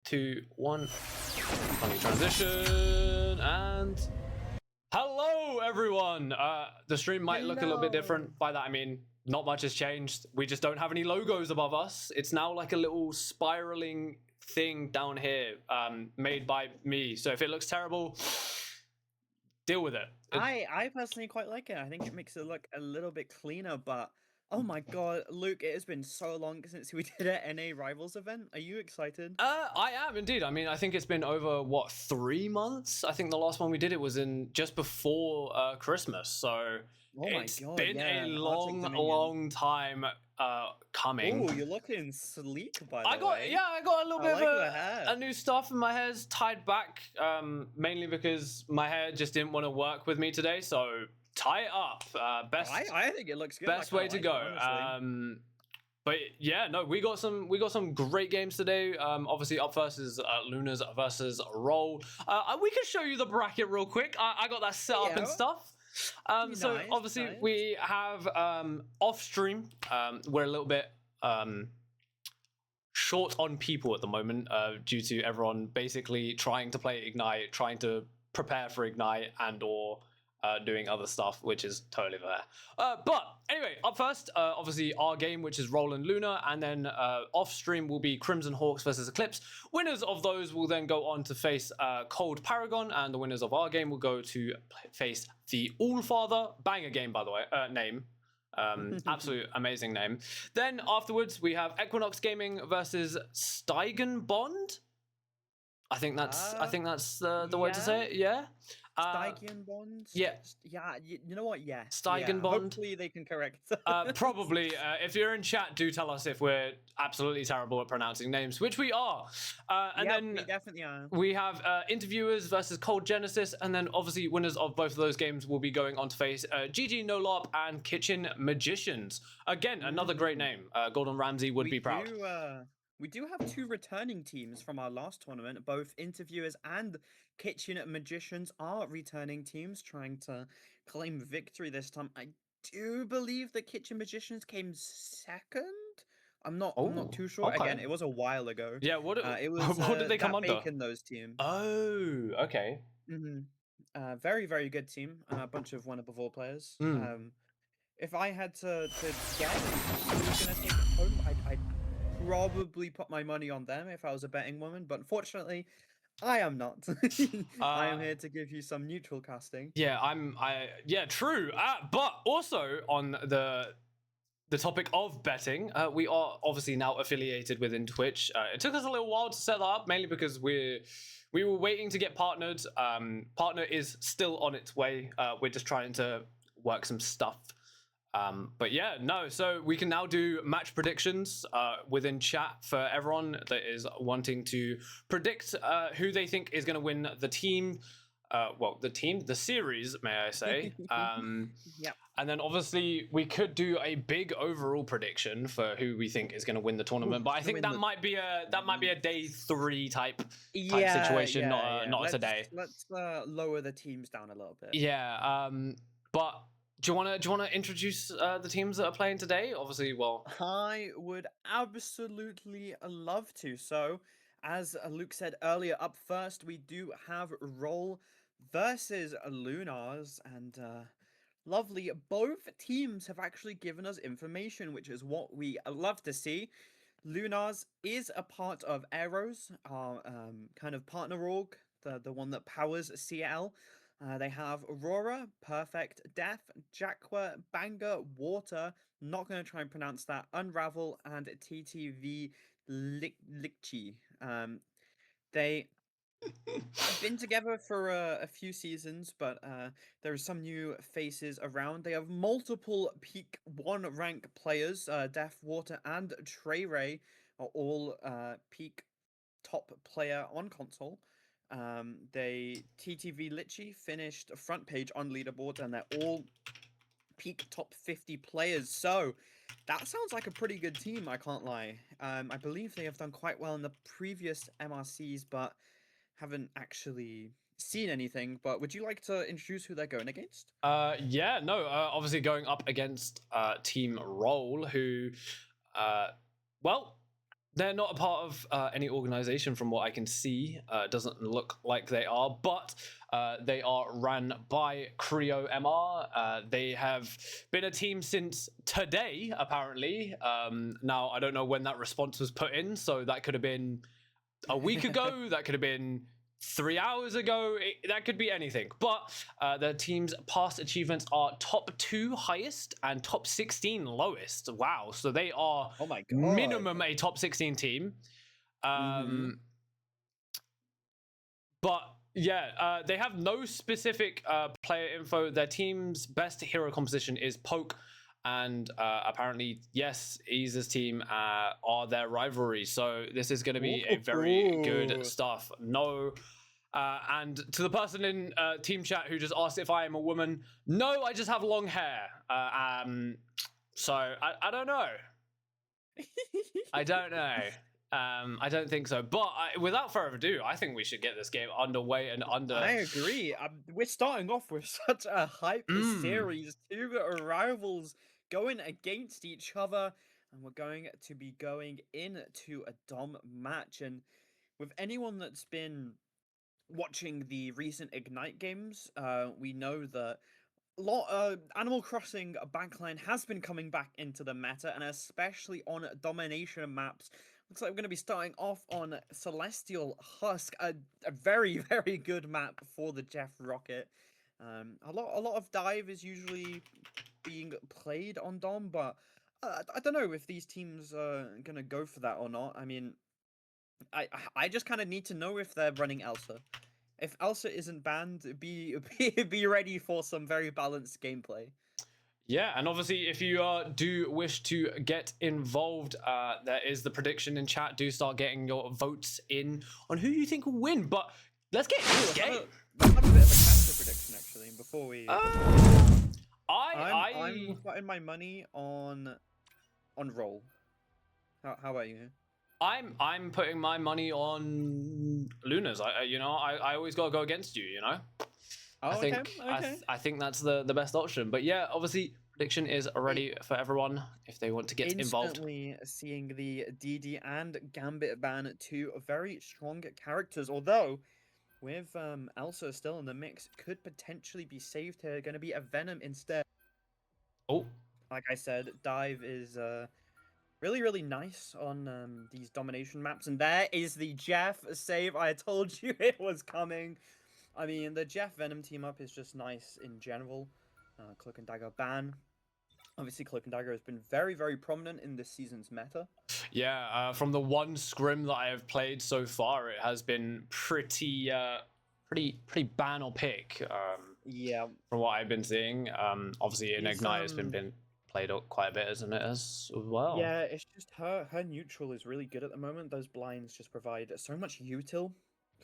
2, 1. Funny transition and hello everyone. The stream might look a little bit different. By that I mean not much has changed. We just don't have any logos above us. It's now like a little spiraling thing down here, made by me. So if it looks terrible, deal with it. I personally quite like it. I think it makes it look a little bit cleaner, but oh my god, Luke, it has been so long since we did an NA Rivals event. Are you excited? I am indeed. I mean, I think it's been over 3 months. I think the last one we did it was in just before Christmas. So Oh my it's god, been yeah, a Arctic Dominion. long time coming. Oh, you're looking sleek, by I the got way. I got a little bit like the of hair. a new stuff, and my hair's tied back, mainly because my hair just didn't want to work with me today. So tie it up. I think it looks good. Best way to go. But yeah, no, we got some great games today. Obviously, up first is Lunas versus Roll. We can show you the bracket real quick. I got that set up and stuff. So Nice, obviously nice. we have off stream. We're a little bit short on people at the moment due to everyone basically trying to play Ignite, trying to prepare for Ignite, and or doing other stuff, which is totally fair. But anyway, up first, obviously our game, which is Roll and Luna, and then off stream will be Crimson Hawks versus Eclipse. Winners of those will then go on to face Cold Paragon, and the winners of our game will go to face the Allfather. Banger game, by the way. Name. Absolute amazing name. Then afterwards, we have Equinox Gaming versus Steigen Bond. I think that's the way to say it. Yeah. Steigen Bond? Yeah. Yeah, you know what? Yeah. Steigen Bond. Hopefully they can correct. Probably. If you're in chat, do tell us if we're absolutely terrible at pronouncing names, which we are. And then we definitely are. we have Interviewers versus Cold Genesis, and then obviously winners of both of those games will be going on to face GG No LARP and Kitchen Magicians. Again, another great name. Gordon Ramsay would be proud. We do have 2 returning teams from our last tournament. Both Interviewers and Kitchen Magicians are returning teams trying to claim victory this time. I do believe the Kitchen Magicians came second. I'm not too sure. Okay. Again, it was a while ago. Yeah, what did they come under? Bacon, those teams. Oh, okay. Very, very good team. A bunch of winnable ball players. If I had to guess who's going to take it home, I'd probably put my money on them if I was a betting woman, but unfortunately I am not. I am here to give you some neutral casting. Yeah, true. But also on the topic of betting, we are obviously now affiliated within Twitch. It took us a little while to set that up, mainly because we were waiting to get partnered. Partner is still on its way. We're just trying to work some stuff. But yeah, no, so we can now do match predictions within chat for everyone that is wanting to predict who they think is going to win the team. The series, may I say. Yep. And then obviously we could do a big overall prediction for who we think is going to win the tournament. But I think that might be a day 3 type situation, not today. Let's lower the teams down a little bit. Yeah, but do you want to introduce the teams that are playing today? Obviously, well, I would absolutely love to. So, as Luke said earlier, up first we do have Roll versus Lunars, and lovely. Both teams have actually given us information, which is what we love to see. Lunars is a part of Arrows, our kind of partner org, the one that powers CL. They have Aurora, Perfect, Death, Jaqua, Banger, Water, not going to try and pronounce that, Unravel, and TTV Lichi. They have been together for a few seasons, but there are some new faces around. They have multiple Peak 1 rank players. Death, Water, and Trey Ray are all Peak top player on console. They TTV Litchi finished front page on leaderboard, and they're all Peak top 50 players. So that sounds like a pretty good team, I can't lie. I believe they have done quite well in the previous MRCs, but haven't actually seen anything. But would you like to introduce who they're going against? Obviously going up against Team Roll, who They're not a part of any organization from what I can see. It doesn't look like they are, but they are ran by Creo MR. They have been a team since today, apparently. Now, I don't know when that response was put in, so that could have been a week ago, that could have been 3 hours ago, that could be anything. But the team's past achievements are top 2 highest and top 16 lowest. Wow, so they are Oh my god. minimum a top 16 team. But yeah, they have no specific player info. Their team's best hero composition is Poke, and apparently, yes, Ease's team are their rivalry. So this is going to be a very good stuff. No. And to the person in team chat who just asked if I am a woman, no, I just have long hair. So I don't know. I don't know. I don't think so. But without further ado, I think we should get this game underway and under. I agree. We're starting off with such a hype series. 2 rivals going against each other, and we're going to be going into a Dom match. And with anyone that's been watching the recent Ignite games, we know that Animal Crossing backline has been coming back into the meta, and especially on domination maps. Looks like we're going to be starting off on Celestial Husk, a very, very good map for the Jeff Rocket. A lot of dive is usually being played on Dom, but I don't know if these teams are going to go for that or not. I mean, I just kind of need to know if they're running Elsa. If Elsa isn't banned, be ready for some very balanced gameplay. Yeah, and obviously, if you do wish to get involved, there is the prediction in chat. Do start getting your votes in on who you think will win. But let's get into this game. Let's have a bit of a caster prediction, actually, before we. I'm putting my money on Roll. How about you? I'm putting my money on Luna's. I always gotta go against you. You know. Oh, okay. I think that's the best option. But yeah, obviously, prediction is ready for everyone if they want to get involved. Instantly seeing the DD and Gambit ban, 2 very strong characters. Although, with Elsa still in the mix, could potentially be saved here. Going to be a Venom instead. Oh. Like I said, Dive is really, really nice on these domination maps. And there is the Jeff save. I told you it was coming. I mean, the Jeff Venom team up is just nice in general. Cloak and Dagger ban. Obviously, Cloak and Dagger has been very, very prominent in this season's meta. Yeah, from the one scrim that I have played so far, it has been pretty ban or pick. Yeah. From what I've been seeing, obviously in Ignite it's been played up quite a bit, isn't it, as well? Yeah, it's just her neutral is really good at the moment. Those blinds just provide so much util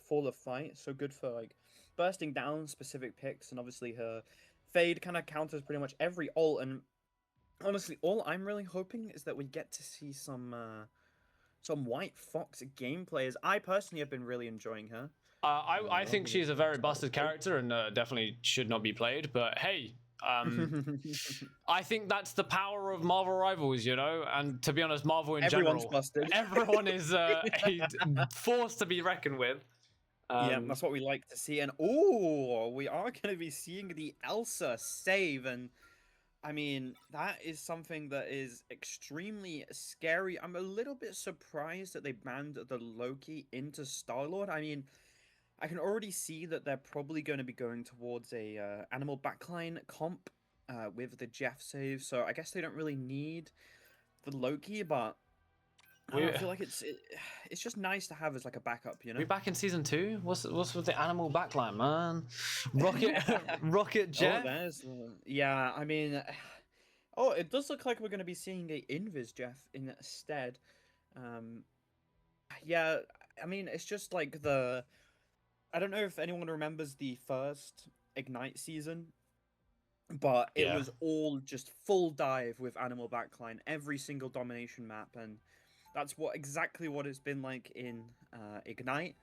for the fight. So good for like bursting down specific picks, and obviously her fade kind of counters pretty much every ult. And honestly, all I'm really hoping is that we get to see some White Fox gameplay, as I personally have been really enjoying her. I think she's a very busted character and definitely should not be played, but hey, I think that's the power of Marvel Rivals, you know. And to be honest, Marvel in general, busted. Everyone is a force to be reckoned with. Yeah, that's what we like to see. And oh, we are going to be seeing the Elsa save, and I mean, that is something that is extremely scary. I'm a little bit surprised that they banned the Loki into Star-Lord. I mean, I can already see that they're probably going to be going towards a animal backline comp with the Jeff save, so I guess they don't really need the Loki, but I feel like it's just nice to have as like a backup, you know. We're back in season 2. What's with the animal backline, man? Rocket Jeff. Oh, there's yeah. I mean, oh, it does look like we're going to be seeing a Invis Jeff instead. Yeah, I mean, it's just like I don't know if anyone remembers the first Ignite season, but it was all just full dive with animal backline, every single domination map, and that's exactly what it's been like in Ignite.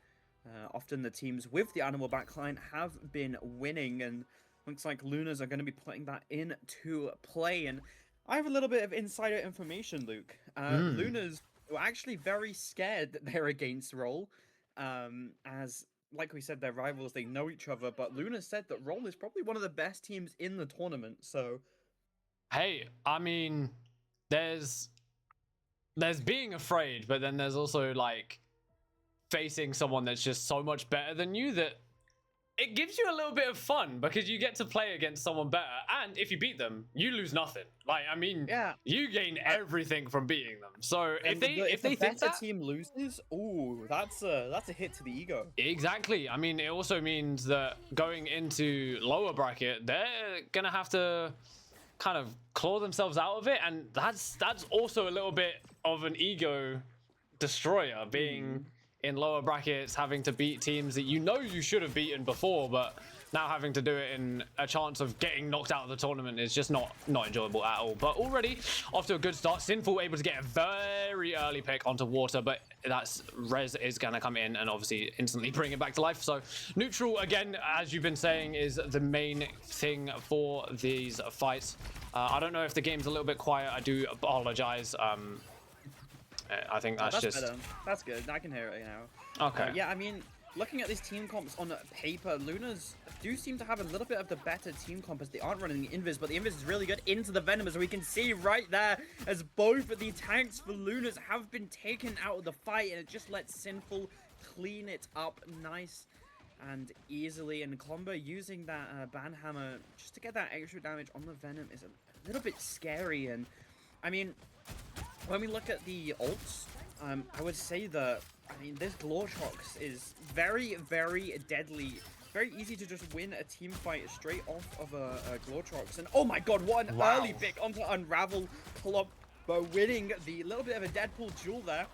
Often the teams with the animal backline have been winning, and looks like Lunas are going to be putting that into play. And I have a little bit of insider information, Luke. Lunas were actually very scared that they're against Roll, as like we said, they're rivals. They know each other. But Luna said that Roll is probably one of the best teams in the tournament. So Hey, I mean, there's being afraid, but then there's also like facing someone that's just so much better than you that it gives you a little bit of fun because you get to play against someone better, and if you beat them, you lose nothing. Like, I mean, yeah, you gain everything from beating them. So if and they if the think better that, team loses, ooh, that's a hit to the ego. exactly. I mean, it also means that going into lower bracket, they're gonna have to kind of claw themselves out of it, and that's also a little bit of an ego destroyer, being in lower brackets, having to beat teams that you know you should have beaten before, but now having to do it in a chance of getting knocked out of the tournament is just not enjoyable at all. But already off to a good start. Sinful able to get a very early pick onto water, but that's Rez is going to come in and obviously instantly bring it back to life. So neutral, again, as you've been saying, is the main thing for these fights. I don't know if the game's a little bit quiet. I do apologize. I think that's just better. That's good. I can hear it now. Okay. Yeah, I mean, looking at these team comps on paper, Lunas do seem to have a little bit of the better team comp as they aren't running the Invis, but the Invis is really good into the Venom, as we can see right there, as both of the tanks for Lunas have been taken out of the fight, and it just lets Sinful clean it up nice and easily. And Klombo using that Banhammer just to get that extra damage on the Venom is a little bit scary. And I mean, when we look at the ults, I would say that, I mean, this Glortrox is very, very deadly. Very easy to just win a team fight straight off of a Glortrox. And oh my god, what an early pick onto Unravel. Klombo winning the little bit of a Deadpool duel there.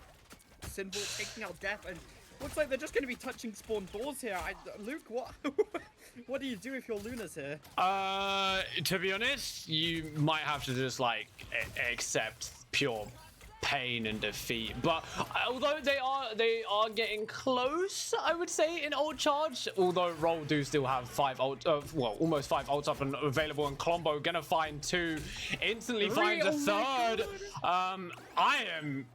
Sinful taking out Death, and looks like they're just going to be touching spawn doors here. Luke, what what do you do if your Luna's here? To be honest, you might have to just like accept pure pain and defeat. But although they are getting close, I would say, in ult charge. Although Roll do still have 5 ult, well, almost 5 ults up and available, and Klombo gonna find 2, instantly finds a third. I am.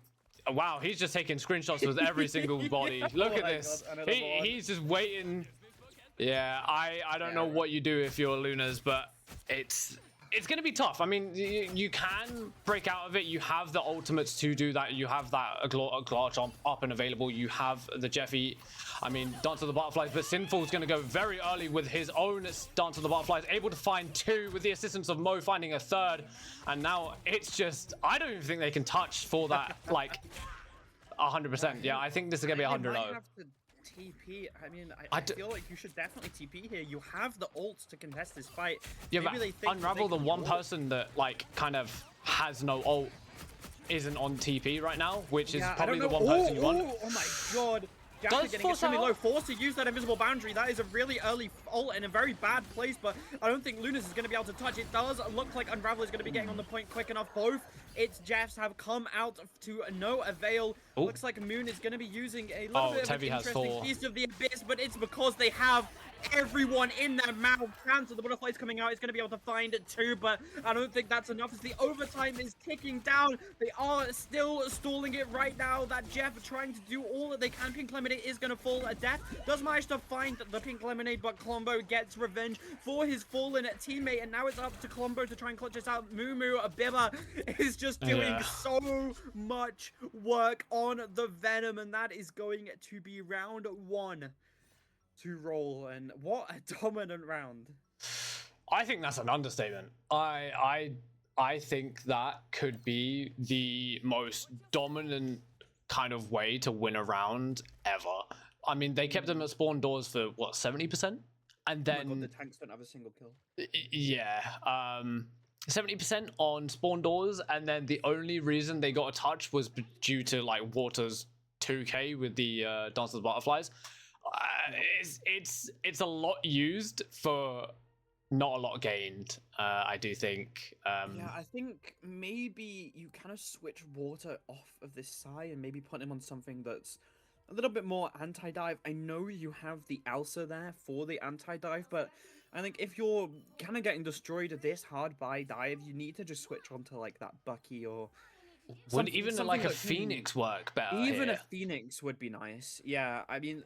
Wow, he's just taking screenshots with every single body. Look at this. God, he's just waiting. Yeah, I don't know what you do if you're Lunas, but it's going to be tough. I mean, you can break out of it. You have the ultimates to do that. You have that Glorch up and available. You have the Jeffy, I mean, Dance of the Butterflies, but Sinful's going to go very early with his own Dance of the Butterflies, able to find 2 with the assistance of Mo finding a 3rd. And now it's just, I don't even think they can touch for that, like, 100%. Yeah, I think this is going to be 100-0. TP. I mean, I feel like you should definitely TP here. You have the ults to contest this fight. Yeah, maybe but Unravel, the one person that like kind of has no ult, isn't on TP right now, which is probably the one person you want. Oh my god. Jaffa getting extremely low, forced to use that invisible boundary. That is a really early ult in a very bad place, but I don't think Lunas is going to be able to touch. It does look like Unravel is going to be getting on the point quick enough. Both its Jeffs have come out to no avail. Ooh. Looks like Moon is going to be using a little bit of an interesting Feast of the Abyss, but it's because they have everyone in their mouth. Chance of the Butterflies coming out is going to be able to find 2, but I don't think that's enough as the overtime is ticking down. They are still stalling it right now. That Jeff trying to do all that they can. Pink Lemonade is going to fall. Death does manage to find the Pink Lemonade, but Klombo gets revenge for his fallen teammate, and now it's up to Klombo to try and clutch this out. Mumu Abila is just doing so much work on the Venom, and that is going to be round 1 to Roll. And what a dominant round. I think that's an understatement. I think that could be the most dominant kind of way to win a round ever. I mean, they kept them at spawn doors for what, 70%? And then God, the tanks don't have a single kill. Yeah, 70% on spawn doors, and then the only reason they got a touch was due to like Water's 2k with the Dance of the Butterflies. It's a lot used for not a lot gained. I do think. Yeah, I think maybe you kind of switch Water off of this Psy and maybe put him on something that's a little bit more anti-dive. I know you have the Elsa there for the anti-dive, but I think if you're kind of getting destroyed this hard by dive, you need to just switch onto like that Bucky or Would even something like a that can Phoenix work better even a here? Phoenix would be nice. Yeah, I mean,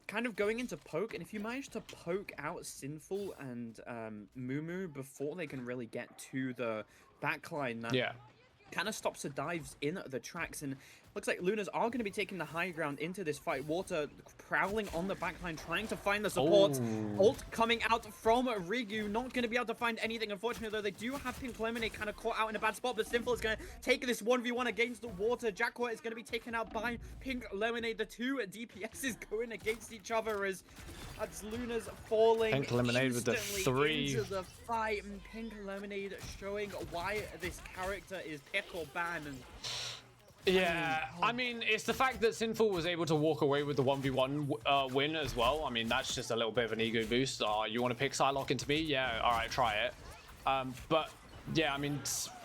kind of going into poke, and if you manage to poke out Sinful and Mumu before they can really get to the backline, that Yeah. kind of stops the dives in the tracks, and looks like Lunas are going to be taking the high ground into this fight. Water prowling on the backline, trying to find the support. Oh. Ult coming out from Rigu, not going to be able to find anything. Unfortunately, though, they do have Pink Lemonade kind of caught out in a bad spot, but Sinful is going to take this 1v1 against the Water. Jackwa is going to be taken out by Pink Lemonade. The two DPSs going against each other as that's Luna's falling Pink Lemonade with the instantly 3. into the fight, and Pink Lemonade showing why this character is pick or ban. And Yeah, I mean, it's the fact that Sinful was able to walk away with the 1v1 win as well. I mean, that's just a little bit of an ego boost. You want to pick Psylocke into me? Yeah, all right, try it. But yeah, I mean,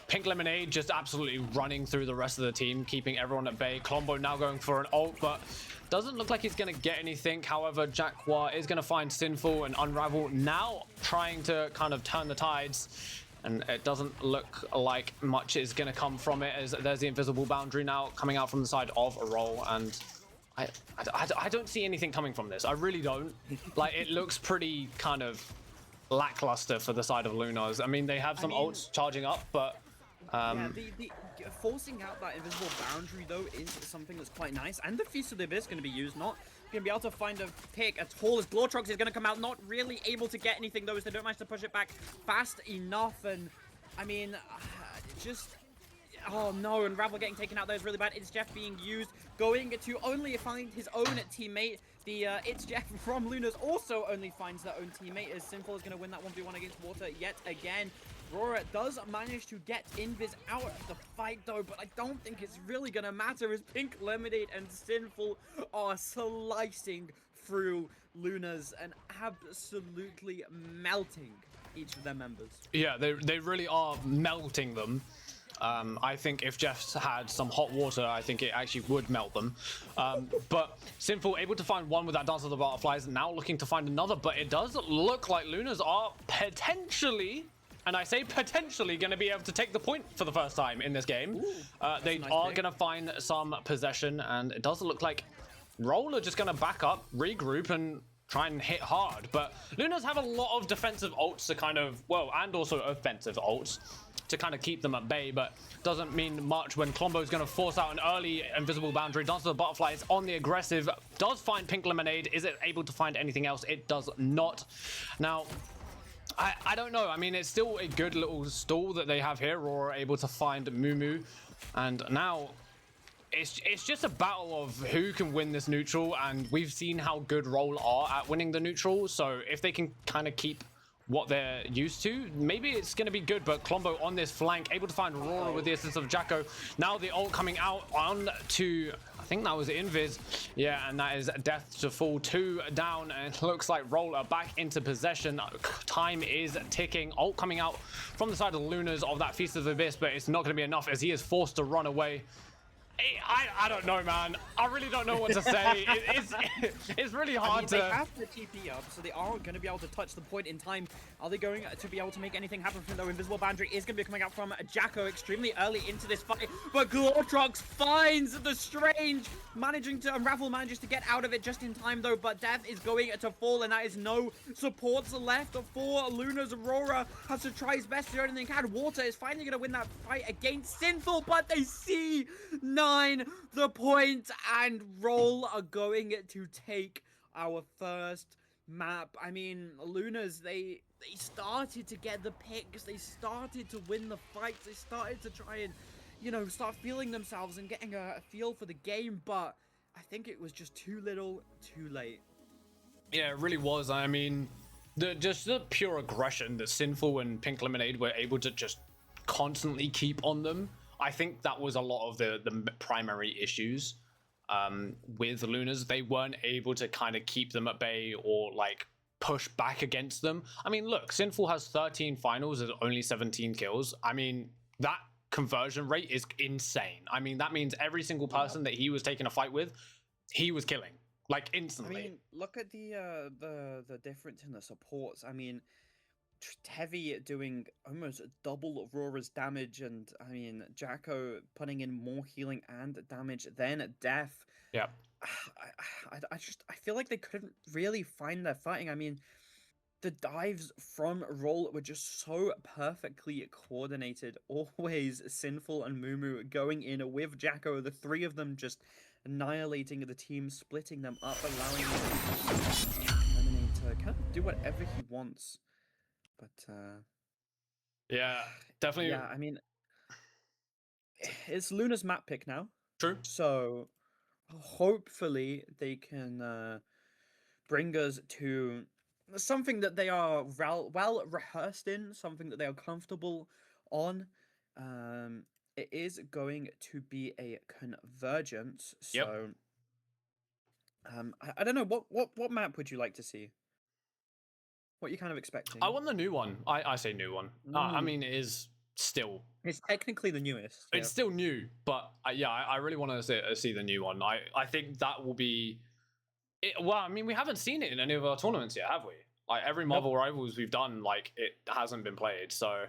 Pink Lemonade just absolutely running through the rest of the team, keeping everyone at bay. Klombo now going for an ult, but doesn't look like he's going to get anything. However, Jackwa is going to find Sinful and Unravel, now trying to kind of turn the tides. And it doesn't look like much is going to come from it, as there's the invisible boundary now coming out from the side of a roll. And I don't see anything coming from this. I really don't. Like, it looks pretty kind of lackluster for the side of Lunas. I mean, they have some ults charging up, but yeah, the forcing out that invisible boundary though is something that's quite nice, and the Feast of the Abyss going to be used. Not going to be able to find a pick at all, as Glortrox is going to come out, not really able to get anything though, as they don't manage to push it back fast enough. And I mean, just oh no, and Ravel getting taken out there is really bad. It's Jeff being used, going to only find his own teammate. The It's Jeff from Lunas also only finds their own teammate, as Sinful is going to win that 1v1 against Water yet again. Rora does manage to get Invis out of the fight though, but I don't think it's really going to matter, as Pink Lemonade and Sinful are slicing through Lunas and absolutely melting each of their members. yeah, they really are melting them. I think if Jeff's had some hot water, I think it actually would melt them. But Sinful able to find one with that Dance of the Butterflies, now looking to find another, but it does look like Lunas are potentially, and I say potentially, going to be able to take the point for the first time in this game. They nice are pick. going to find some possession, and it does look like Roll are just going to back up, regroup, and try and hit hard. But Lunas have a lot of defensive ults to kind of, well, and also offensive ults to kind of keep them at bay, but doesn't mean much when Klombo's going to force out an early invisible boundary. Dance of the Butterfly is on the aggressive, does find Pink Lemonade. Is it able to find anything else? It does not. Now, I don't know. I mean, it's still a good little stall that they have here. Aurora able to find Mumu, and now it's just a battle of who can win this neutral, and we've seen how good Roll are at winning the neutral. So if they can kind of keep what they're used to, maybe it's going to be good. But Klombo on this flank, able to find Aurora with the assist of Jacko. Now the ult coming out on to, I think that was Invis. Yeah, and that is death to fall 2 down. And it looks like Roll are back into possession. Time is ticking. Ult coming out from the side of the Lunas of that Feast of the Abyss, but it's not going to be enough, as he is forced to run away. I don't know, man. I really don't know what to say. It's really hard They to... have the TP up, so they are going to be able to touch the point in time. Are they going to be able to make anything happen from their invisible boundary? Is going to be coming out from Jacko extremely early into this fight, but Glortrox finds the Strange, managing to Unravel, manages to get out of it just in time though, but Death is going to fall, and that is no supports left for Luna's. Aurora has to try his best to do anything he can. Water is finally going to win that fight against Sinful, but they see 9 the point, and Roll are going to take our first map. I mean, Lunas, they started to get the picks, they started to win the fights, they started to try and, you know, start feeling themselves and getting a feel for the game, but I think it was just too little, too late. Yeah, it really was. I mean, just the pure aggression that Sinful and Pink Lemonade were able to just constantly keep on them. I think that was a lot of the primary issues with Lunas. They weren't able to kind of keep them at bay or like push back against them. I mean, look, Sinful has 13 finals and only 17 kills. I mean, that conversion rate is insane. I mean, that means every single person that he was taking a fight with, he was killing, like, instantly. I mean, look at the difference in the supports. I mean, Heavy doing almost double Aurora's damage, and I mean Jacko putting in more healing and damage than Death. Yeah. I feel like they couldn't really find their fighting. I mean, the dives from Roll were just so perfectly coordinated. Always Sinful and Mumu going in with Jacko, the three of them just annihilating the team, splitting them up, allowing Terminator kind of do whatever he wants. But Yeah, definitely yeah, I mean, it's Luna's map pick now, true. so hopefully they can bring us to something that they are well rehearsed in, something that they are comfortable on. Um, it is going to be a convergence, Yep. so I don't know what map would you like to see? What are you kind of I expecting? want the new one. I say new one. I Mm, mean, it is still it's technically the newest, yeah. it's still new, but yeah, I really want to see the new one. I think that will be. Well, I mean, we haven't seen it in any of our tournaments yet, have we? Like every Nope. Marvel Rivals we've done, like it hasn't been played. So,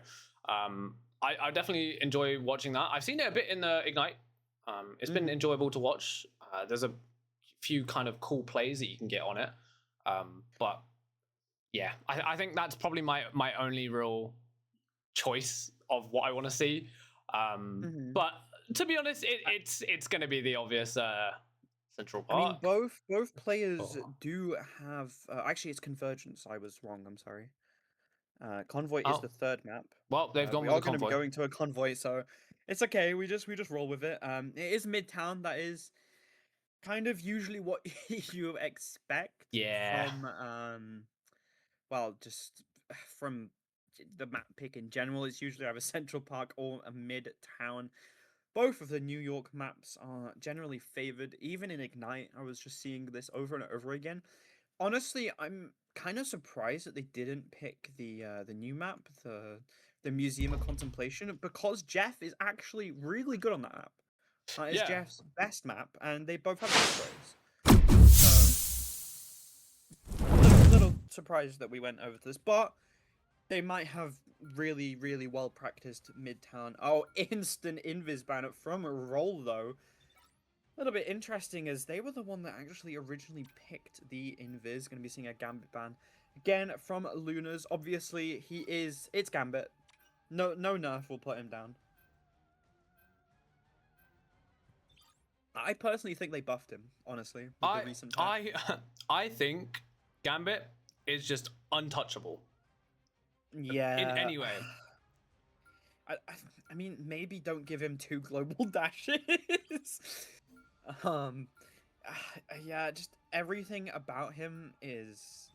I definitely enjoy watching that. I've seen it a bit in the Ignite. It's been Hmm. enjoyable to watch. There's a few kind of cool plays that you can get on it. But yeah, I think that's probably my only real choice of what I want to see. Hmm. But to be honest, it's going to be the obvious Central I mean, Park. both players Oh. do have. Actually, it's Convergence. I was wrong. I'm sorry. Convoy is Oh, the third map. well, they've gone We with the are going to be convoy. going to a convoy, so it's okay. We just roll with it. It is Midtown. That is kind of usually what you expect Yeah. from well, just from the map pick in general. It's usually either Central Park or a Midtown. Both of the New York maps are generally favored, even in Ignite. I was just seeing this over and over again. Honestly, I'm kind of surprised that they didn't pick the new map, the Museum of Contemplation, because Jeff is actually really good on that map. That is Yeah. Jeff's best map, and they both have giveaways. So little surprised that we went over to this, but they might have really well practiced Midtown. Oh, instant invis ban from a roll though. A little bit interesting as they were the one that actually originally picked the invis. Going to be seeing a Gambit ban again from Lunas. Obviously, it's Gambit. No nerf will put him down. I personally think they buffed him, honestly, with the I recent patch. I I think Gambit is just untouchable in Yeah. any way. I, I, I mean, maybe don't give him two global dashes. um, yeah, just everything about him is,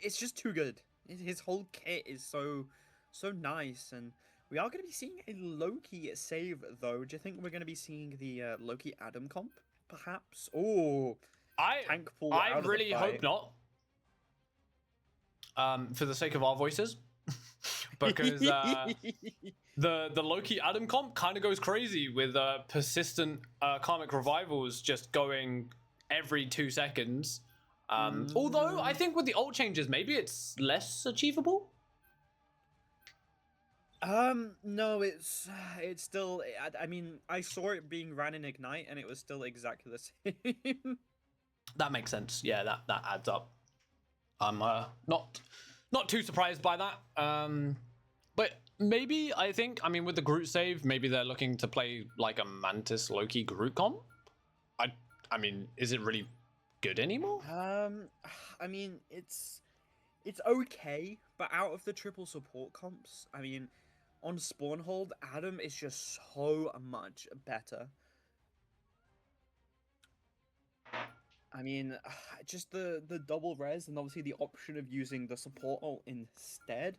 it's just too good. His whole kit is so nice, and we are going to be seeing a Loki save though. Do you think we're going to be seeing the Loki Adam comp, perhaps? Oh, I tank pull I out of the really hope fight. not. For the sake of our voices, because the Loki Adam comp kind of goes crazy with persistent karmic revivals just going every 2 seconds. Although I Mhm. think with the ult changes, maybe it's less achievable. No, it's still. I mean, I saw it being ran in Ignite, and it was still exactly the same. That makes sense. Yeah, that adds up. I'm not too surprised by that. But maybe I think with the Groot save, maybe they're looking to play like a Mantis Loki Groot comp. I I mean, is it really good anymore? um, I mean, it's okay, but out of the triple support comps, I mean, on Spawnhold, Adam is just so much better. I mean, just the double res and obviously the option of using the support ult instead.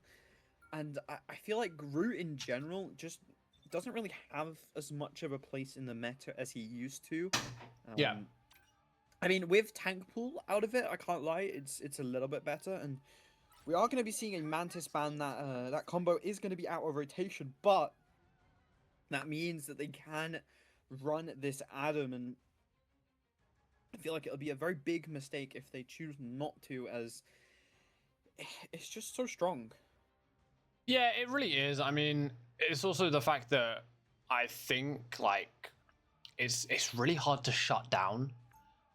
And I feel like Groot in general just doesn't really have as much of a place in the meta as he used to. Yeah. Um, I mean, with tank pool out of it, I can't lie, it's a little bit better, and we are going to be seeing a Mantis ban that combo is going to be out of rotation, but that means that they can run this Adam, and I feel like it'll be a very big mistake if they choose not to, as it's just so strong. Yeah, it really is. I mean, it's also the fact that I think like it's really hard to shut down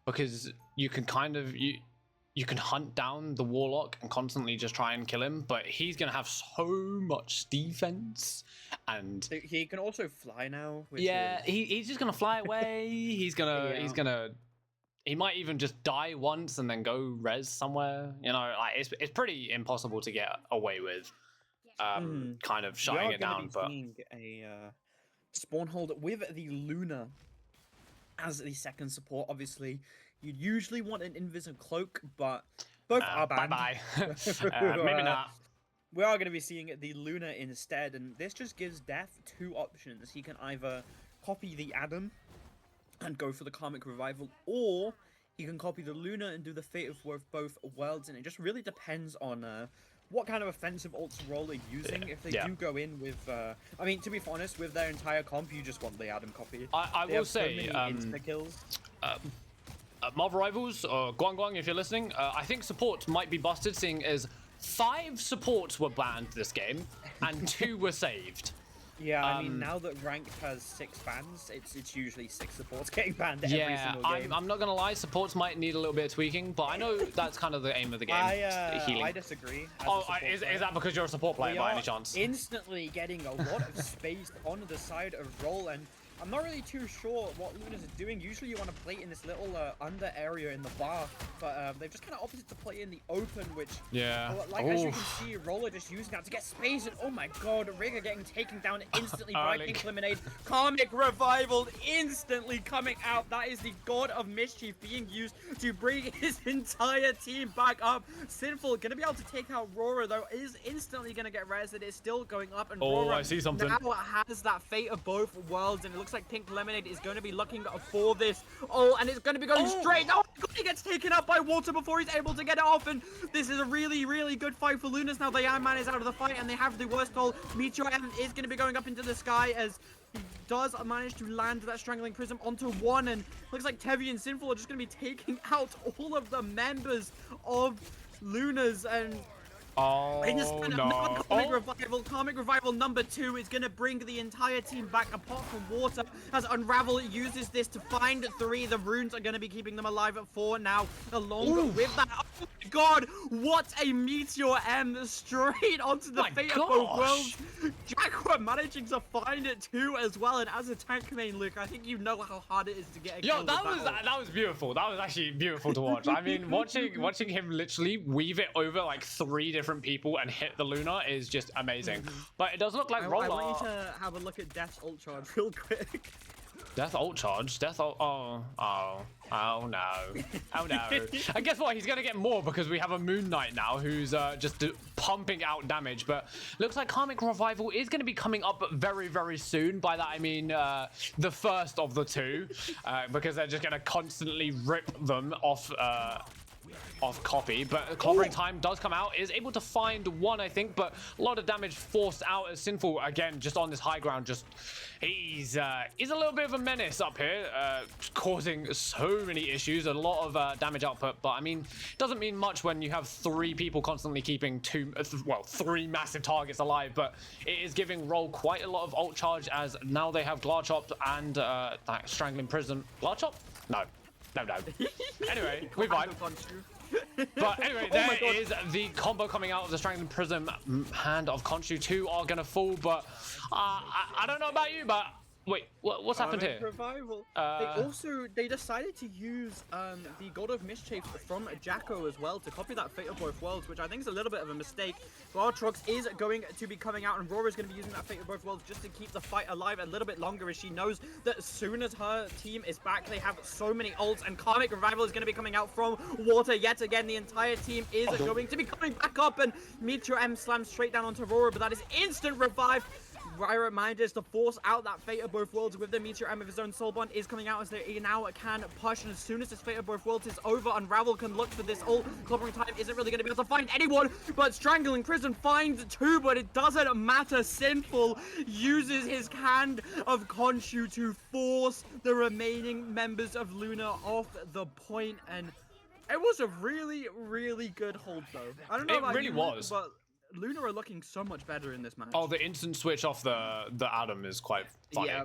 because you can kind of you can hunt down the warlock and constantly just try and kill him, but he's gonna have so much defense and He can also fly now, which yeah, is he's just gonna fly away. yeah. He might even just die once and then go res somewhere. You know, like it's pretty impossible to get away with kind of We shutting are it going to down. be But seeing a spawn hold with the Luna as the second support. Obviously, you'd usually want an invisible cloak, but both are bye banned. bye. So, Maybe not. we are going to be seeing the Luna instead, and this just gives Death two options. He can either copy the Adam and go for the Karmic Revival, or he can copy the Luna and do the Fate of both worlds, and it just really depends on what kind of offensive ults Roll are using. If they do go in with, I mean, to be honest, with their entire comp, you just want the Adam copy. I They will have so say, many insta-kills. Marvel Rivals or Guang Guang, if you're listening, I think support might be busted, seeing as 5 supports were banned this game and 2 were saved. Yeah, I mean, now that Ranked has 6 bans, it's usually 6 supports getting banned every Yeah, single game. I'm not gonna lie, supports might need a little bit of tweaking, but I know that's kind of the aim of the game. Healing. I disagree. Is that because you're a support player We by are any chance? instantly getting a lot of space on the side of Roll, and I'm not really too sure what Lunas is doing. Usually you want to play in this little under area in the bar, but they've just kind of opted to play in the open, which, Yeah. like as you can see, Roller just using that to get space, and oh my god, Rigger getting taken down instantly by Pink Lemonade. Karmic Revival instantly coming out. That is the God of Mischief being used to bring his entire team back up. Sinful gonna be able to take out Rora, though, is instantly gonna get res. It is still going up, and Rora I see something. now has that Fate of both worlds, and it looks like Pink Lemonade is going to be looking for this. Oh, and it's going to be going straight. Oh my god, he gets taken up by water before he's able to get it off, and this is a really, really good fight for Lunas. Now the Iron Man is out of the fight, and they have the worst goal. Meteor M is going to be going up into the sky as he does manage to land that Strangling Prism onto one, and looks like Tevi and Sinful are just going to be taking out all of the members of Lunas, and Oh, no. Karmic Revival number 2 is going to bring the entire team back apart from Water, as Unravel uses this to find 3. The runes are going to be keeping them alive at 4 now, along with that. Oh my god, what a Meteor M straight onto the Fate of both worlds. Jaguar managing to find it too as well, and as a tank main, Luke, I think you know how hard it is to get a kill. Yo, that was beautiful. That was actually beautiful to watch. I mean, watching him literally weave it over like 3 different people and hit the Luna is just amazing. But it does look like Roller. I want you to have a look at Death's ult charge real quick. Death ult charge? Death ult? Oh no. Oh no. And guess what? He's gonna get more because we have a Moon Knight now who's just pumping out damage. But looks like Karmic Revival is gonna be coming up very, very soon. By that I mean the first of the 2, because they're just gonna constantly rip them off copy, but clobbering time does come out, is able to find 1, I think, but a lot of damage forced out as Sinful again just on this high ground. Just he's a little bit of a menace up here, causing so many issues, a lot of damage output, but I mean doesn't mean much when you have 3 people constantly keeping 3 massive targets alive. But it is giving Roll quite a lot of ult charge, as now they have Glarchop and that Strangling Prism. Glarchop? No. Anyway, we vibe. But anyway, there is the combo coming out of the Strangling Prism. Hand of Khonshu. 2 are gonna fall, but I don't know about you, but wait, what's happened here? Revival. They decided to use the God of Mischief from Jacko as well to copy that Fate of both worlds, which I think is a little bit of a mistake. Gartrox is going to be coming out, and Rora is going to be using that Fate of both worlds just to keep the fight alive a little bit longer, as she knows that as soon as her team is back, they have so many ults, and Karmic Revival is going to be coming out from Water yet again. The entire team is going to be coming back up, and Meteor M slams straight down onto Rora, but that is instant revive. Riot Minders to force out that Fate of both worlds with the Meteor M of his own soul bond is coming out, as they now can push, and as soon as this Fate of both worlds is over, Unravel can look for this ult. Clobbering time isn't really going to be able to find anyone, but Strangling Prison finds 2, but it doesn't matter. Sinful uses his Hand of Khonshu to force the remaining members of Luna off the point, and it was a really, really good hold, though. I don't know about it really you, was. but Luna are looking so much better in this match. Oh, the instant switch off the Adam is quite funny. Yeah.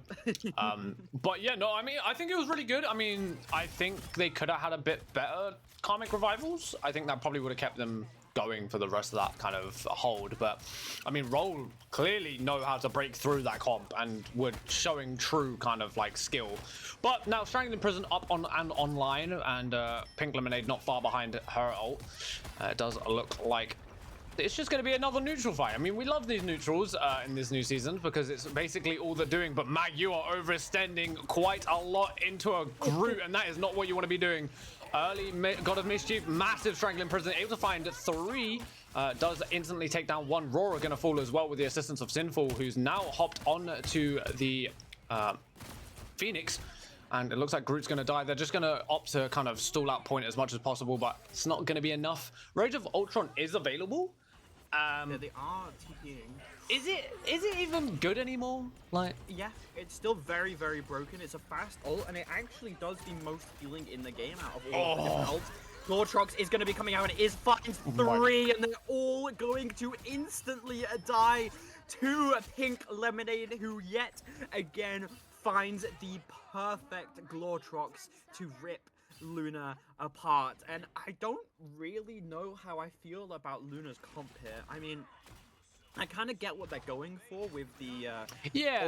But yeah, no, I mean, I think it was really good. I mean, I think they could have had a bit better karmic revivals. I think that probably would have kept them going for the rest of that kind of hold. But I mean, Roll clearly know how to break through that comp and were showing true kind of like skill. But now Strangling Prison up on and online, and Pink Lemonade not far behind her ult. It does look like it's just going to be another neutral fight. I mean, we love these neutrals in this new season because it's basically all they're doing. But Mag, you are overextending quite a lot into a Groot, and that is not what you want to be doing. Early God of Mischief, massive Strangling Prison, able to find 3. Does instantly take down 1. Roar going to fall as well with the assistance of Sinful, who's now hopped on to the Phoenix. And it looks like Groot's going to die. They're just going to opt to kind of stall out point as much as possible, but it's not going to be enough. Rage of Ultron is available. Yeah, they are TPing. Is it even good anymore? Like, yeah, it's still very, very broken. It's a fast ult, and it actually does the most healing in the game out of all of the different ults. Glortrox is going to be coming out, and it is finds 3, and they're all going to instantly die to Pink Lemonade, who yet again finds the perfect Glortrox to rip Luna apart. And I don't really know how I feel about Luna's comp here. I mean, I kind of get what they're going for with the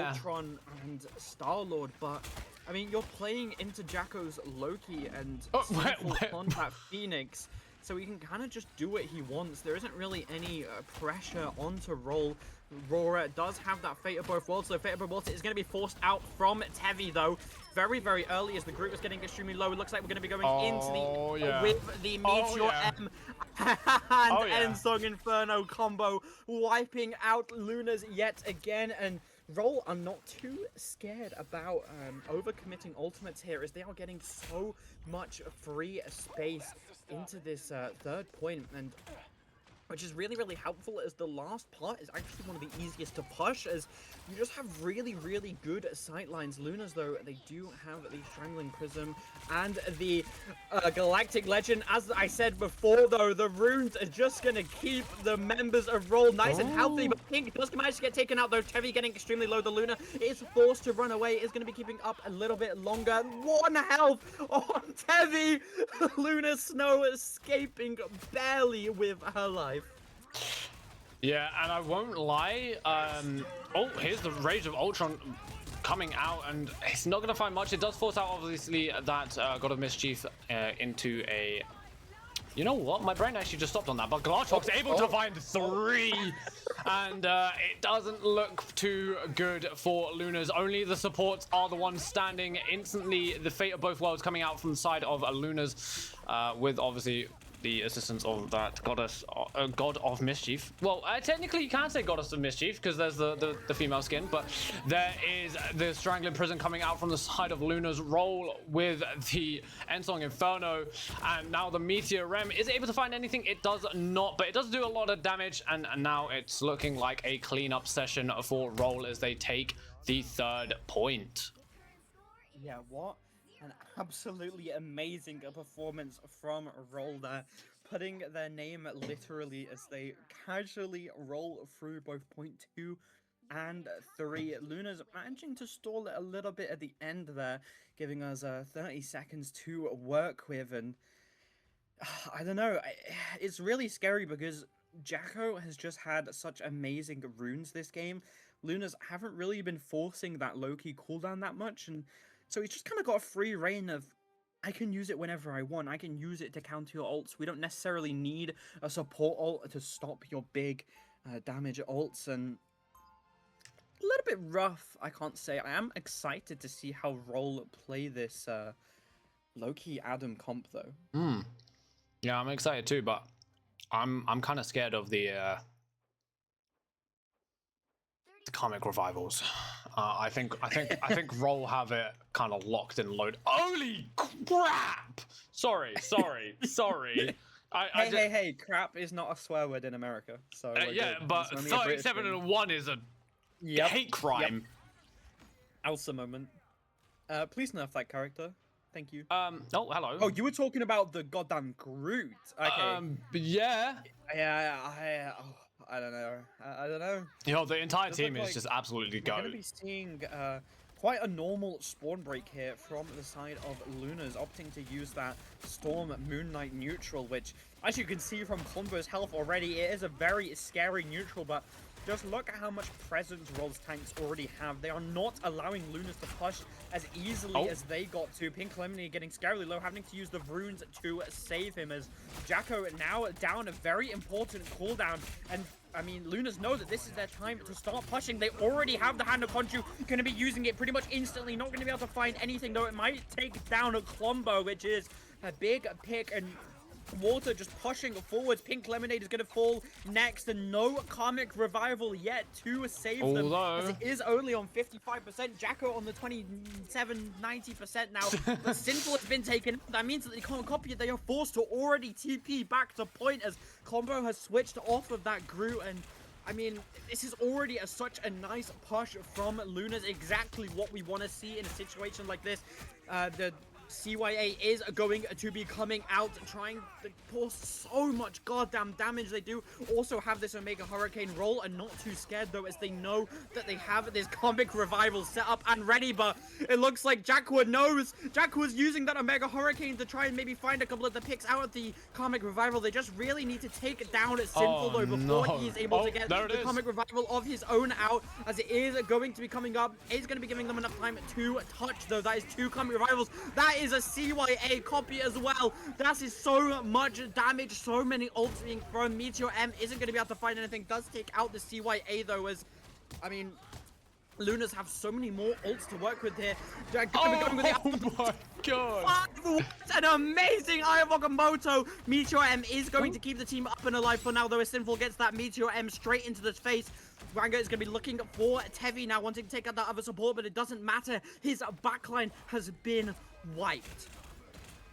Ultron and Star-Lord, but I mean, you're playing into Jacko's Loki and on that Phoenix, so he can kind of just do what he wants. There isn't really any pressure onto Roll. Rora does have that Fate of Both Worlds, so Fate of Both Worlds is going to be forced out from Tevi, though. Very, very early as the group is getting extremely low. It looks like we're going to be going into the with the Meteor M and Ensong Inferno combo, wiping out Lunas yet again. And Roll are not too scared about overcommitting ultimates here, as they are getting so much free space into this third point, and which is really, really helpful, as the last part is actually one of the easiest to push, as you just have really, really good sightlines. Lunas, though, they do have the Strangling Prism and the Galactic Legend. As I said before, though, the runes are just going to keep the members of Roll nice and healthy, but Pink does manage to get taken out, though. Tevi getting extremely low. The Luna is forced to run away. Is going to be keeping up a little bit longer. 1 health on Tevi. Luna Snow escaping barely with her life. Yeah, and I won't lie. Oh, here's the Rage of Ultron coming out, and it's not going to find much. It does force out, obviously, that God of Mischief into a... You know what? My brain actually just stopped on that, but Glortrox able to find 3, and it doesn't look too good for Lunas. Only the supports are the ones standing. Instantly, the Fate of Both Worlds coming out from the side of Lunas, with obviously the assistance of that God of Mischief. Well, technically you can't say Goddess of Mischief because there's the female skin, but there is the Strangling Prison coming out from the side of Luna's. Roll with the Ensong Inferno, and now the Meteor Rem is able to find anything. It does not, but it does do a lot of damage, and now it's looking like a cleanup session for Roll as they take the 3rd point. Yeah, what an absolutely amazing performance from Roll there, putting their name literally as they casually roll through both point 2 and 3. Luna's managing to stall it a little bit at the end there, giving us 30 seconds to work with, and I don't know, it's really scary because Jacko has just had such amazing runes this game. Lunas haven't really been forcing that low-key cooldown that much, and so he's just kind of got a free reign of, I can use it whenever I want. I can use it to counter your ults. We don't necessarily need a support ult to stop your big damage ults. And a little bit rough, I can't say. I am excited to see how Roll play this low-key Adam comp, though. Yeah, I'm excited too, but I'm kind of scared of the comic revivals. I think Roll have it kind of locked and loaded. Holy crap! Sorry. Hey, crap is not a swear word in America. So yeah, but 37 and 1 is a hate crime. Elsa moment. Please nerf that character. Thank you. Oh, hello. Oh, you were talking about the goddamn Groot. Okay. Yeah. Yeah. I don't know. I don't know. You know, the entire Does team look is like just absolutely We're going go. to be seeing quite a normal spawn break here from the side of Luna's, opting to use that Storm Moon Knight neutral, which, as you can see from Combo's health already, it is a very scary neutral, but just look at how much presence Roll's tanks already have. They are not allowing Lunas to push as easily as they got to. Pink Lemonade getting scarily low, having to use the runes to save him, as Jacko now down a very important cooldown. And I mean, Lunas know that this is their time to start pushing. They already have the Hand of Khonshu, going to be using it pretty much instantly. Not going to be able to find anything, though. It might take down a Klombo, which is a big pick, and Water just pushing forwards. Pink Lemonade is going to fall next, and no Karmic Revival yet to save them, as it is only on 55%. Jacko on the 27-90% now. But Sinful has been taken. That means that they can't copy it. They are forced to already TP back to point, as Combo has switched off of that Groot. And I mean, this is already such a nice push from Lunas, exactly what we want to see in a situation like this. The CYA is going to be coming out, trying to cause so much goddamn damage. They do also have this Omega Hurricane roll, and not too scared though, as they know that they have this Comic Revival set up and ready. But it looks like Jackwood knows. Jackwood's using that Omega Hurricane to try and maybe find a couple of the picks out of the Comic Revival. They just really need to take down Sinful though before he's able to get the Comic Revival of his own out, as it is going to be coming up. It's going to be giving them enough time to touch though. That is 2 Comic Revivals. That is a CYA copy as well. That is so much damage, so many ults being thrown. Meteor M isn't going to be able to find anything. Does take out the CYA though, as I mean, Lunas have so many more ults to work with here. Oh my god! What an amazing Eye of Okamoto. Meteor M is going to keep the team up and alive for now, though, as Sinful gets that Meteor M straight into the face. Wanga is going to be looking for Tevi now, wanting to take out that other support, but it doesn't matter. His backline has been wiped.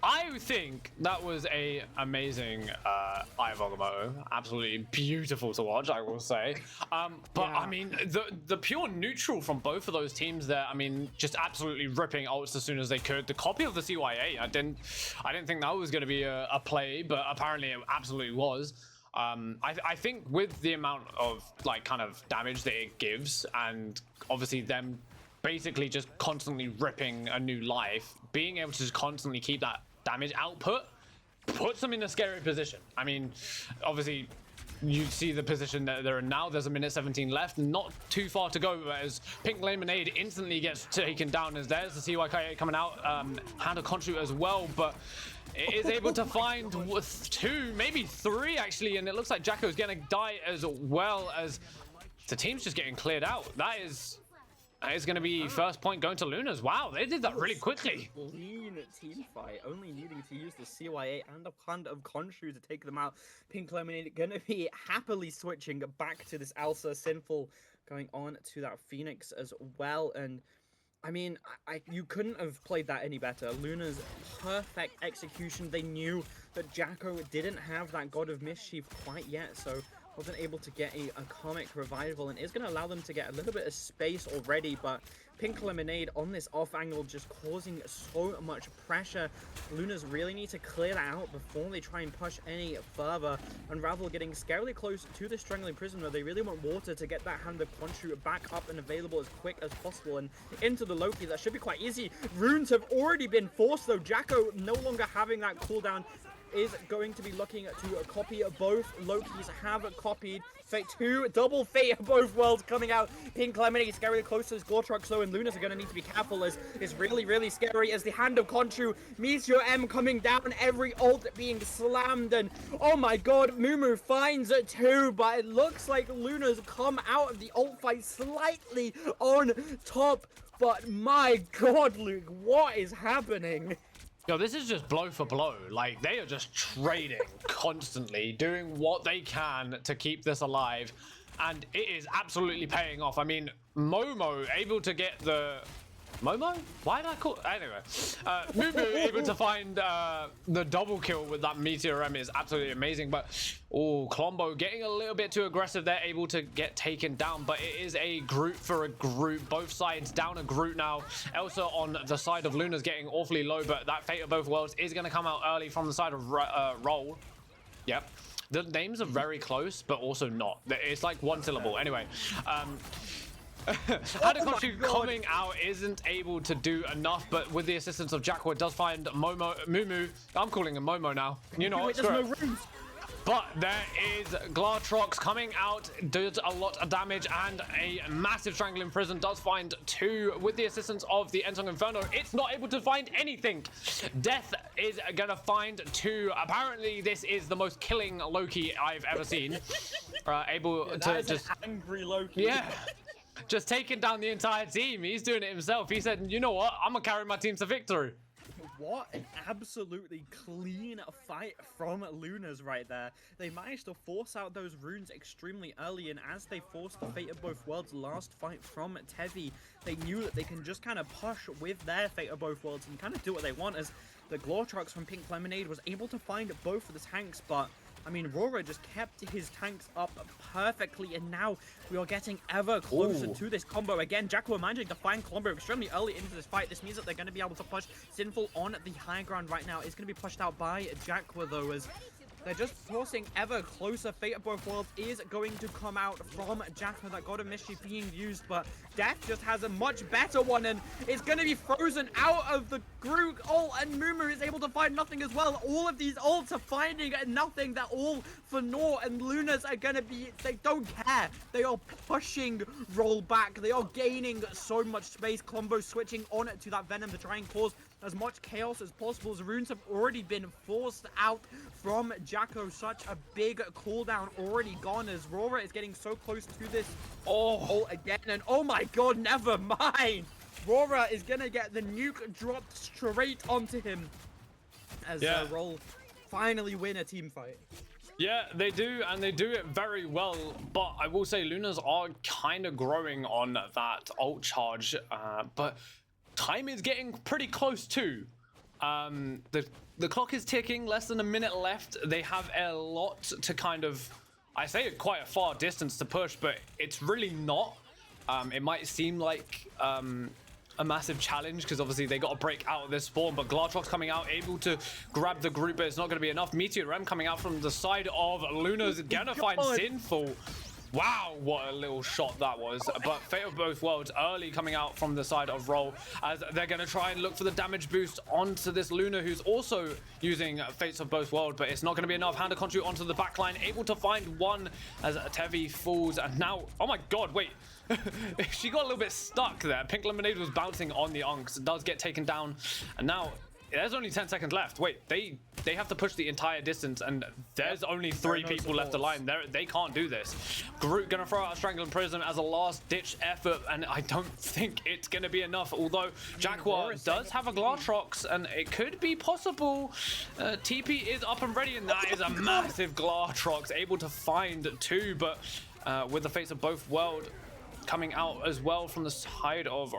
I think that was a amazing Eye of Agamotto. Absolutely beautiful to watch, I will say. But yeah. I mean, the pure neutral from both of those teams there, I mean, just absolutely ripping ults as soon as they could. The copy of the CYA, I didn't think that was going to be a play, but apparently it absolutely was. I think with the amount of like kind of damage that it gives, and obviously them basically just constantly ripping a new life, being able to just constantly keep that damage output puts them in a scary position. I mean, obviously you see the position that they're in now. There's a minute 17 left, not too far to go, as Pink Lemonade instantly gets taken down, as there's the CYK coming out, Hand of Khonshu as well, but it is able to find 2, maybe 3 actually, and it looks like Jacko's gonna die as well, as the team's just getting cleared out. That is going to be first point going to Lunas. Wow, they did that really quickly. Clean team fight, only needing to use the CYA and a Hand of Khonshu to take them out. Pink Lemonade going to be happily switching back to this Elsa. Sinful going on to that Phoenix as well. And I mean, you couldn't have played that any better. Luna's perfect execution. They knew that Jacko didn't have that God of Mischief quite yet, so wasn't able to get a Comic Revival, and is going to allow them to get a little bit of space already. But Pink Lemonade on this off angle just causing so much pressure. Lunas really need to clear that out before they try and push any further. Unravel getting scarily close to the Strangling Prisoner. They really want Water to get that Hand of Khonshu back up and available as quick as possible, and into the Loki. That should be quite easy. Runes have already been forced though. Jacko no longer having that cooldown is going to be looking to copy. Both Lokis have copied. Fate 2, double Fate of both worlds coming out. Pink Lemonade scarily close to his Gore Truck, though, and Lunas are going to need to be careful, as it's really, really scary, as the Hand of Khonshu, Meteor M coming down, every ult being slammed, and oh my god, Mumu finds it too, but it looks like Lunas come out of the ult fight slightly on top, but my god, Luke, what is happening? Yo, this is just blow for blow. Like, they are just trading constantly, doing what they can to keep this alive, and it is absolutely paying off. I mean, Momo able to get the... Momo? Why did I call... Anyway, Mumu able to find the double kill with that Meteor M is absolutely amazing, but oh, Klombo getting a little bit too aggressive. They're able to get taken down, but it is a group for a group. Both sides down a group now. Elsa on the side of Luna's getting awfully low, but that Fate of both worlds is going to come out early from the side of Roll. Yep. the names are very close, but also not. It's like one syllable. Anyway, Hadakoshi coming out isn't able to do enough, but with the assistance of Jackwa, does find Mumu. I'm calling him Momo now. You know, Wait, there's no rooms. But there is Glatrox coming out, does a lot of damage, and a massive Strangling Prison does find 2 with the assistance of the Ensong Inferno. It's not able to find anything. Death is gonna find 2. Apparently, this is the most killing Loki I've ever seen. Able to just angry Loki. Yeah. Just taking down the entire team. He's doing it himself. He said, you know what? I'm gonna carry my team to victory. What an absolutely clean fight from Lunas right there. They managed to force out those runes extremely early, and as they forced the Fate of Both Worlds last fight from Tevi, they knew that they can just kind of push with their Fate of Both Worlds and kind of do what they want, as the Glortrox from Pink Lemonade was able to find both of the tanks, but I mean, Rora just kept his tanks up perfectly, and now we are getting ever closer to this combo. Again, Jacko managing to find combo extremely early into this fight. This means that they're going to be able to push Sinful on the high ground right now. It's going to be pushed out by Jacko, though, as they're just forcing ever closer. Fate of Both Worlds is going to come out from Jacko. That God of Mischief being used, but Death just has a much better one, and it's going to be frozen out of the Groot ult, and Mumu is able to find nothing as well. All of these ults are finding nothing. They're all for naught, and Lunas are going to be, they don't care. They are pushing roll back. They are gaining so much space. Combo switching on to that Venom to try and cause as much chaos as possible, as runes have already been forced out from Jacko. Such a big cooldown already gone, as Rora is getting so close to this ult again, and oh my god, never mind. Rora is gonna get the nuke dropped straight onto him as Roll finally win a team fight. Yeah, they do, and they do it very well, but I will say Lunas are kind of growing on that ult charge, but time is getting pretty close too. The clock is ticking, less than a minute left. They have a lot to kind of, I say quite a far distance to push, but it's really not. It might seem like a massive challenge because obviously they got to break out of this spawn, but Glatrox coming out, able to grab the group, but it's not going to be enough. Meteor Rem coming out from the side of Luna's gonna find Sinful. Wow, what a little shot that was. But Fate of Both Worlds early coming out from the side of Roll, as they're going to try and look for the damage boost onto this Luna, who's also using Fates of Both Worlds, but it's not going to be enough. Hand contribute onto the backline, able to find one as Tevi falls, and now, oh my god, wait. She got a little bit stuck there. Pink Lemonade was bouncing on the Unks, does get taken down, and now there's only 10 seconds left. Wait, they have to push the entire distance, and there's only 3 people left alive. They can't do this. Groot gonna throw out a Strangling Prism as a last-ditch effort, and I don't think it's gonna be enough. Although Jacqua does have a Glatrox, and it could be possible. TP is up and ready, and that is a massive Glatrox, able to find 2, but with the Fates of Both World coming out as well from the side of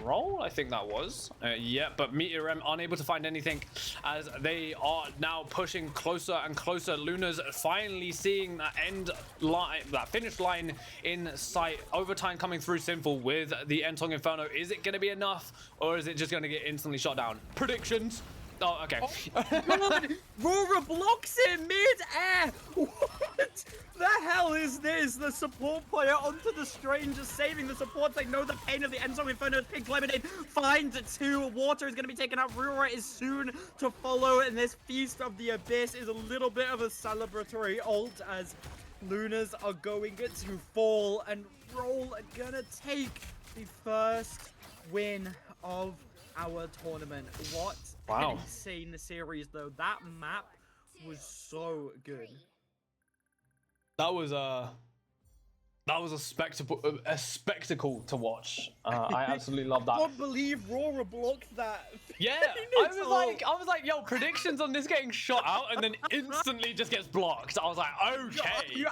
Roll, I think that was. Yeah, but Meteor M unable to find anything as they are now pushing closer and closer. Luna's finally seeing that end line, that finish line in sight. Overtime coming through Sinful with the Entong Inferno. Is it going to be enough, or is it just going to get instantly shot down? Predictions? Oh, okay. Oh, God! Rora blocks it mid-air! What the hell is this? The support player onto the stranger, saving the support. They know the pain of the Enzo Inferno. Pink Lemonade finds 2. Water is going to be taken out. Rora is soon to follow, and this Feast of the Abyss is a little bit of a celebratory ult as Lunas are going to fall, and Roll are gonna take the first win of our tournament. What an insane series, though. That map was so good. That was a spectacle to watch. I absolutely love that. I can't believe Rora blocked that. Yeah, I was like, yo, predictions on this getting shot out and then instantly just gets blocked. I was like, okay.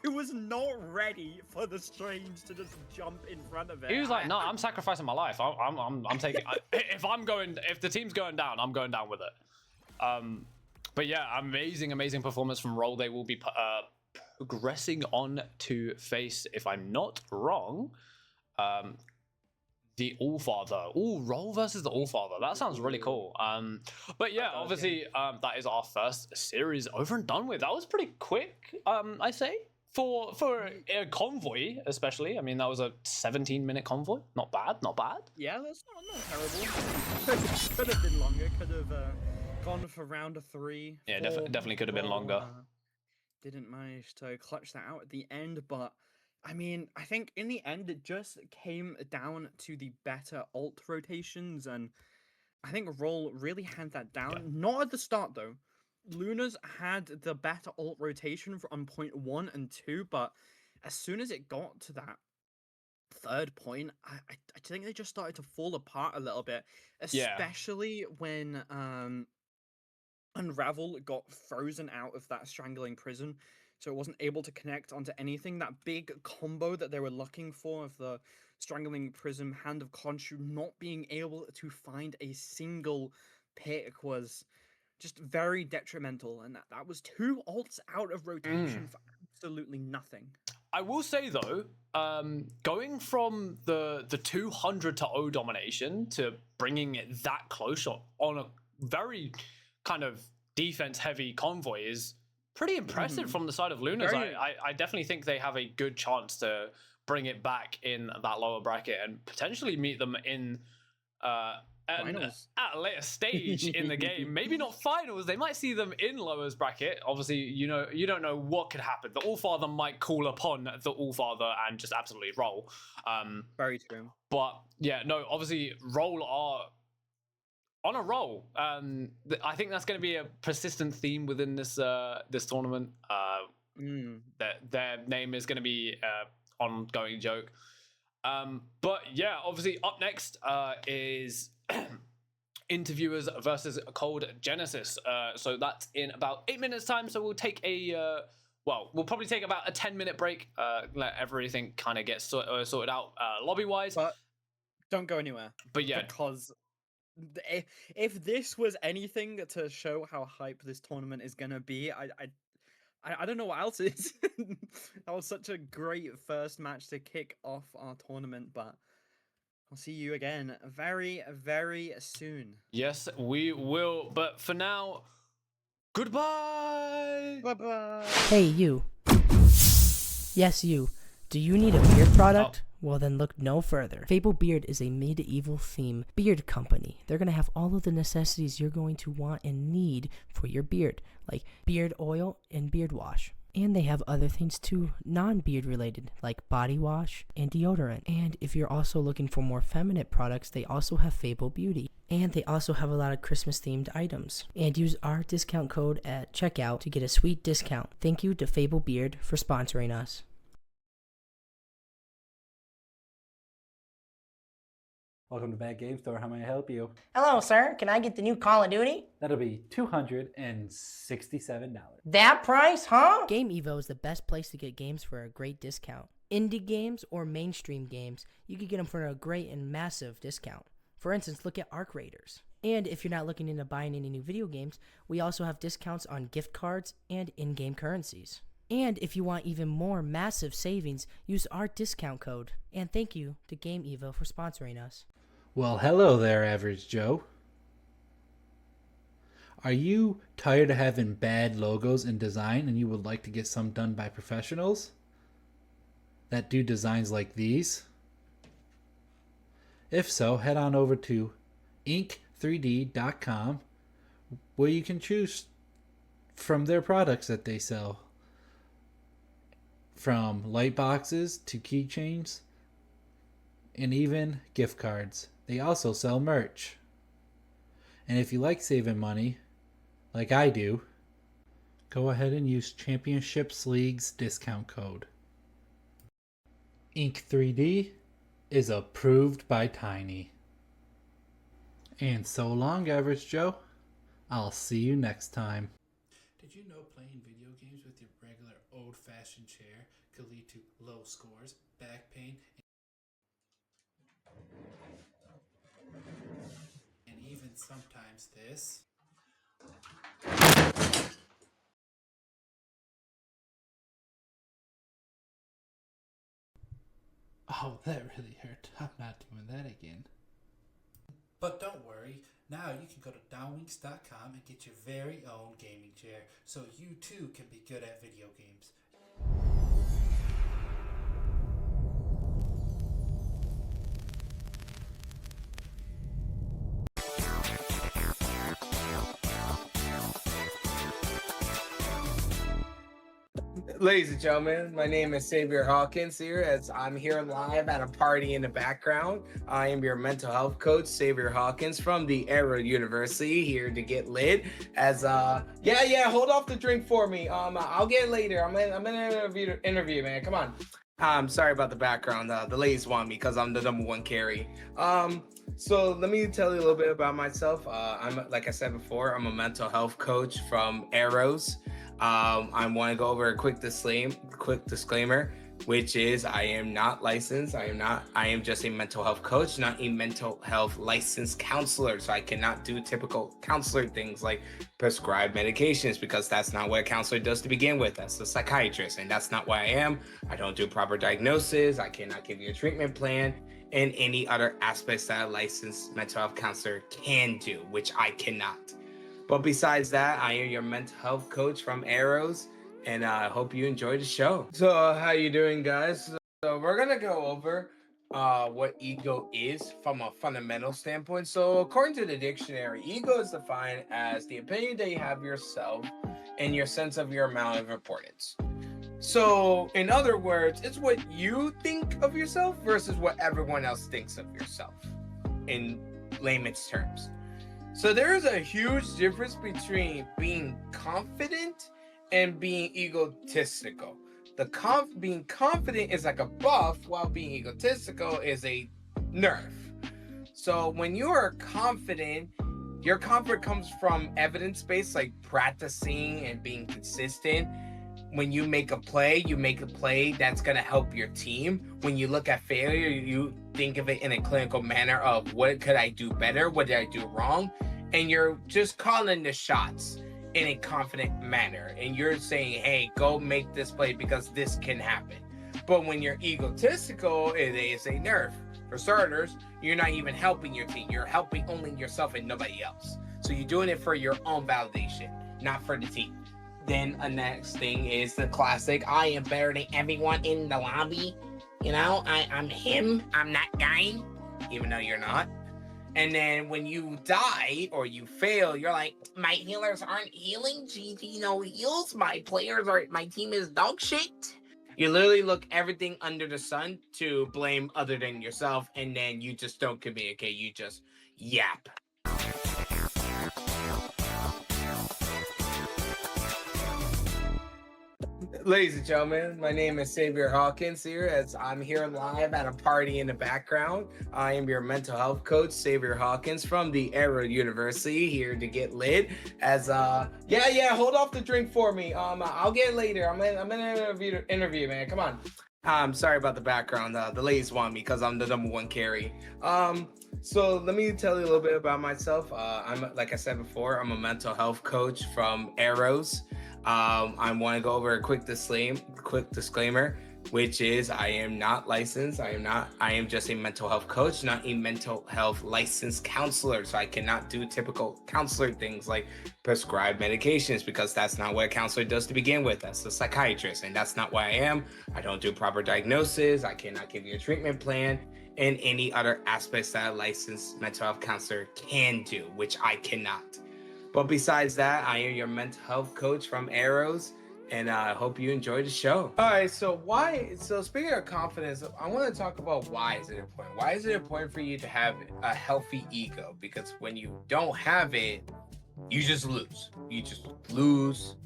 I was not ready for the Strange to just jump in front of it. He was like, no, I'm sacrificing my life. I'm taking. If the team's going down, I'm going down with it. But yeah, amazing performance from Roll. They will be progressing on to face, if I'm not wrong, The Allfather. Ooh, Roll versus the Allfather. That sounds really cool. But yeah, obviously, that is our first series over and done with. That was pretty quick, I say. For a convoy, especially. I mean, that was a 17-minute convoy. Not bad, not bad. Yeah, that's not terrible. Could have been longer. Could have gone for round 3. Yeah, definitely could have been longer. Didn't manage to clutch that out at the end, but I mean, I think in the end it just came down to the better ult rotations, and I think Roll really had that down. Yeah. Not at the start though. Luna's had the better ult rotation on point 1 and 2, but as soon as it got to that third point, I think they just started to fall apart a little bit, especially when Unravel got frozen out of that strangling prison, so it wasn't able to connect onto anything. That big combo that they were looking for of the strangling prism, hand of Khonshu, not being able to find a single pick was just very detrimental, and that was 2 ults out of rotation for absolutely nothing. I will say though, going from the 200 to O domination to bringing it that close on a very kind of defense heavy convoy is pretty impressive from the side of Lunas. I definitely think they have a good chance to bring it back in that lower bracket and potentially meet them in at a later stage in the game. Maybe not finals. They might see them in lowers bracket. Obviously, you don't know what could happen. The Allfather might call upon the Allfather and just absolutely roll. Very true. But yeah, no, obviously Roll are on a roll. I think that's going to be a persistent theme within this this tournament. Their name is going to be ongoing joke. But yeah, obviously up next is Interviewers versus Cold Genesis. So that's in about 8 minutes time. So we'll take we'll probably take about a 10-minute break. Let everything kind of get sorted out lobby wise. But don't go anywhere. But yeah, because if this was anything to show how hype this tournament is gonna be, I don't know what else is. That was such a great first match to kick off our tournament, but I'll see you again very, very soon. Yes, we will. But for now, goodbye. Bye-bye. Hey, you. Yes, you. Do you need a beard product? Well, then look no further. Fable Beard is a medieval theme beard company. They're going to have all of the necessities you're going to want and need for your beard, like beard oil and beard wash. And they have other things too, non-beard related, like body wash and deodorant. And if you're also looking for more feminine products, they also have Fable Beauty. And they also have a lot of Christmas-themed items. And use our discount code at checkout to get a sweet discount. Thank you to Fable Beard for sponsoring us. Welcome to Bad Game Store. How may I help you? Hello, sir. Can I get the new Call of Duty? That'll be $267. That price, huh? Game Evo is the best place to get games for a great discount. Indie games or mainstream games, you can get them for a great and massive discount. For instance, look at Arc Raiders. And if you're not looking into buying any new video games, we also have discounts on gift cards and in-game currencies. And if you want even more massive savings, use our discount code. And thank you to Game Evo for sponsoring us. Well, hello there, Average Joe. Are you tired of having bad logos in design and you would like to get some done by professionals that do designs like these? If so, head on over to ink3d.com where you can choose from their products that they sell. From light boxes to keychains and even gift cards. They also sell merch. And if you like saving money, like I do, go ahead and use Championships League's discount code. Ink3D is approved by Tiny. And so long, Average Joe. I'll see you next time. Did you know playing video games with your regular old-fashioned chair could lead to low scores, back pain, and even sometimes this? Oh, that really hurt. I'm not doing that again. But don't worry, now you can go to downwinks.com and get your very own gaming chair so you too can be good at video games. Ladies and gentlemen, my name is Xavier Hawkins here as I'm here live at a party in the background. I am your mental health coach, Xavier Hawkins from the Arrow University, here to get lit as hold off the drink for me. I'll get it later. I'm in an interview, man. Come on. I'm sorry about the background. The ladies want me because I'm the #1 carry. So let me tell you a little bit about myself. I'm, like I said before, I'm a mental health coach from Arrows. I want to go over a quick disclaimer, which is I am not licensed. I am just a mental health coach, not a mental health licensed counselor. So I cannot do typical counselor things like prescribe medications, because that's not what a counselor does to begin with. That's a psychiatrist, and that's not what I am. I don't do proper diagnosis. I cannot give you a treatment plan and any other aspects that a licensed mental health counselor can do, which I cannot. But besides that, I am your mental health coach from Arrows, and I hope you enjoy the show. So how you doing, guys? So we're going to go over what ego is from a fundamental standpoint. So according to the dictionary, ego is defined as the opinion that you have of yourself and your sense of your amount of importance. So in other words, it's what you think of yourself versus what everyone else thinks of yourself in layman's terms. So there is a huge difference between being confident and being egotistical. Being confident is like a buff, while being egotistical is a nerf. So when you are confident, your confidence comes from evidence-based, like practicing and being consistent. When you make a play that's going to help your team. When you look at failure, you think of it in a clinical manner of what could I do better? What did I do wrong? And you're just calling the shots in a confident manner. And you're saying, hey, go make this play because this can happen. But when you're egotistical, it is a nerf. For starters, you're not even helping your team. You're helping only yourself and nobody else. So you're doing it for your own validation, not for the team. Then the next thing is the classic, I am better than everyone in the lobby. You know, I'm him, I'm that guy, even though you're not. And then when you die or you fail, you're like, my healers aren't healing, GG no heals, my team is dog shit. You literally look everything under the sun to blame other than yourself, and then you just don't communicate, you just yap. Ladies and gentlemen, my name is Xavier Hawkins here as I'm here live at a party in the background. I am your mental health coach, Xavier Hawkins from the Arrow University, here to get lit as hold off the drink for me. I'll get it later. I'm in an interview, man. Come on. I'm sorry about the background. The ladies want me because I'm the #1 carry. So let me tell you a little bit about myself. I'm, like I said before, I'm a mental health coach from Arrows. I want to go over a quick disclaimer, which is I am not licensed. I am just a mental health coach, not a mental health licensed counselor. So I cannot do typical counselor things like prescribe medications, because that's not what a counselor does to begin with. That's a psychiatrist, and that's not what I am. I don't do proper diagnosis. I cannot give you a treatment plan and any other aspects that a licensed mental health counselor can do, which I cannot. But besides that, I am your mental health coach from Arrows, and I hope you enjoy the show. All right, so speaking of confidence, I want to talk about why is it important. Why is it important for you to have a healthy ego? Because when you don't have it, you just lose. You just lose,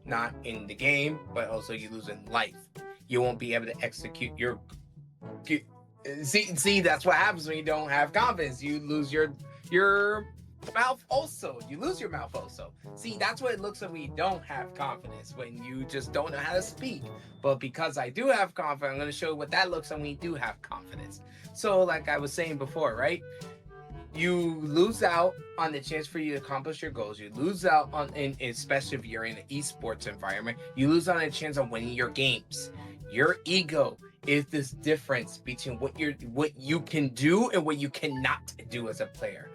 not in the game, but also you lose in life. You won't be able to execute your... See, that's what happens when you don't have confidence. You lose your mouth also. You lose your mouth also. See, that's what it looks like when you don't have confidence, when you just don't know how to speak. But because I do have confidence, I'm going to show you what that looks like when you do have confidence. So like I was saying before, right? You lose out on the chance for you to accomplish your goals. You lose out on, especially if you're in an esports environment, you lose on a chance of winning your games. Your ego is this difference between what you can do and what you cannot do as a player.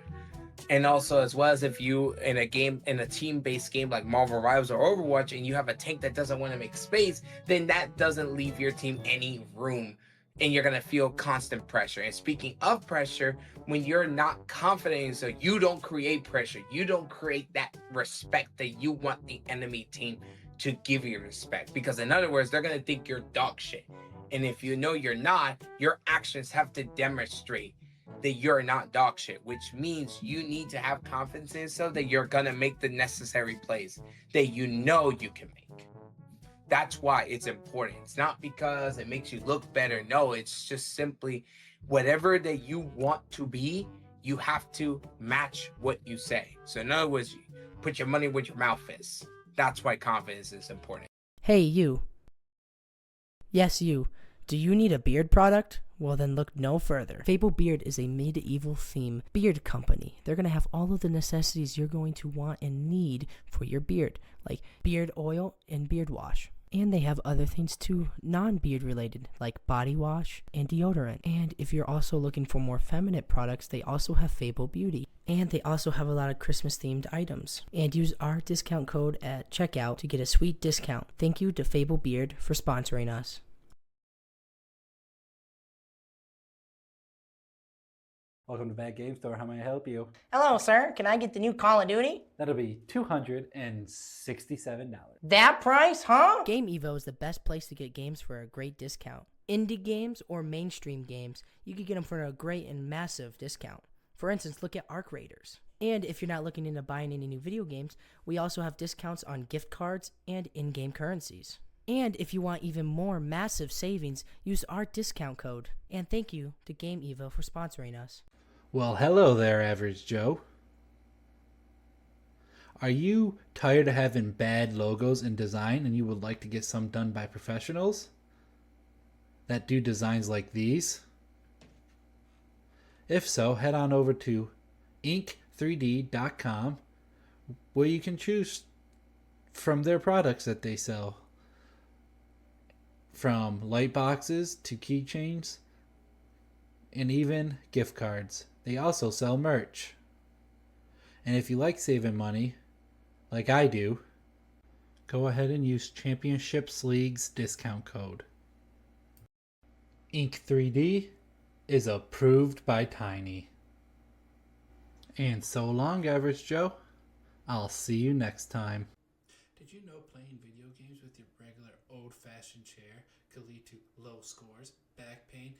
And also, as well as if you in a team-based game like Marvel Rivals or Overwatch, and you have a tank that doesn't want to make space, then that doesn't leave your team any room, and you're gonna feel constant pressure. And speaking of pressure, when you're not confident, so you don't create pressure, you don't create that respect that you want the enemy team to give you respect. Because in other words, they're gonna think you're dog shit. And if you know you're not, your actions have to demonstrate that you're not dog shit, which means you need to have confidence in so that you're gonna make the necessary plays that you know you can make. That's why it's important. It's not because it makes you look better. No, it's just simply whatever that you want to be, you have to match what you say. So in other words, put your money where your mouth is. That's why confidence is important. Hey, you. Yes, you. Do you need a beard product? Well, then look no further. Fable Beard is a medieval theme beard company. They're going to have all of the necessities you're going to want and need for your beard, like beard oil and beard wash. And they have other things too, non-beard related, like body wash and deodorant. And if you're also looking for more feminine products, they also have Fable Beauty. And they also have a lot of Christmas themed items. And use our discount code at checkout to get a sweet discount. Thank you to Fable Beard for sponsoring us. Welcome to Bad Game Store. How may I help you? Hello, sir. Can I get the new Call of Duty? That'll be $267. That price, huh? Game Evo is the best place to get games for a great discount. Indie games or mainstream games, you can get them for a great and massive discount. For instance, look at Arc Raiders. And if you're not looking into buying any new video games, we also have discounts on gift cards and in-game currencies. And if you want even more massive savings, use our discount code. And thank you to Game Evo for sponsoring us. Well, hello there, Average Joe. Are you tired of having bad logos in design and you would like to get some done by professionals that do designs like these? If so, head on over to ink3d.com where you can choose from their products that they sell. From light boxes to keychains and even gift cards. They also sell merch. And if you like saving money, like I do, go ahead and use Championships League's discount code. Ink3D is approved by Tiny. And so long, Average Joe. I'll see you next time. Did you know playing video games with your regular old-fashioned chair could lead to low scores, back pain,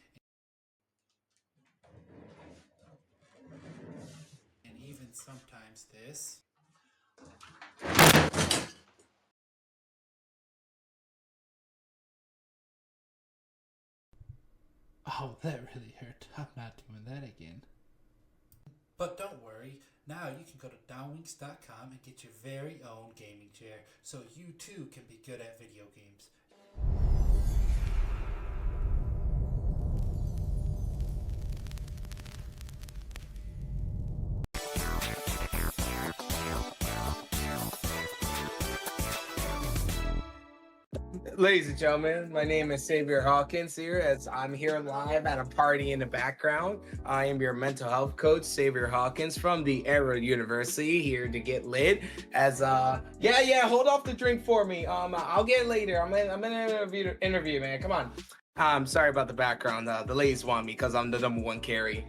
and even sometimes this? Oh, that really hurt. I'm not doing that again. But don't worry, now you can go to downwinks.com and get your very own gaming chair so you too can be good at video games. Ladies and gentlemen, my name is Xavier Hawkins here, as I'm here live at a party in the background. I am your mental health coach, Xavier Hawkins, from the Arrow University, here to get lit. As hold off the drink for me. I'll get it later. I'm in an interview, man. Come on. I'm sorry about the background. The ladies want me because I'm the #1 carry.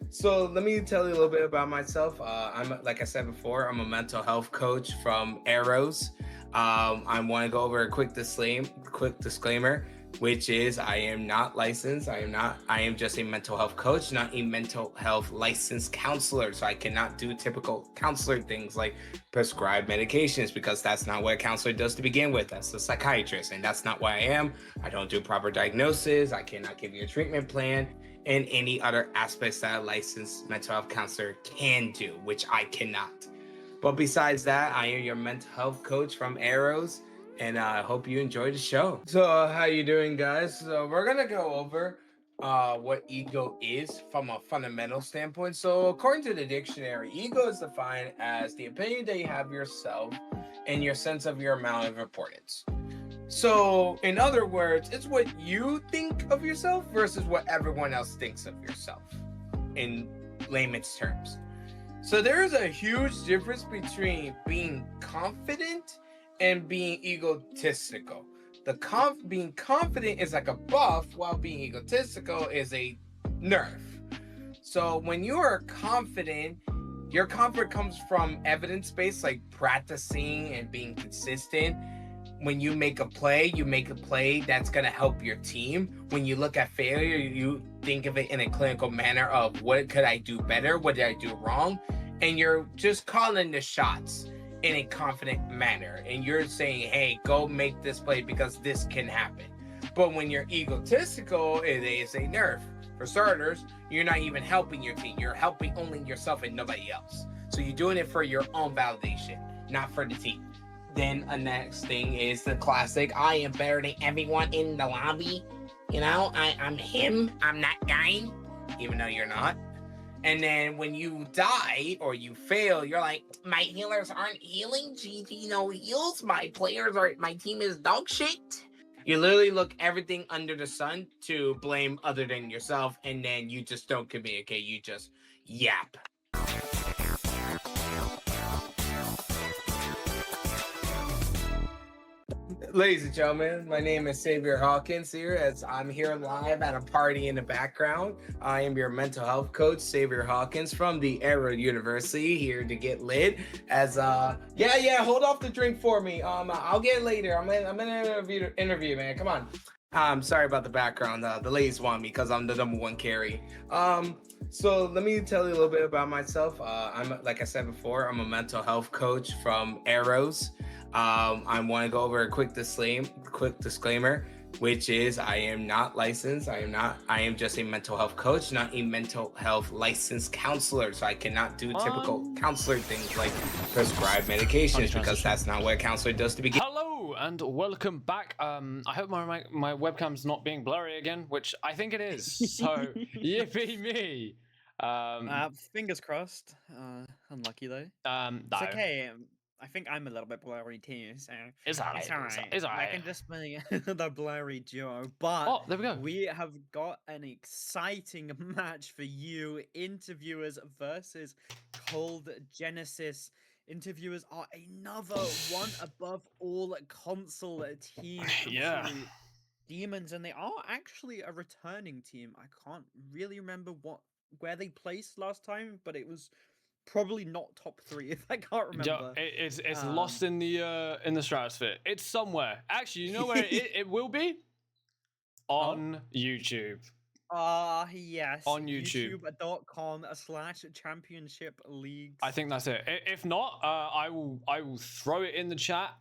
So let me tell you a little bit about myself. I'm, like I said before, I'm a mental health coach from Arrows. I want to go over a quick disclaimer, which is I am not licensed. I am just a mental health coach, not a mental health licensed counselor. So I cannot do typical counselor things like prescribe medications, because that's not what a counselor does to begin with. That's a psychiatrist, and that's not what I am. I don't do proper diagnosis. I cannot give you a treatment plan and any other aspects that a licensed mental health counselor can do, which I cannot. But besides that, I am your mental health coach from Arrows, and I hope you enjoy the show. So how you doing, guys? So we're gonna go over what ego is from a fundamental standpoint. So according to the dictionary, ego is defined as the opinion that you have of yourself and your sense of your amount of importance. So, in other words, it's what you think of yourself versus what everyone else thinks of yourself, in layman's terms. So, there is a huge difference between being confident and being egotistical. Being confident is like a buff, while being egotistical is a nerf. So, when you are confident, your comfort comes from evidence-based, like practicing and being consistent. When you make a play that's going to help your team. When you look at failure, you think of it in a clinical manner of what could I do better? What did I do wrong? And you're just calling the shots in a confident manner. And you're saying, hey, go make this play because this can happen. But when you're egotistical, it is a nerf. For starters, you're not even helping your team. You're helping only yourself and nobody else. So you're doing it for your own validation, not for the team. Then the next thing is the classic, I am better than everyone in the lobby. You know, I'm him, I'm that guy, even though you're not. And then when you die or you fail, you're like, my healers aren't healing, GG no heals, my team is dog shit. You literally look everything under the sun to blame other than yourself, and then you just don't communicate, you just yap. Ladies and gentlemen, my name is Xavier Hawkins here, as I'm here live at a party in the background. I am your mental health coach, Xavier Hawkins from the Arrow University, here to get lit. As hold off the drink for me. I'll get it later. I'm in an interview, man. Come on. Sorry about the background. The ladies want me because I'm the #1 carry. So let me tell you a little bit about myself. Like I said before, I'm a mental health coach from Arrows. I want to go over a quick disclaimer, which is I am not licensed. I am just a mental health coach, not a mental health licensed counselor. So I cannot do typical counselor things like prescribe medications because that's not what a counselor does to begin. Hello and welcome back. I hope my webcam's not being blurry again, which I think it is. So yippee me. Fingers crossed. Unlucky though. No. It's okay. I think I'm a little bit blurry too, so It's alright. It's I alright. can just be the blurry duo. But Oh, there we go. we have got an exciting match for you, interviewers versus Cold Genesis. Interviewers are another one above all console team. Yeah. Absolute demons, and they are actually a returning team. I can't really remember where they placed last time, but it was probably not top 3 if I can't remember. It's lost in the stratosphere. It's somewhere. Actually, you know where it will be? On YouTube. Yes. On YouTube. YouTube.com/championship leagues. I think that's it. If not, I will throw it in the chat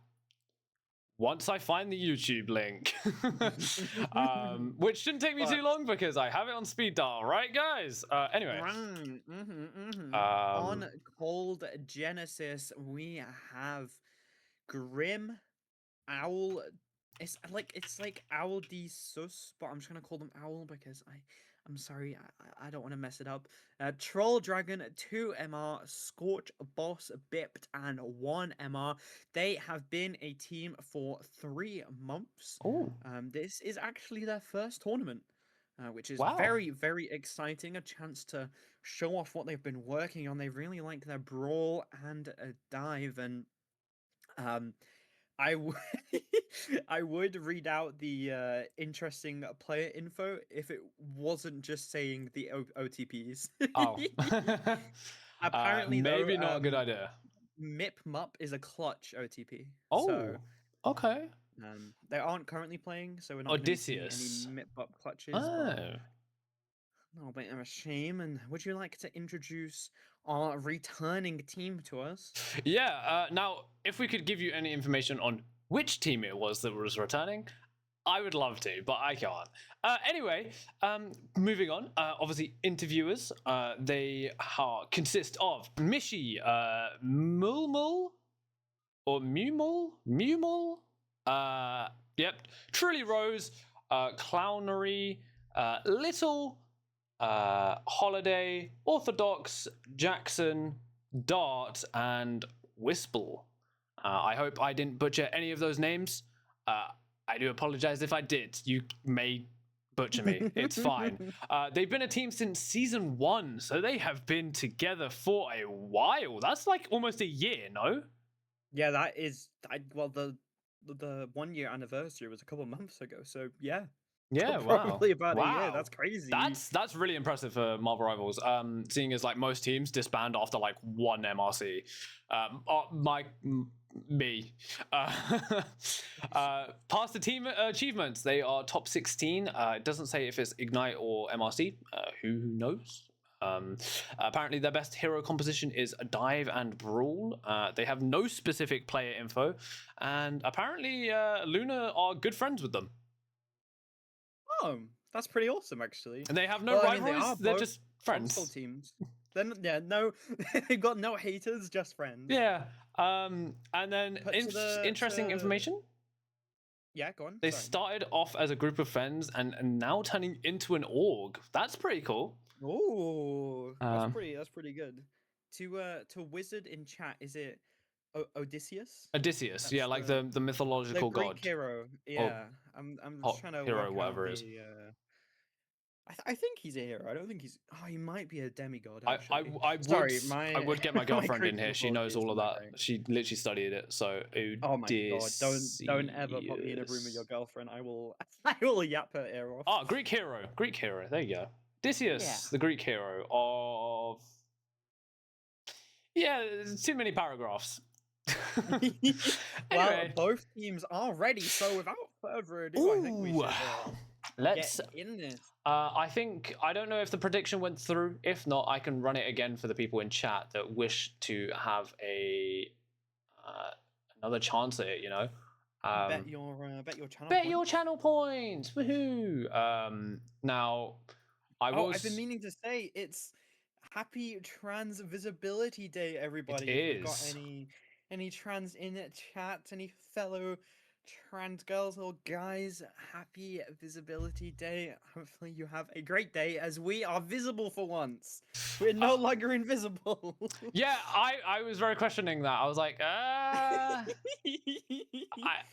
once I find the YouTube link. Which shouldn't take me too long because I have it on speed dial, right, guys? Anyway. On Cold Genesis, we have Grim Owl. It's like Owl D Sus, but I'm just gonna call them Owl because I'm sorry, I don't want to mess it up. Troll Dragon, 2 MR, Scorch Boss, Bipped, and 1 MR. They have been a team for 3 months. Oh. This is actually their first tournament, which is Wow. very, very exciting. A chance to show off what they've been working on. They really like their brawl and a dive, and I would read out the interesting player info if it wasn't just saying the OTPs. Oh. Apparently, maybe though, not a good idea. Mip Mup is a clutch OTP. Oh. So, okay. they aren't currently playing, so we're not gonna see Odysseus. any Mip Mup clutches. Oh. Oh, bit of a shame. And would you like to introduce our returning team to us? Yeah, now, if we could give you any information on which team it was that was returning, I would love to, but I can't. Anyway, moving on. Obviously, interviewers. They consist of Mishi, Mulmul, or Mumul? Yep. Truly Rose, Clownery, Little, Holiday, Orthodox, Jackson, Dart, and Whisple. I hope I didn't butcher any of those names. I do apologize if I did. You may butcher me. It's fine. They've been a team since season 1, so they have been together for a while. That's like almost a year, no? Yeah, that is. Well, the 1 year anniversary was a couple months ago. So yeah, Yeah, wow. probably about a year. Wow. That's crazy. That's really impressive for Marvel Rivals. Seeing as like most teams disband after like one MRC. Me. Past the team achievements, they are top 16. It doesn't say if it's Ignite or MRC. Who knows? Apparently, their best hero composition is Dive and Brawl. They have no specific player info, and apparently, Luna are good friends with them. Oh, that's pretty awesome, actually. And they have no Well, I mean, rivalries. They're both just friends. console teams. Then no, they've got no haters, just friends. Yeah. And then But to interesting information. Yeah, go on. They sorry. started off as a group of friends and now turning into an org. That's pretty cool. Oh, Um, that's pretty good. To wizard in chat, is it Odysseus? Odysseus, That's yeah, like the the mythological Greek god. hero. Yeah, I'm hot just trying to hero, work whatever out it is. the. I think he's a hero. I don't think he's. Oh, he might be a demigod. I Actually. would Sorry, I would get my my girlfriend in Greek here. She knows mythology all of isn't that that. great. She literally studied it. So Oh my god! Don't ever put me in a room with your Odysseus. girlfriend. I will I will yap her ear off. Oh, Greek hero. Greek hero. There you go. Odysseus, Yeah. the Greek hero of. Yeah, there's too many paragraphs. Well, Anyway. both teams are ready. So without further ado, I think we Ooh. should Let's. get in this. I don't know if the prediction went through. If not, I can run it again for the people in chat that wish to have another chance at it. You know. Bet your channel. Bet point. your channel points. Woohoo! Now, I will. I've been meaning to say it's Happy Trans Visibility Day, everybody. It If we've got is. any trans in it chat, any fellow trans girls or guys, happy Visibility Day. Hopefully you have a great day as we are visible for once. We're no longer invisible. Yeah, I was very questioning that. I was like,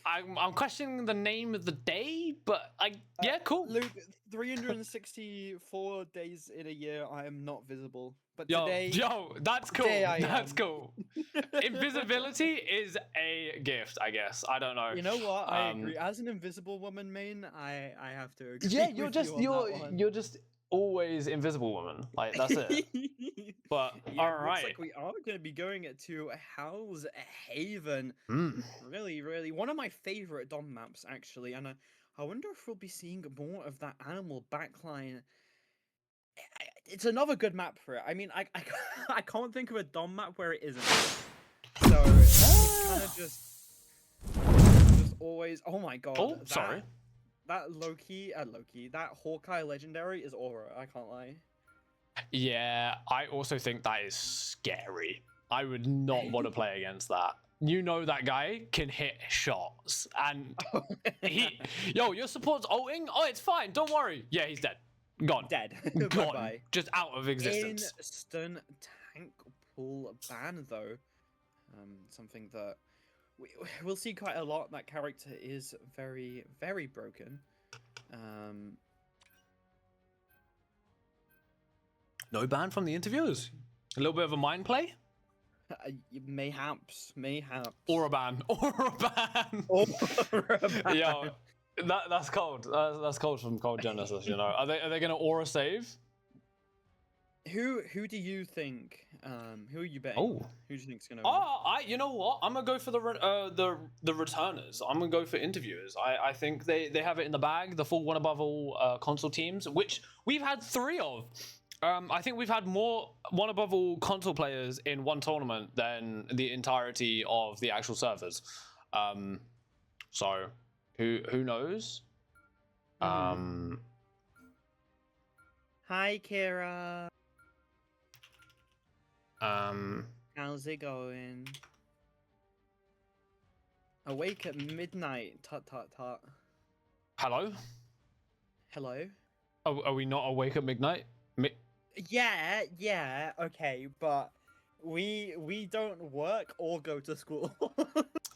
I'm questioning the name of the day, but yeah, cool. Luke, 364 days in a year, I am not visible. But Yo, today, that's cool. today I That's am. cool. Invisibility is a gift, I guess. I don't know. You know what? I Um, agree. As an invisible woman main, I have to agree. Yeah, you're with just you on that one. you're just always invisible woman. Like that's it. But Yeah, all looks right. like we are going to be going to Hell's Haven. Mm. Really, really one of my favorite Dom maps actually, and I wonder if we'll be seeing more of that animal backline. It's another good map for it. I mean, I can't think of a Dom map where it isn't. So it's kind of just always. Oh my god. Oh, sorry. That Loki, that Hawkeye legendary is aura. I can't lie. Yeah, I also think that is scary. I would not want to play against that. You know that guy can hit shots, and your support's ulting. Oh, it's fine. Don't worry. Yeah, he's dead. Gone. Dead. Gone. Bye-bye. Just out of existence. Instant tank pull ban though. Something that we'll see quite a lot. That character is very, very broken. No ban from the interviewers. A little bit of a mind play. Mayhaps. Or a ban. Or a ban. Or a ban. Yo, that's cold. That's cold from Cold Genesis. You know, are they gonna aura save? Who do you think? Who are you betting? Oh. Who do you think's gonna win? You know what? I'm gonna go for the returners. I'm gonna go for interviewers. I think they have it in the bag. The full one above all console teams, which we've had 3 of. I think we've had more one above all console players in one tournament than the entirety of the actual servers. So who knows? Hi, Kira. How's it going? Awake at midnight. Tut tut tut. Hello. Hello. Are we not awake at midnight? Yeah, okay, but we don't work or go to school.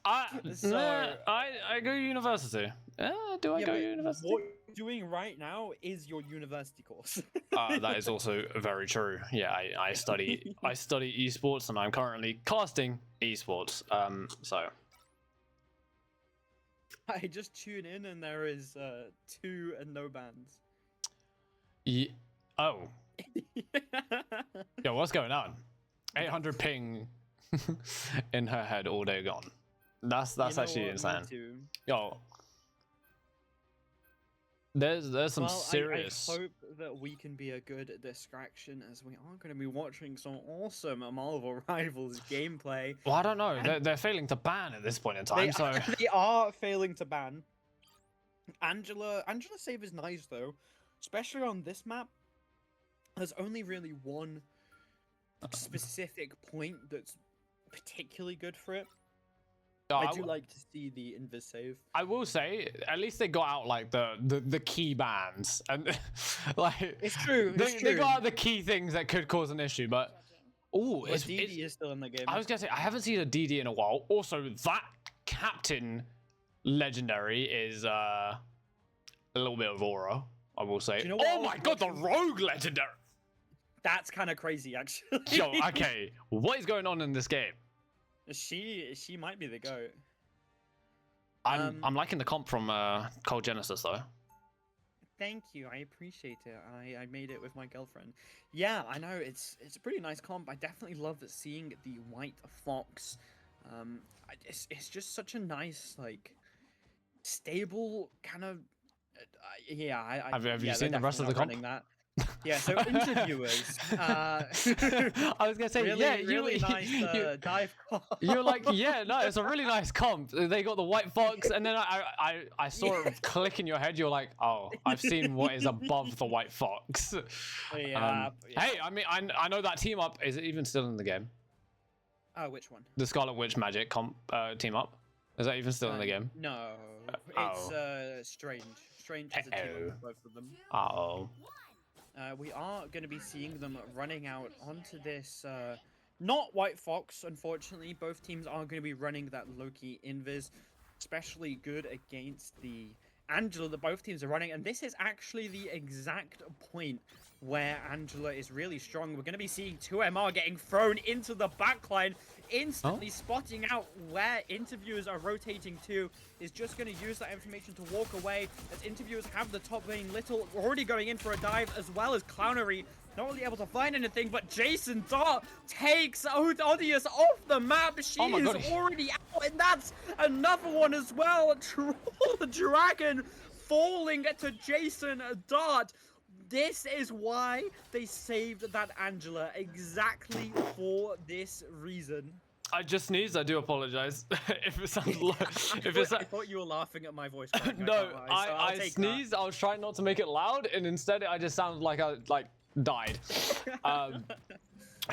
I go university. Do I Yeah, go but university? what you're doing right now is your university course. That is also very true. Yeah, I study esports, and I'm currently casting esports. So I just tune in and there is 2 and no bans. oh, yo, what's going on? 800 ping in her head all day gone. That's You know actually what, me insane. too. Yo, there's some Well, serious. I hope that we can be a good distraction as we are going to be watching some awesome Marvel Rivals gameplay. Well, I don't know. They're failing to ban at this point in time. So They are failing to ban. Angela save is nice though, especially on this map. There's only really one specific point that's particularly good for it. I do like to see the invis save. I will say, at least they got out like the key bans, and like It's true. they got out the key things that could cause an issue. But But DD is still in the game. I was gonna say I haven't seen a DD in a while. Also, that captain legendary is a little bit of aura. I will say. Do you know what I Oh was my god, the watching? rogue legendary. That's kind of crazy, actually. Yo, okay, what is going on in this game? She might be the goat. I'm liking the comp from Cold Genesis though. Thank you, I appreciate it. I made it with my girlfriend. Yeah, I know it's a pretty nice comp. I definitely love seeing the white fox. It's just such a nice like stable kind of. Yeah, Have you yeah, seen they're the rest of the definitely comp? not running that. Yeah, so interviewers. I was gonna say, really, yeah, really nice dive comp. You're like, yeah, no, it's a really nice comp. They got the white fox, and then I saw it click in your head. You're like, oh, I've seen what is above the white fox. Yeah, Hey, I mean, I know that team up. Is it even still in the game? Oh, which one? The Scarlet Witch Magic comp team up. Is that even still in the game? No, oh. it's Strange. Strange has a team Uh-oh. with both of them. Oh. We are going to be seeing them running out onto this, not White Fox, unfortunately. Both teams are going to be running that Loki Invis, especially good against the Angela that both teams are running. And this is actually the exact point where Angela is really strong. We're going to be seeing 2MR getting thrown into the backline, instantly spotting out where interviewers are rotating to, is just going to use that information to walk away, as interviewers have the top lane. Little already going in for a dive, as well as Clownery not really able to find anything, but Jason Dart takes Odious off the map. She is already out, and that's another one as well. Troll the Dragon falling to Jason Dart. This is why they saved that Angela, exactly for this reason. I just sneezed. I do apologize if it sounds like. I thought you were laughing at my voice. No, I sneezed. I was trying not to make it loud, and instead I just sounded like I died. I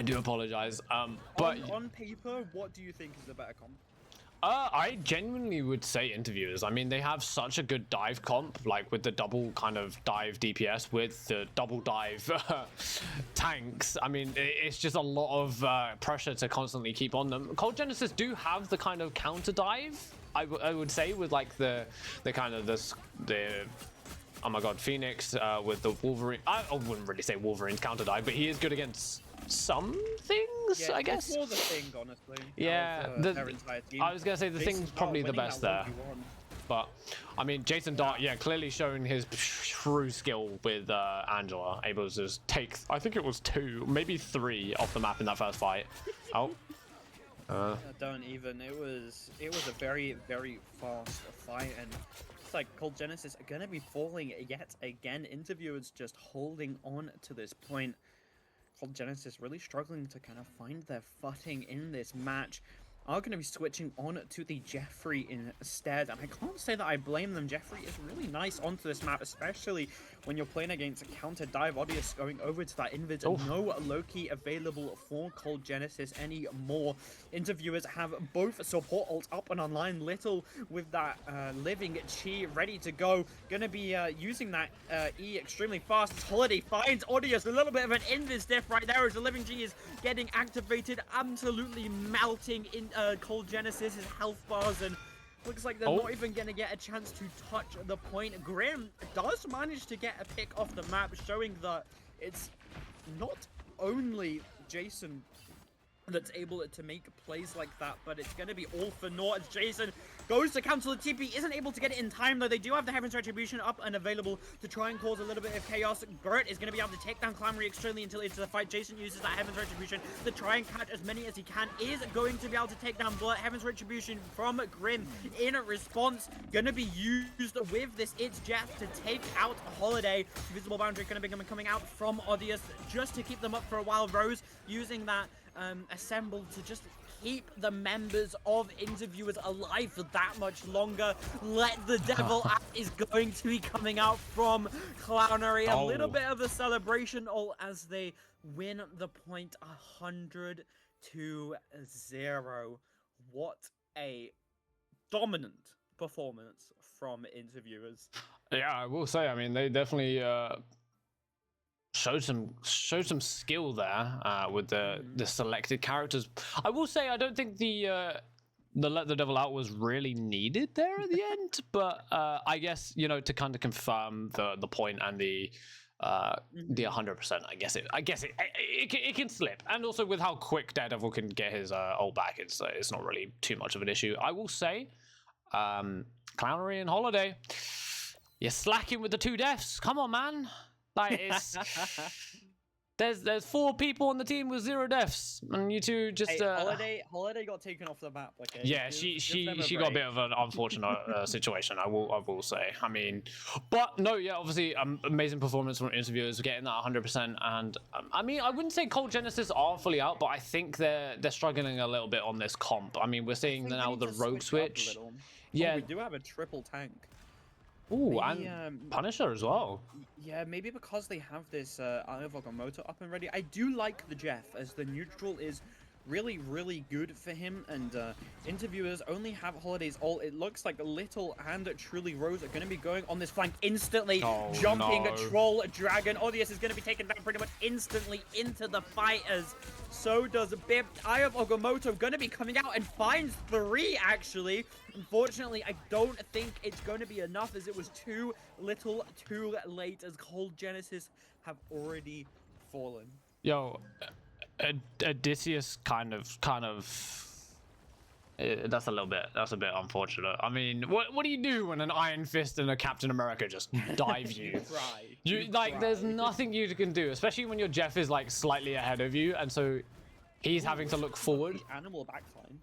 do apologize. But on paper, what do you think is the better comp? I genuinely would say interviewers. I mean, they have such a good dive comp, like with the double kind of dive DPS with the double dive tanks. I mean, it's just a lot of pressure to constantly keep on them. Cold Genesis do have the kind of counter dive, I would say, with like the kind of the oh my god, Phoenix with the Wolverine. I wouldn't really say Wolverine's counter dive, but he is good against some things, yeah, I guess. That's more the thing, honestly. Yeah, I was gonna say the thing's probably the best there. But I mean, Jason Dart, yeah, clearly showing his true skill with Angela, able to just take, I think it was 2, maybe 3 off the map in that first fight. Oh. Don't even. It was a very, very fast fight, and it's like Cold Genesis are gonna be falling yet again. Interviewers just holding on to this point. Cold Genesis really struggling to kind of find their footing in this match. Are going to be switching on to the Jeffrey instead, and I can't say that I blame them. Jeffrey is really nice onto this map, especially when you're playing against a counter dive. Odious going over to that invid, and no Loki available for Cold Genesis anymore. Interviewers have both support ults up and online. Little with that living chi ready to go, gonna be using that E extremely fast. Holiday finds Odious, a little bit of an invis diff right there as the living chi is getting activated, absolutely melting in Cold Genesis, his health bars, and looks like they're not even going to get a chance to touch the point. Grim does manage to get a pick off the map, showing that it's not only Jason that's able to make plays like that, but it's going to be all for naught as Jason goes to cancel the TP, isn't able to get it in time though. They do have the Heaven's Retribution up and available to try and cause a little bit of chaos. Burt is going to be able to take down Clamory extremely until into the fight. Jason uses that Heaven's Retribution to try and catch as many as he can, is going to be able to take down Blur. Heaven's Retribution from Grim in response, going to be used with this It's Jeff to take out Holiday. Visible Boundary going to be coming out from Odious just to keep them up for a while. Rose using that assembled to just keep the members of Interviewers alive for that much longer. Let the Devil out is going to be coming out from Clownery. A little bit of a celebration all as they win the point 100-0. What a dominant performance from Interviewers. Yeah, I will say, I mean, they definitely showed some skill there with the selected characters. I will say I don't think the Let the Devil Out was really needed there at the end, but I guess, you know, to kind of confirm the point and the 100%, I guess it can slip. And also with how quick Daredevil can get his ult back, it's not really too much of an issue. I will say Clownery and Holiday, you're slacking with the 2 deaths. Come on, man. Like, it's there's 4 people on the team with 0 deaths, and you two just Holiday got taken off the map. Okay. Yeah, she got a bit of an unfortunate situation. I will say. I mean, but no, yeah, obviously, amazing performance from Interviewers, getting that 100%. And I mean, I wouldn't say Cold Genesis are fully out, but I think they're struggling a little bit on this comp. I mean, we're seeing now the rogue switch. Yeah, we do have a triple tank. Ooh, and Punisher as well. Yeah, maybe because they have this Eye of Agamotto up and ready. I do like the Jeff, as the neutral is really, really good for him, and Interviewers only have Holiday's ult. It looks like Little and Truly Rose are going to be going on this flank instantly, jumping Troll Dragon. Odious is going to be taken down pretty much instantly into the fight, as so does Bib. Eye of Agamotto going to be coming out and finds 3, actually. Unfortunately, I don't think it's going to be enough, as it was too little too late, as Cold Genesis have already fallen. Yo, Odysseus kind of that's a bit unfortunate. I mean, what do you do when an Iron Fist and a Captain America just dive you? There's nothing you can do, especially when your Jeff is like slightly ahead of you, and so he's having to look forward. Animal backline.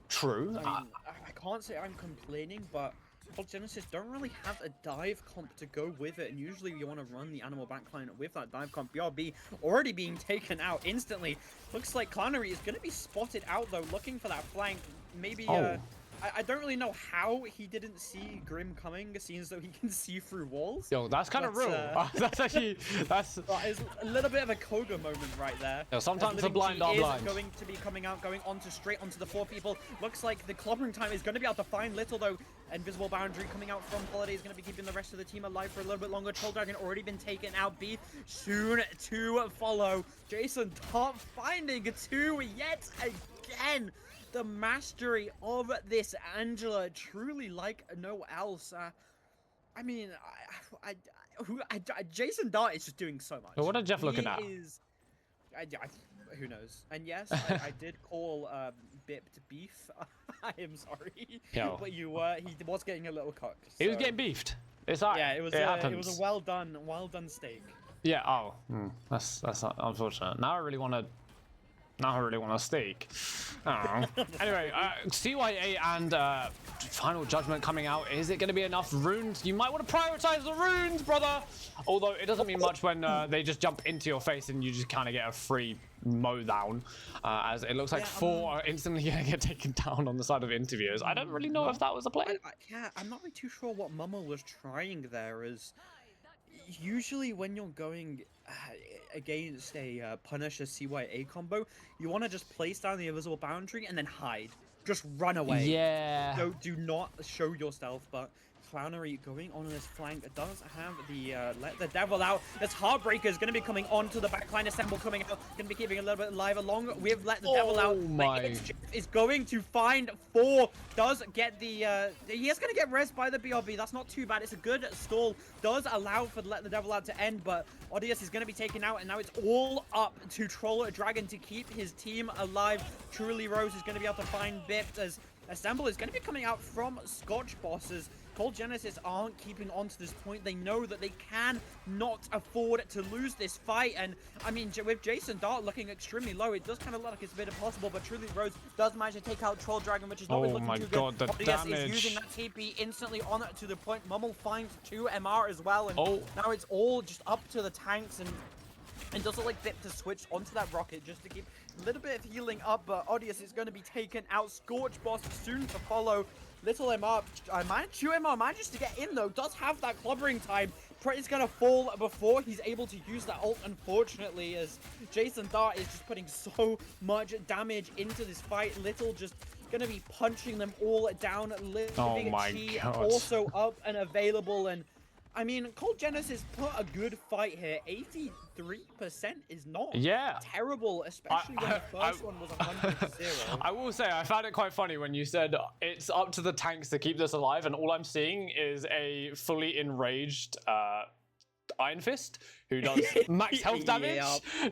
True. I mean, I can't say I'm complaining, but Cold Genesis don't really have a dive comp to go with it, and usually you want to run the animal backline with that dive comp. BRB already being taken out instantly. Looks like Clownery is going to be spotted out, though, looking for that flank. Maybe, I don't really know how he didn't see Grim coming, seeing as though he can see through walls. Yo, that's kind of real. That's actually, that's a little bit of a Koga moment right there. Yo, sometimes the blind are blind. Going to be coming out, going straight onto the 4 people. Looks like the clobbering time is going to be able to find Little, though. Invisible Boundary coming out from Holiday is going to be keeping the rest of the team alive for a little bit longer. Troll Dragon already been taken out. Beef soon to follow. Jason Top finding 2 yet again. The mastery of this Angela, truly like no else. I mean, Jason Dart is just doing so much. But what is Jeff looking at? Who knows? And yes, I did call Bipped beef. I am sorry, but he was getting a little cocked. So. He was getting beefed. It's alright. Yeah, it was a well done steak. Yeah. Oh, that's unfortunate. Now I really want a steak. Oh. Anyway, CYA and Final Judgment coming out. Is it going to be enough runes? You might want to prioritize the runes, brother. Although it doesn't mean much when they just jump into your face and you just kind of get a free mow down. As it looks like 4 are instantly going to get taken down on the side of Interviewers. I don't really know if that was a play. I'm not really too sure what Mummo was trying there. Is usually when you're going against a Punisher CYA combo, you want to just place down the invisible boundary and then hide. Just run away. Yeah. Do not show yourself, but Clownery going on this flank. It does have the let the devil out. This Heartbreaker is going to be coming onto the backline. Assemble coming out. Going to be keeping a little bit alive along with let the devil out. My. Is going to find 4. Does get the he is going to get res by the BRB. That's not too bad. It's a good stall. Does allow for let the devil out to end, but Odious is going to be taken out, and now it's all up to Troll Dragon to keep his team alive. Truly Rose is going to be able to find bits as Assemble is going to be coming out from Scotch Bosses. Cold Genesis aren't keeping on to this point. They know that they can not afford to lose this fight. And I mean, with Jason Dart looking extremely low, it does kind of look like it's a bit impossible. But Truly Rose does manage to take out Troll Dragon, which is not looking too good. The damage. Is using that TP instantly on to the point. Mummel finds 2 MR as well. And now it's all just up to the tanks. And does look like Bip to switch onto that rocket just to keep a little bit of healing up, but Odious is going to be taken out. Scorch Boss soon to follow. Little MR, Chew MR manages to get in though, does have that clobbering time. Is going to fall before he's able to use that ult, unfortunately, as Jason Dart is just putting so much damage into this fight. Little just going to be punching them all down. Oh my God. Also up and available, and I mean, Cold Genesis put a good fight here. 83% is not terrible, especially when the first one was 100-0. I will say, I found it quite funny when you said it's up to the tanks to keep this alive, and all I'm seeing is a fully enraged Iron Fist who does max health damage,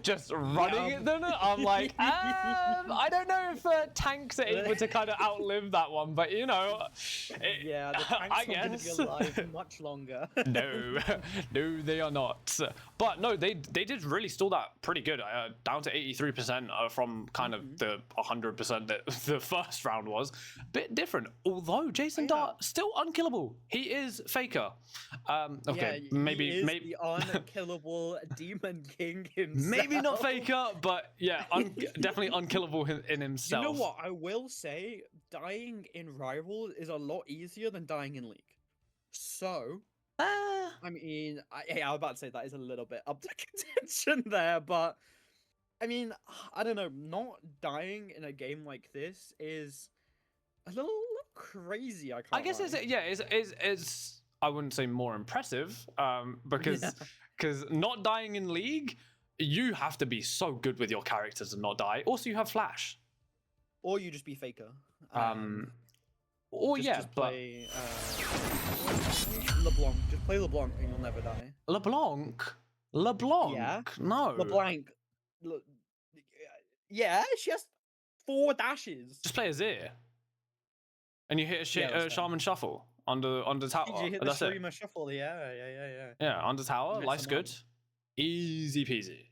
just running at them. I'm like, I don't know if tanks are able to kind of outlive that one, but you know, the tanks I are going to be alive much longer. no, they are not. But no, they did really stall that pretty good, down to 83% from kind of the 100% that the first round was. Bit different, although Jason Dart still unkillable. He is Faker. Okay, maybe the unkillable Demon King himself. Maybe not Faker, but yeah, definitely unkillable in himself. You know what? I will say, dying in Rival is a lot easier than dying in League. So, I mean, I was about to say that is a little bit up to contention there, but I mean, I don't know. Not dying in a game like this is a little crazy. I guess it's I wouldn't say more impressive, because not dying in League, you have to be so good with your characters and not die. Also, you have Flash. Or you just be Faker. Just play, LeBlanc. Just play LeBlanc and you'll never die. LeBlanc? Yeah. No. LeBlanc. Yeah, she has 4 dashes. Just play Azir. And you hit a Shaman Shuffle under tower. You hit the Shaman Shuffle, yeah. Yeah, under tower, life's good. Easy peasy.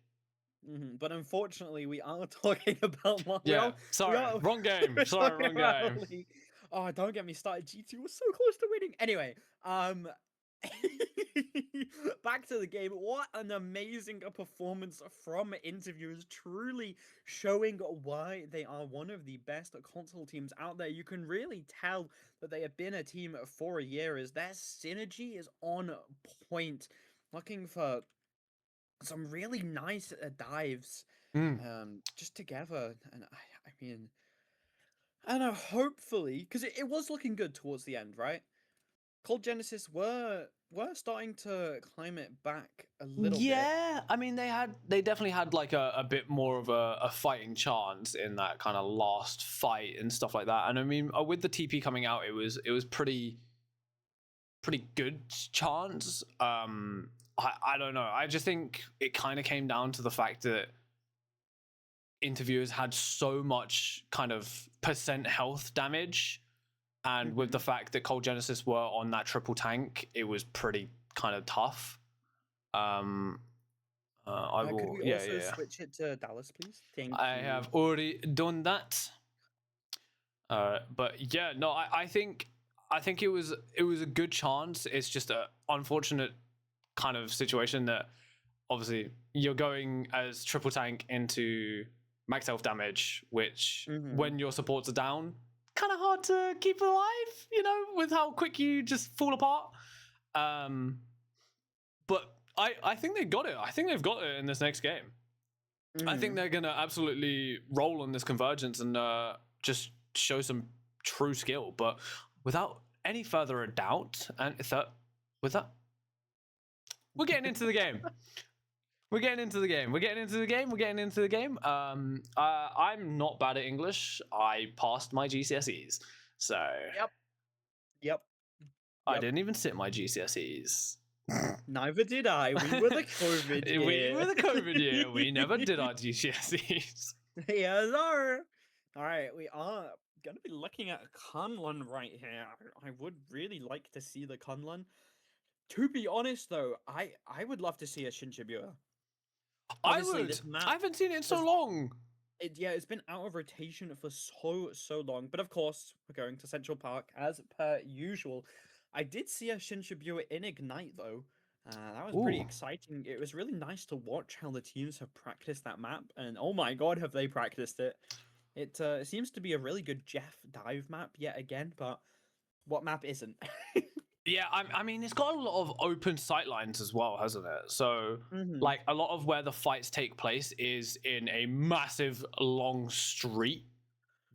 But unfortunately, we are talking about Mario. Yeah, sorry, wrong game. Sorry, wrong game. Oh, don't get me started. G2 was so close to winning. Anyway, back to the game. What an amazing performance from interviewers, truly showing why they are one of the best console teams out there. You can really tell that they have been a team for a year, as their synergy is on point. Looking for some really nice dives just together, and I mean, I don't know, hopefully, because it was looking good towards the end, right? Cold Genesis were starting to climb it back a little bit. Yeah, I mean, they definitely had like a bit more of a fighting chance in that kind of last fight and stuff like that. And I mean, with the TP coming out, it was pretty good chance. I don't know. I just think it kind of came down to the fact that interviewers had so much kind of percent health damage, and with the fact that Cold Genesis were on that triple tank, it was pretty kind of tough. Could we also switch it to Dallas, please? Thank you. I have already done that. But yeah, no, I think it was a good chance. It's just a unfortunate kind of situation that obviously you're going as triple tank into max health damage, which when your supports are down, kind of hard to keep alive, you know, with how quick you just fall apart. But I think they got it. I think they've got it in this next game. I think they're gonna absolutely roll on this convergence and just show some true skill. But without any further doubt, and with that, we're getting into the game. We're getting into the game. We're getting into the game. We're getting into the game. I'm not bad at English. I passed my GCSEs, so Yep. I didn't even sit my GCSEs. Neither did I. We were the COVID year. We were the COVID year. We never did our GCSEs. Yes, sir. All right, we are gonna be looking at a Kunlun right here. I would really like to see the Kunlun. To be honest, though, I would love to see a Shinchibura. I Obviously, would. this map I haven't seen it in so was- long. It's been out of rotation for so long. But of course, we're going to Central Park as per usual. I did see a Shinchibura in Ignite though. That was pretty Ooh. exciting. It was really nice to watch how the teams have practiced that map, and oh my god, have they practiced it! It seems to be a really good Jeff dive map yet again, but what map isn't? Yeah, I mean, it's got a lot of open sightlines as well, hasn't it? So, Mhm. like, a lot of where the fights take place is in a massive, long street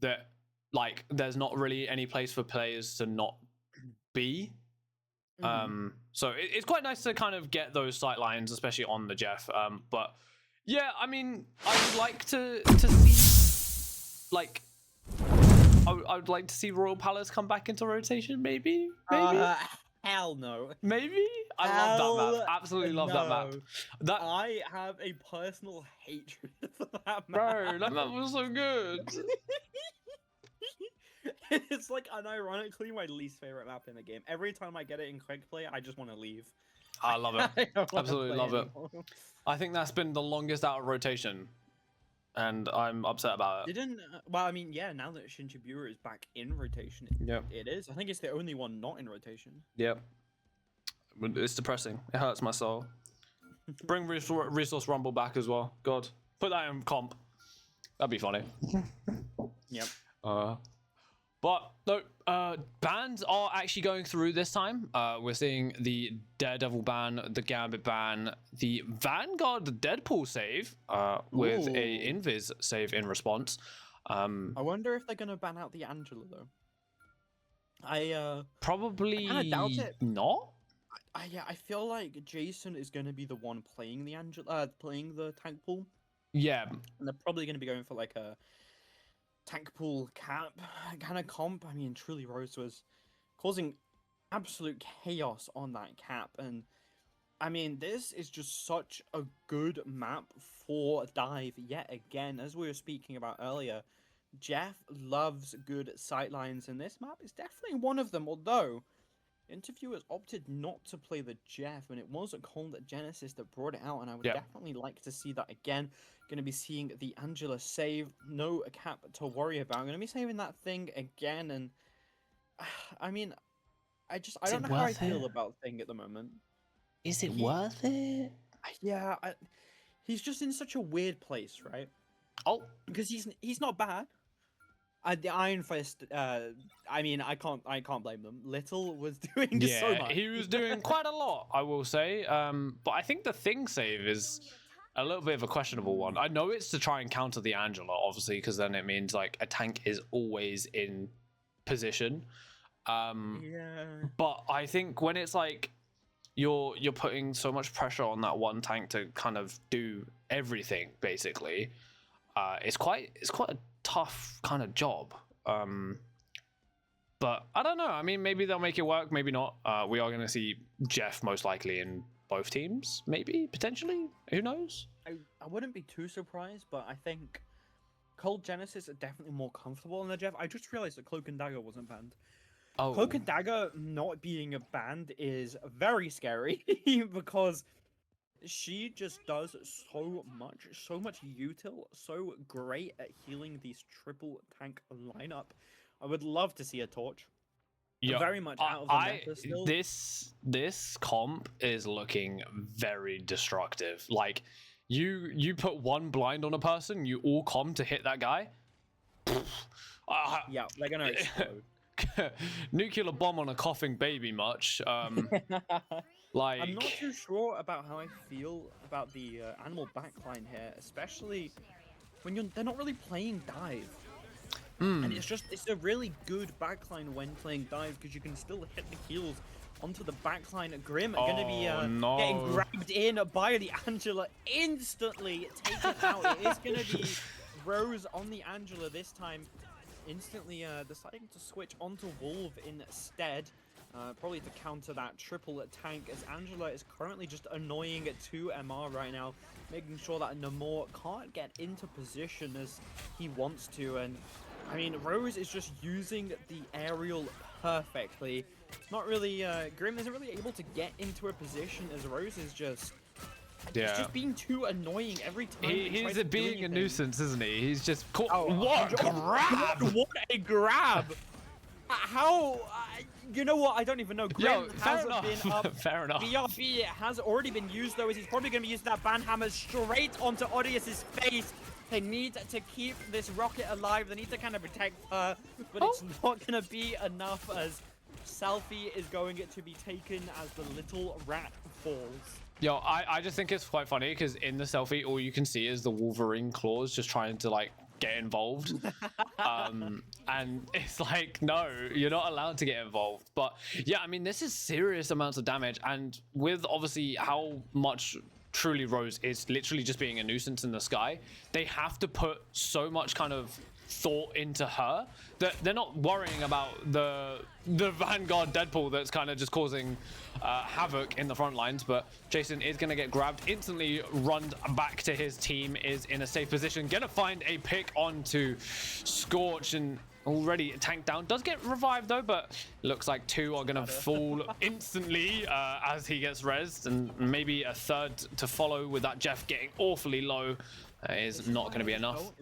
that, like, there's not really any place for players to not be. So it's quite nice to kind of get those sightlines, especially on the Jeff. But yeah, I mean, I would like to see, like, I would like to see Royal Palace come back into rotation, maybe. Hell no. Maybe? I love that Hell map. Absolutely love that map. no. That I have a personal hatred for that map. bro, that map was so good. It's like unironically my least favorite map in the game. Every time I get it in quick play, I just want to leave. I love it. I don't wanna Absolutely play love it. anymore. I think that's been the longest out of rotation, and I'm upset about it. Didn't well, I mean, yeah. Now that Shinchibura is back in rotation, Yep. it is. I think it's the only one not in rotation. Yep. It's depressing. It hurts my soul. Bring Resource Rumble back as well. God, put that in comp. That'd be funny. Yep. But no, bans are actually going through this time. We're seeing the Daredevil ban, the Gambit ban, the Vanguard Deadpool save with a Ooh. Invis save in response. I wonder if they're gonna ban out the Angela though. Probably kinda doubt it. not. Yeah, I feel like Jason is gonna be the one playing the playing the tank pool, Yeah, and they're probably gonna be going for like a tank pool cap kind of comp. I mean, truly Rose was causing absolute chaos on that cap, and I mean, this is just such a good map for dive yet again. As we were speaking about earlier, Jeff loves good sightlines, and this map is definitely one of them. Although interviewers opted not to play the Jeff, and it was a Cold Genesis that brought it out, and I would Yep. definitely like to see that again. Going to be seeing the Angela save, no cap to worry about. I'm going to be saving that thing again, and I mean, I Is don't it know how I worth feel it? about Thing at the moment. is it He- worth it? Yeah, he's just in such a weird place, right? Oh, Because he's not bad. The Iron Fist. I mean, I can't blame them. Little was doing so yeah, much. he was doing quite a lot, I will say. But I think the Thing save is a little bit of a questionable one. I know it's to try and counter the Angela, obviously, because then it means like a tank is always in position. Yeah. But I think when it's like you're putting so much pressure on that one tank to kind of do everything, basically, it's quite a tough kind of job. But I don't know. I mean, maybe they'll make it work, maybe not. We are going to see Jeff most likely in both teams, maybe, potentially. Who knows? I wouldn't be too surprised, but I think Cold Genesis are definitely more comfortable in the Jeff. I just realized that Cloak and Dagger wasn't banned. Oh, Cloak and Dagger not being banned is very scary because she just does so much util, so great at healing these triple tank lineup. I would love to see a torch. yeah. Very much out of the meta still. This comp is looking very destructive. Like you put one blind on a person, you all com to hit that guy. Yeah, they're gonna explode. Nuclear bomb on a coughing baby much. Like I'm not too sure about how I feel about the animal backline here, especially when they're not really playing dive. And it's a really good backline when playing dive because you can still hit the heels onto the backline. Grim are going to be getting grabbed in by the Angela, instantly taken out. It is going to be Rose on the Angela this time, instantly deciding to switch onto Wolf instead. Probably to counter that triple tank, as Angela is currently just annoying 2MR right now, making sure that Namor can't get into position as he wants to. And I mean, Rose is just using the aerial perfectly. Not really, Grim isn't really able to get into a position as Rose is just... It's just being too annoying every time. He's being a nuisance, isn't he? He's just caught. Oh, what a grab! What a grab! How? You know what? I don't even know. Grim hasn't been up. Fair enough. BRB has already been used though, as he's probably going to be using that banhammer straight onto Odious' face. They need to keep this rocket alive. They need to kind of protect her, but it's not going to be enough, as Selfie is going to be taken as the little rat falls. Yo, I just think it's quite funny because in the selfie, all you can see is the Wolverine claws just trying to like get involved. And it's like, no, you're not allowed to get involved. But yeah, I mean, this is serious amounts of damage. And with obviously how much truly Rose is literally just being a nuisance in the sky, they have to put so much kind of thought into her that they're not worrying about the Vanguard Deadpool that's kind of just causing havoc in the front lines. But Jason is going to get grabbed, instantly run back to his team, is in a safe position, gonna find a pick onto Scorch, and already tanked down. Does get revived though, but looks like 2 are gonna fall instantly as he gets rezzed, and maybe a third to follow with that Jeff getting awfully low. Is not going to be enough.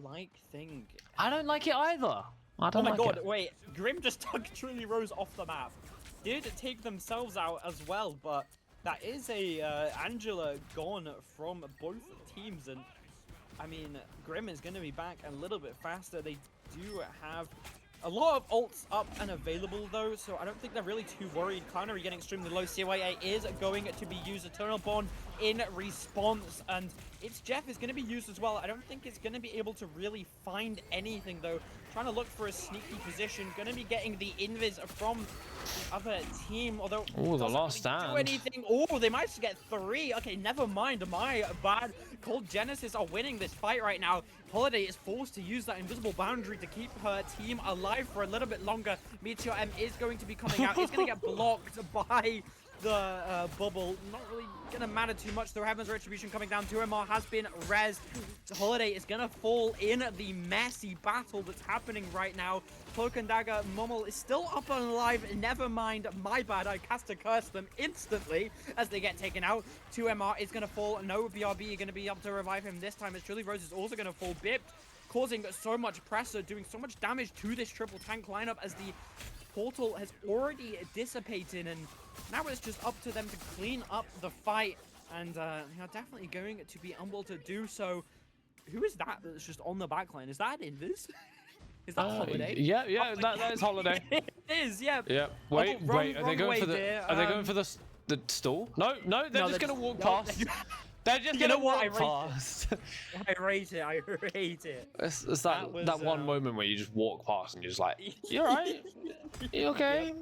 I don't like it either. I don't like it. Oh my god, wait. Grim just took Truly Rose off the map. Did take themselves out as well, but that is a Angela gone from both teams. And I mean, Grim is going to be back a little bit faster. They do have a lot of ults up and available though, so I don't think they're really too worried. Clownery getting extremely low. CYA is going to be used. Eternal Bond in response, and its Jeff is going to be used as well. I don't think it's going to be able to really find anything though. Trying to look for a sneaky position. Going to be getting the invis from the other team, although the last stand. Do anything. Oh, they might get 3. Okay, never mind. My bad. Cold Genesis are winning this fight right now. Holiday is forced to use that invisible boundary to keep her team alive for a little bit longer. Meteor M is going to be coming out. It's going to get blocked by the bubble. Not really going to matter too much. The Heaven's Retribution coming down. 2MR has been rezzed. Holiday is going to fall in the messy battle that's happening right now. Cloak and Dagger, Mummel is still up and alive. Never mind. My bad. I cast a curse them instantly as they get taken out. 2MR is going to fall. No BRB going to be able to revive him this time, as Truly Rose is also going to fall. Bipped, causing so much pressure, doing so much damage to this triple tank lineup, as the portal has already dissipated, and now it's just up to them to clean up the fight, and they are definitely going to be able to do so. Who is that that's just on the backline? Is that Invis? Is that Holiday? Yeah, that is Holiday. It is, yeah. Yeah. Wait, are they going for the? Are they going for the stall? No, they're just gonna walk past. They're just gonna walk past. I rate it. It's that one moment where you just walk past and you're just like, you alright? You okay?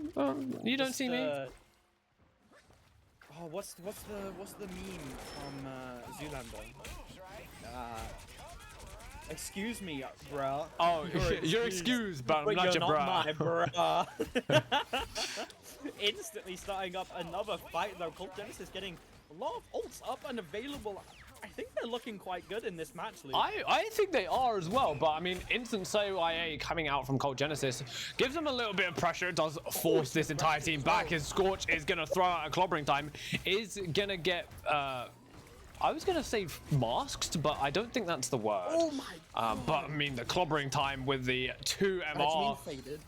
You don't see me? Oh, what's the meme from Zoolander? Excuse me, bruh. Oh, you're excused, but I'm not your my bruh. Instantly starting up another fight though. Cold Genesis getting a lot of ults up and available. I think they're looking quite good in this match, Luke. I think they are as well, but I mean, instant CYA coming out from Cold Genesis gives them a little bit of pressure. It does force this entire team back, as Scorch is going to throw out a clobbering time, is going to get... I was going to say masked, but I don't think that's the word. Oh my god. But I mean, the clobbering time with the 2MR... Faded.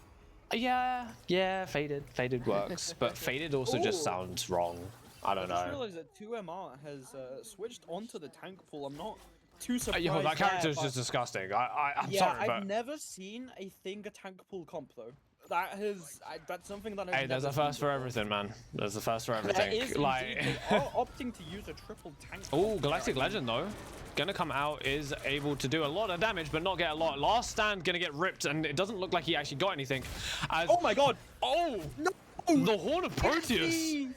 Yeah, faded works, but faded also just sounds wrong. I don't know. I just realized that 2MR has switched onto the tank pool. I'm not too surprised. Yo, that character is just disgusting. I'm sorry, but I've never seen a tank pool comp though. that's something that Hey, there's a first for everything, man. There's a first for There everything. is Like, indeed. They are opting to use a triple tank. oh, Galactic Legend though, gonna come out, is able to do a lot of damage, but not get a lot. Last Stand gonna get ripped, and it doesn't look like he actually got anything. As, Oh my god! oh, No! the Horn of Proteus.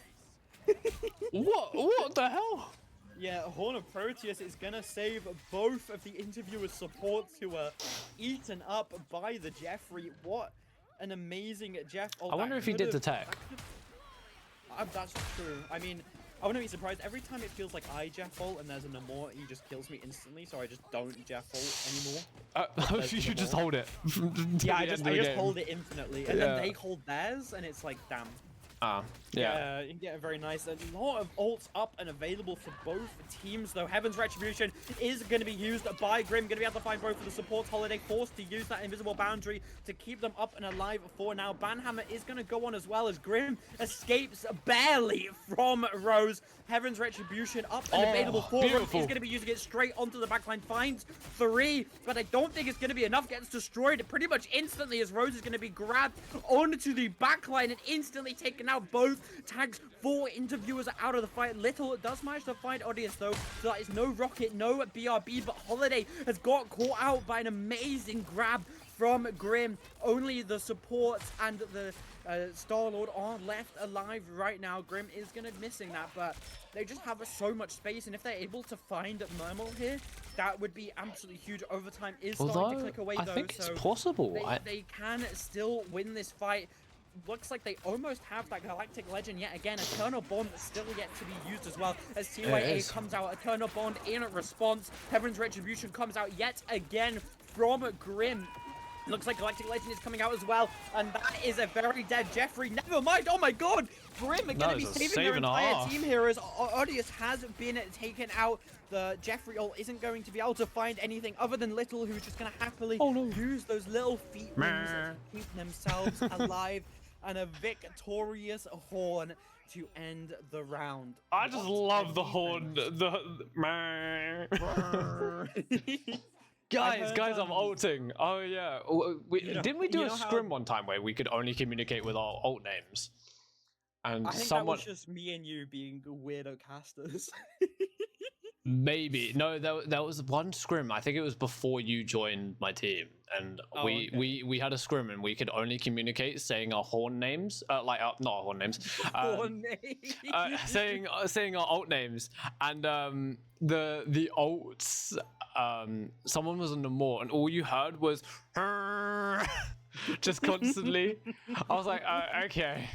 What the hell? Yeah, Horn of Proteus is gonna save both of the interviewer's supports who were eaten up by the Jeffrey. What an amazing Jeff. Oh, I wonder if he did the tech. That's true. I mean, I wouldn't be surprised. Every time it feels like I Jeff ult and there's a Namor, he just kills me instantly, so I just don't Jeff ult anymore. You just hold it. Yeah, I just hold it infinitely, and then they hold theirs, and it's like, damn. Yeah. Yeah, very nice. A lot of ults up and available for both teams, though. Heaven's Retribution is going to be used by Grim. Going to be able to find both of the supports. Holiday forced to use that invisible boundary to keep them up and alive for now. Banhammer is going to go on as well as Grim escapes barely from Rose. Heaven's Retribution up and available for him. He's going to be using it straight onto the backline. Finds 3, but I don't think it's going to be enough. Gets destroyed pretty much instantly as Rose is going to be grabbed onto the backline and instantly taken out. Both tags. 4 interviewers are out of the fight. Little does manage to find audience though, so that is no Rocket, no BRB, but Holiday has got caught out by an amazing grab from Grim. Only the supports and the Star-Lord are left alive right now. Grim is gonna be missing that, but they just have so much space, and if they're able to find Mermal here, that would be absolutely huge. Overtime is starting to click away though, I think it's so possible. they can still win this fight. Looks like they almost have that Galactic Legend yet again. Eternal Bond still yet to be used as well as TYA comes out. Eternal Bond in response. Heaven's Retribution comes out yet again from Grim. Looks like Galactic Legend is coming out as well, and that is a very dead Jeffrey. Never mind. Oh my god, Grim are going to be saving their entire team here as Odious has been taken out. The Jeffrey ult isn't going to be able to find anything other than Little, who's just going to happily use those little feet rings to keep themselves alive, and a victorious Horn to end the round. I just love the Horn. Guys, I'm ulting. Oh yeah. Didn't we do a scrim one time where we could only communicate with our ult names? And I think that was just me and you being weirdo casters. Maybe. No, there was one scrim. I think it was before you joined my team, and we had a scrim and we could only communicate saying our Horn names, not our Horn names, Horn names. saying our alt names, and the alts. Someone was on the Namor, and all you heard was just constantly. I was like, okay.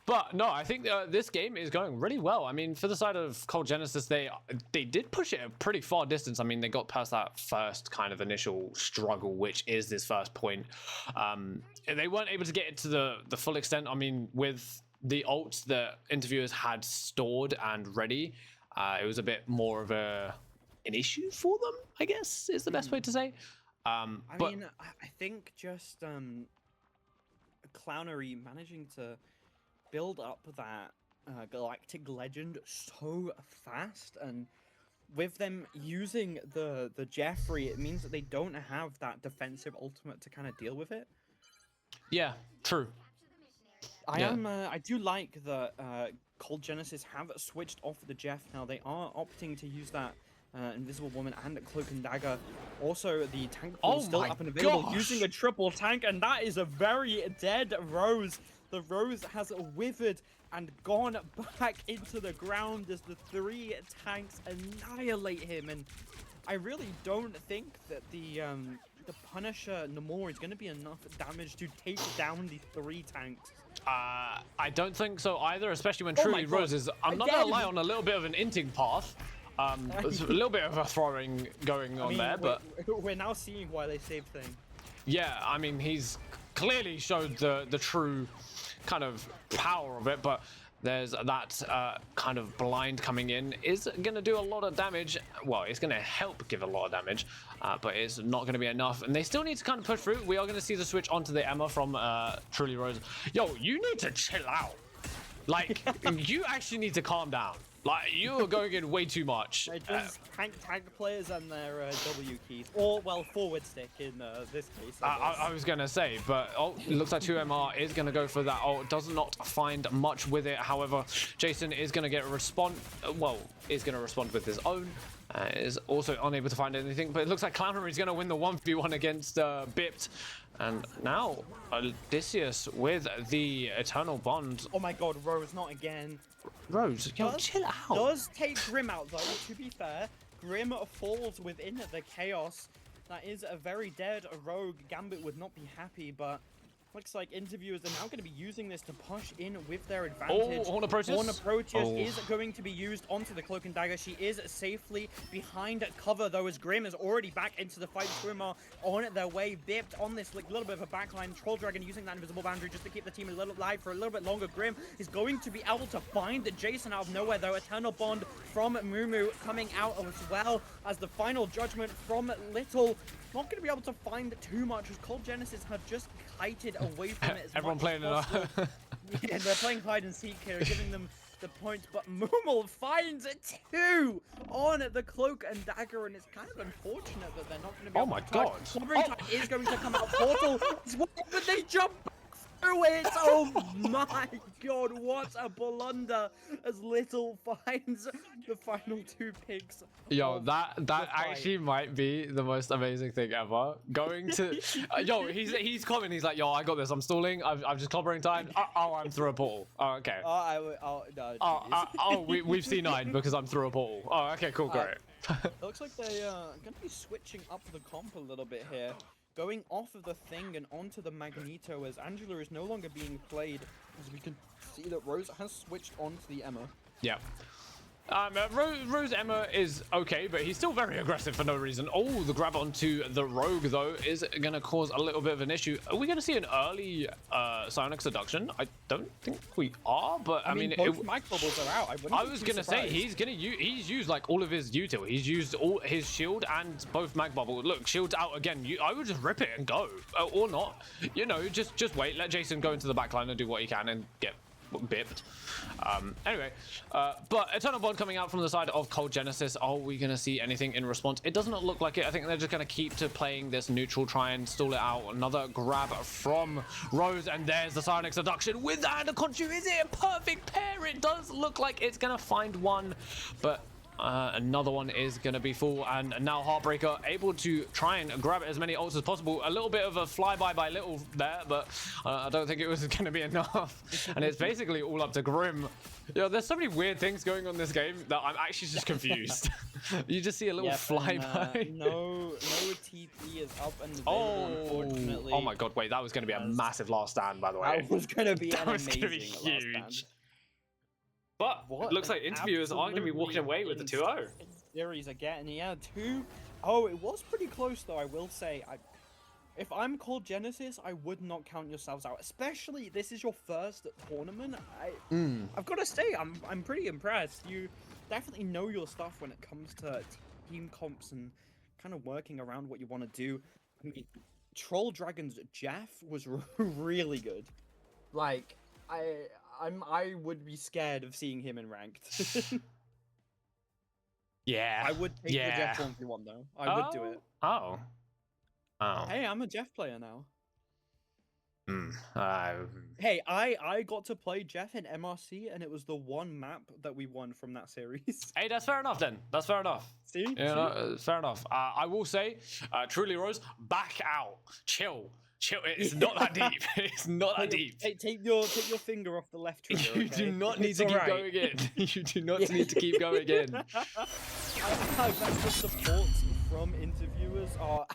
But no, I think this game is going really well. I mean, for the side of Cold Genesis, they did push it a pretty far distance. I mean, they got past that first kind of initial struggle, which is this first point. They weren't able to get it to the full extent. I mean, with the ults that interviewers had stored and ready, it was a bit more of an issue for them, I guess, is the best way to say. I think just Clownery managing to build up that Galactic Legend so fast, and with them using the Jeffrey, it means that they don't have that defensive ultimate to kind of deal with it. Yeah, true. I do like that Cold Genesis have switched off the Jeff now. They are opting to use that Invisible Woman and Cloak and Dagger. Also, the tank pool still up and available, using a triple tank, and that is a very dead Rose. The Rose has withered and gone back into the ground as the 3 tanks annihilate him. And I really don't think that the Punisher Namor is going to be enough damage to take down the 3 tanks. I don't think so either, especially when Truly Rose is, I'm not going to lie, on a little bit of an inting path. There's a little bit of a throwing going on there, but we're now seeing why they saved thing. Yeah, I mean, he's clearly showed the true kind of power of it, but there's that kind of blind coming in is going to do a lot of damage. Well, it's going to help give a lot of damage, but it's not going to be enough, and they still need to kind of push through. We are going to see the switch onto the Emma from Truly Rose. Yo, you need to chill out. Like, you actually need to calm down. Like, you're going in way too much. Just tag players and their W keys, or well, forward stick in this case. I was gonna say, but it looks like 2MR is gonna go for that. Does not find much with it. However, Jason is gonna get a response. Is gonna respond with his own. Is also unable to find anything, but it looks like Clownery is gonna win the 1v1 against Bipt. And now Odysseus with the Eternal Bond. Oh my God, Rose, not again. Rose, yo, chill out. Does take Grim out though, to be fair. Grim falls within the chaos. That is a very dead rogue. Gambit would not be happy, but looks like interviewers are now going to be using this to push in with their advantage. Horn of Proteus. Horn of Proteus is going to be used onto the Cloak and Dagger. She is safely behind cover, though, as Grim is already back into the fight. Swimmer on their way. Bipped on this little bit of a backline. Troll Dragon using that invisible boundary just to keep the team a little alive for a little bit longer. Grim is going to be able to find Jason out of nowhere, though. Eternal Bond from Mumu coming out as well as the final judgment from Little. Not going to be able to find too much as Cold Genesis have just kited away from it. Everyone playing it. Yeah, they're playing hide and seek here, giving them the points, but Moomal finds 2 on the Cloak and Dagger, and it's kind of unfortunate that they're not going to be able to God. Clobbering Time is going to come out. Portal, but they jump through it. Oh my God, what a blunder as Little finds the final 2 picks. Yo, that actually might be the most amazing thing ever. Going to, he's coming. He's like, yo, I got this. I'm stalling. I'm just clobbering time. Oh, I'm through a portal. Oh, okay. No. We've seen 9 because I'm through a portal. Oh, okay, cool, great. It looks like they're going to be switching up the comp a little bit here. Going off of the Thing and onto the Magneto, as Angela is no longer being played, as we can see that Rose has switched onto the Emma. Yeah. Rose Emma is okay, but he's still very aggressive for no reason. Oh, the grab onto the Rogue, though, is going to cause a little bit of an issue. Are we going to see an early Psionic Seduction? I don't think we are, but I mean both mic bubbles are out. I was going to say, he's used like all of his util. He's used all his shield and both mag bubble. Look, shield's out again. I would just rip it and go, or not. You know, just wait. Let Jason go into the backline and do what he can and get bipped. Anyway, but Eternal Bond coming out from the side of Cold Genesis. Are we going to see anything in response? It does not look like it. I think they're just going to keep to playing this neutral, try and stall it out. Another grab from Rose, and there's the Psionic Seduction with that. The Conchu, is it a perfect pair? It does look like it's going to find one, but another one is going to be full, and now Heartbreaker able to try and grab as many ults as possible. A little bit of a flyby by Little there, but I don't think it was going to be enough. And it's basically all up to Grim. There's so many weird things going on in this game that I'm actually just confused. You just see a little flyby. No TP is up and available, unfortunately. Oh my God, wait, that was going to be a massive last stand, by the way. That was going to be an amazing huge. last stand. But it looks like interviewers are going to be walking away with the 2-0. Series again, yeah, 2. Oh, it was pretty close though, I will say. If I'm Cold Genesis, I would not count yourselves out. Especially, this is your first tournament. I've got to say, I'm pretty impressed. You definitely know your stuff when it comes to team comps and kind of working around what you want to do. I mean, Troll Dragon's Jeff was really good. Like, I would be scared of seeing him in ranked. Yeah. I would take the Jeff 1v1 though. I would do it. Oh. Hey, I'm a Jeff player now. Hmm. Hey, I got to play Jeff in MRC, and it was the one map that we won from that series. Hey, that's fair enough then. That's fair enough. See? Fair enough. I will say, truly, Rose, back out. Chill. It's not that deep. It's not that deep. Take your finger off the left trigger. You do not need to keep going in. You do not need to keep going in. I that's the support from interviewers are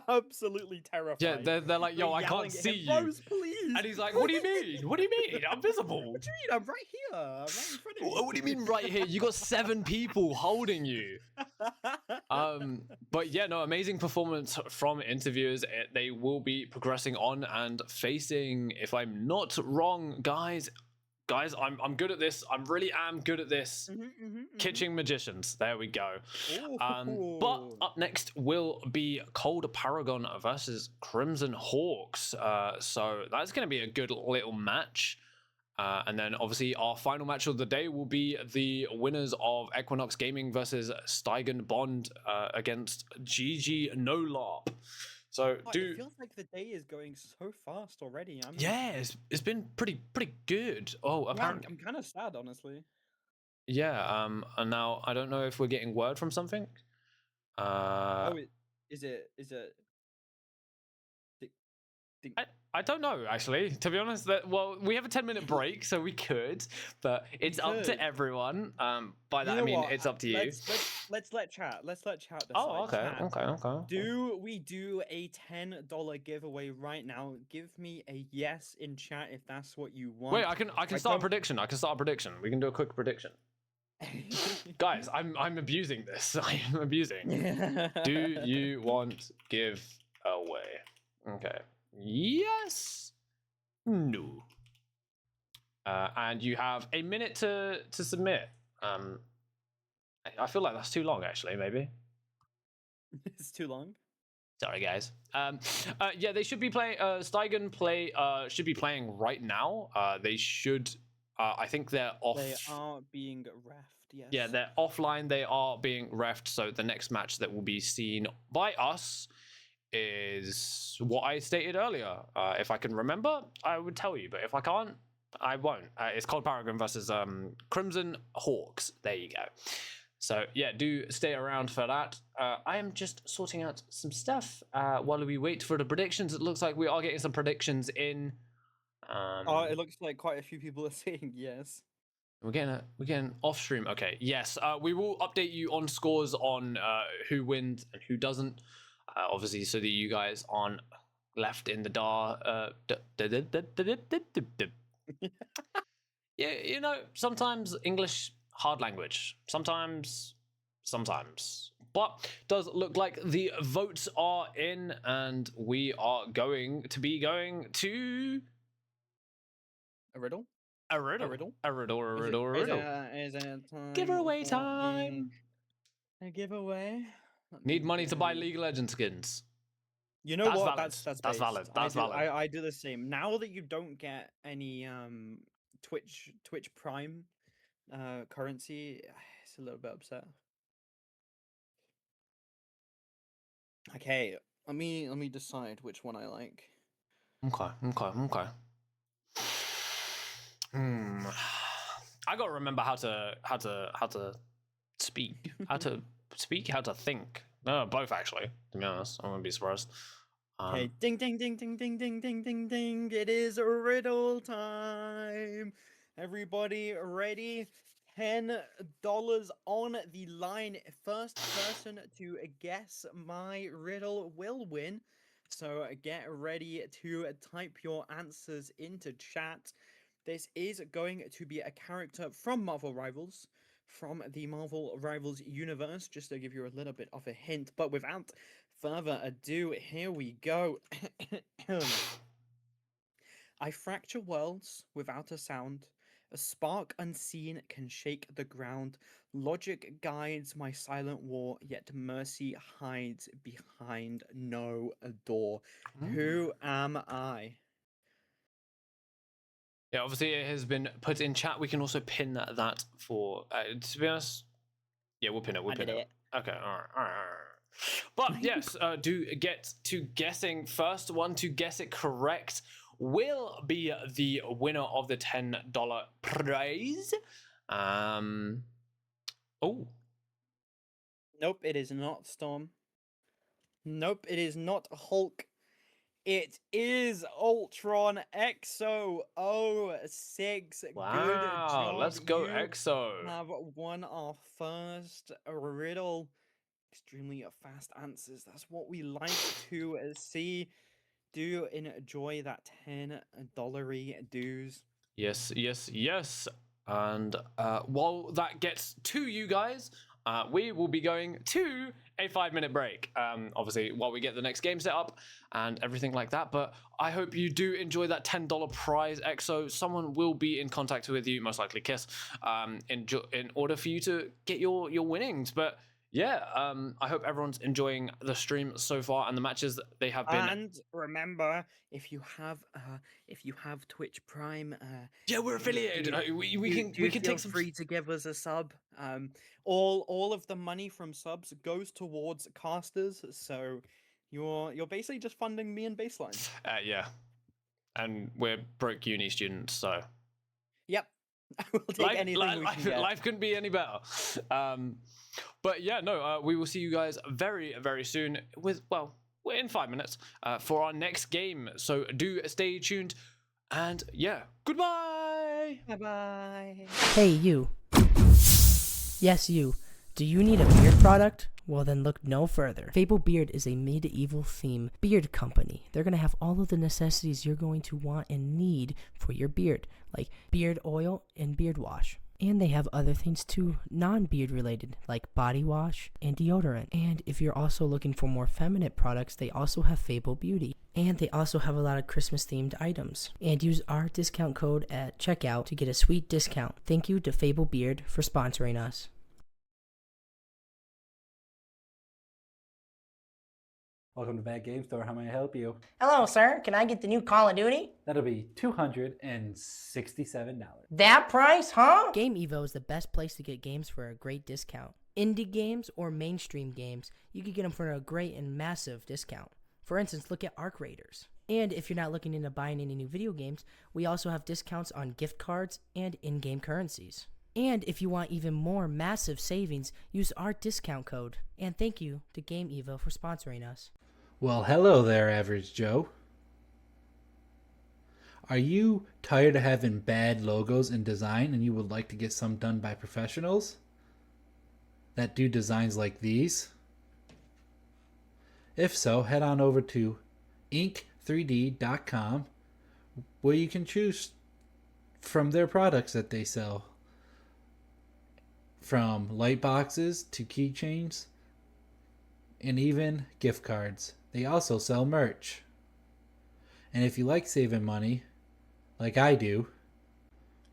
absolutely terrifying. Yeah, they're like, yo, I can't see you. Rose, please. And he's like, what do you mean? What do you mean? I'm visible. What do you mean? I'm right here. I'm right in front of you. What do you mean right here? You got 7 people holding you. But yeah, no, amazing performance from interviewers. They will be progressing on and facing, if I'm not wrong, guys, I'm good at this. I really am good at this. Kitching Magicians. There we go. But up next will be Cold Paragon versus Crimson Hawks. So that's going to be a good little match. And then obviously our final match of the day will be the winners of Equinox Gaming versus Steigen Bond against GG No LARP. So Oh, it feels like the day is going so fast already. yeah, it's been pretty good. Oh, Yeah, apparently I'm kind of sad, honestly. yeah. And now I don't know if we're getting word from something. Is it? I don't know actually, to be honest. Well, we have a 10-minute break, so we could, but it's up to could. everyone. By that You know I mean what? it's up to you. Let's let chat. Let's let chat decide. Oh, okay, Chat, okay. do we do a $10 giveaway right now? Give me a yes in chat if that's what you want. Wait, I can start a prediction. I can start a prediction. We can do a quick prediction. Guys, I'm abusing this. I'm abusing. Do you want give away? Okay. Yes. No. And you have a minute to submit. I feel like that's too long, actually. Maybe. It's too long. Sorry, guys. Yeah, they should be playing. Steigen should be playing right now. They should. I think they're off. They are being reffed. Yes. Yeah, they're offline. They are being reffed. So the next match that will be seen by us is what I stated earlier. If I can remember, I would tell you. But if I can't, I won't. It's Cold Paragon versus Crimson Hawks. There you go. So yeah, do stay around for that. I am just sorting out some stuff while we wait for the predictions. It looks like we are getting some predictions in. It looks like quite a few people are saying yes. We're getting off stream. Okay, yes. We will update you on scores on who wins and who doesn't. Obviously, so that you guys aren't left in the dark. Yeah, you know, sometimes English hard language. Sometimes. But does look like the votes are in, and we are going to A riddle. a riddle. Is it time Giveaway for time. A giveaway. Need money to buy League of Legends skins. You know That's what? valid. That's That's valid. based. That's I do, valid. I do the same. Now that you don't get any Twitch Prime currency, it's a little bit upset. Okay, let me decide which one I like. Okay. I gotta remember how to speak, how to think. No, both actually. To be honest, I wouldn't be surprised. Okay, ding ding ding ding ding ding ding ding ding. It is riddle time. Everybody ready? $10 on the line. First person to guess my riddle will win. So get ready to type your answers into chat. This is going to be a character from Marvel Rivals, from the Marvel Rivals universe, just to give you a little bit of a hint. But without further ado, here we go. I fracture worlds without a sound. A spark unseen can shake the ground. Logic guides my silent war, yet mercy hides behind no door. Who am I? Yeah, obviously it has been put in chat. We can also pin that for. To be honest, yeah, we'll pin it. Okay, all right. But yes, do get to guessing. First one to guess it correct will be the winner of the $10 prize. Oh. Nope, it is not Storm. Nope, it is not Hulk. It is Ultron Exo 06. Wow, good job. Let's go you Exo. Have won our first riddle. Extremely fast answers. That's what we like to see. Do enjoy that $10 dues. Yes. And while that gets to you guys, we will be going to a 5-minute break. Obviously, while we get the next game set up and everything like that. But I hope you do enjoy that $10 prize, EXO. Someone will be in contact with you, most likely Kiss, in order for you to get your winnings. But yeah, I hope everyone's enjoying the stream so far and the matches that they have been. And remember, if you have Twitch Prime, Yeah, we're affiliated. We do can feel take some. free to give us a sub. All of the money from subs goes towards casters, so you're basically just funding me and Baseline. Yeah, and we're broke uni students, so Yep, I will take anything we can get. life couldn't be any better. But yeah, no, we will see you guys very, very soon we're in 5 minutes for our next game. So do stay tuned. And yeah, goodbye. Bye bye. Hey, you. Yes, you. Do you need a beard product? Well, then look no further. Fable Beard is a medieval theme beard company. They're going to have all of the necessities you're going to want and need for your beard, like beard oil and beard wash. And they have other things too, non-beard related, like body wash and deodorant. And if you're also looking for more feminine products, they also have Fable Beauty. And they also have a lot of Christmas themed items. And use our discount code at checkout to get a sweet discount. Thank you to Fable Beard for sponsoring us. Welcome to Bad Game Store. How may I help you? Hello, sir. Can I get the new Call of Duty? That'll be $267. That price, huh? Game Evo is the best place to get games for a great discount. Indie games or mainstream games, you can get them for a great and massive discount. For instance, look at Arc Raiders. And if you're not looking into buying any new video games, we also have discounts on gift cards and in-game currencies. And if you want even more massive savings, use our discount code. And thank you to Game Evo for sponsoring us. Well, hello there, Average Joe. Are you tired of having bad logos in design and you would like to get some done by professionals that do designs like these? If so, head on over to ink3d.com where you can choose from their products that they sell. From light boxes to keychains and even gift cards. They also sell merch. And if you like saving money, like I do,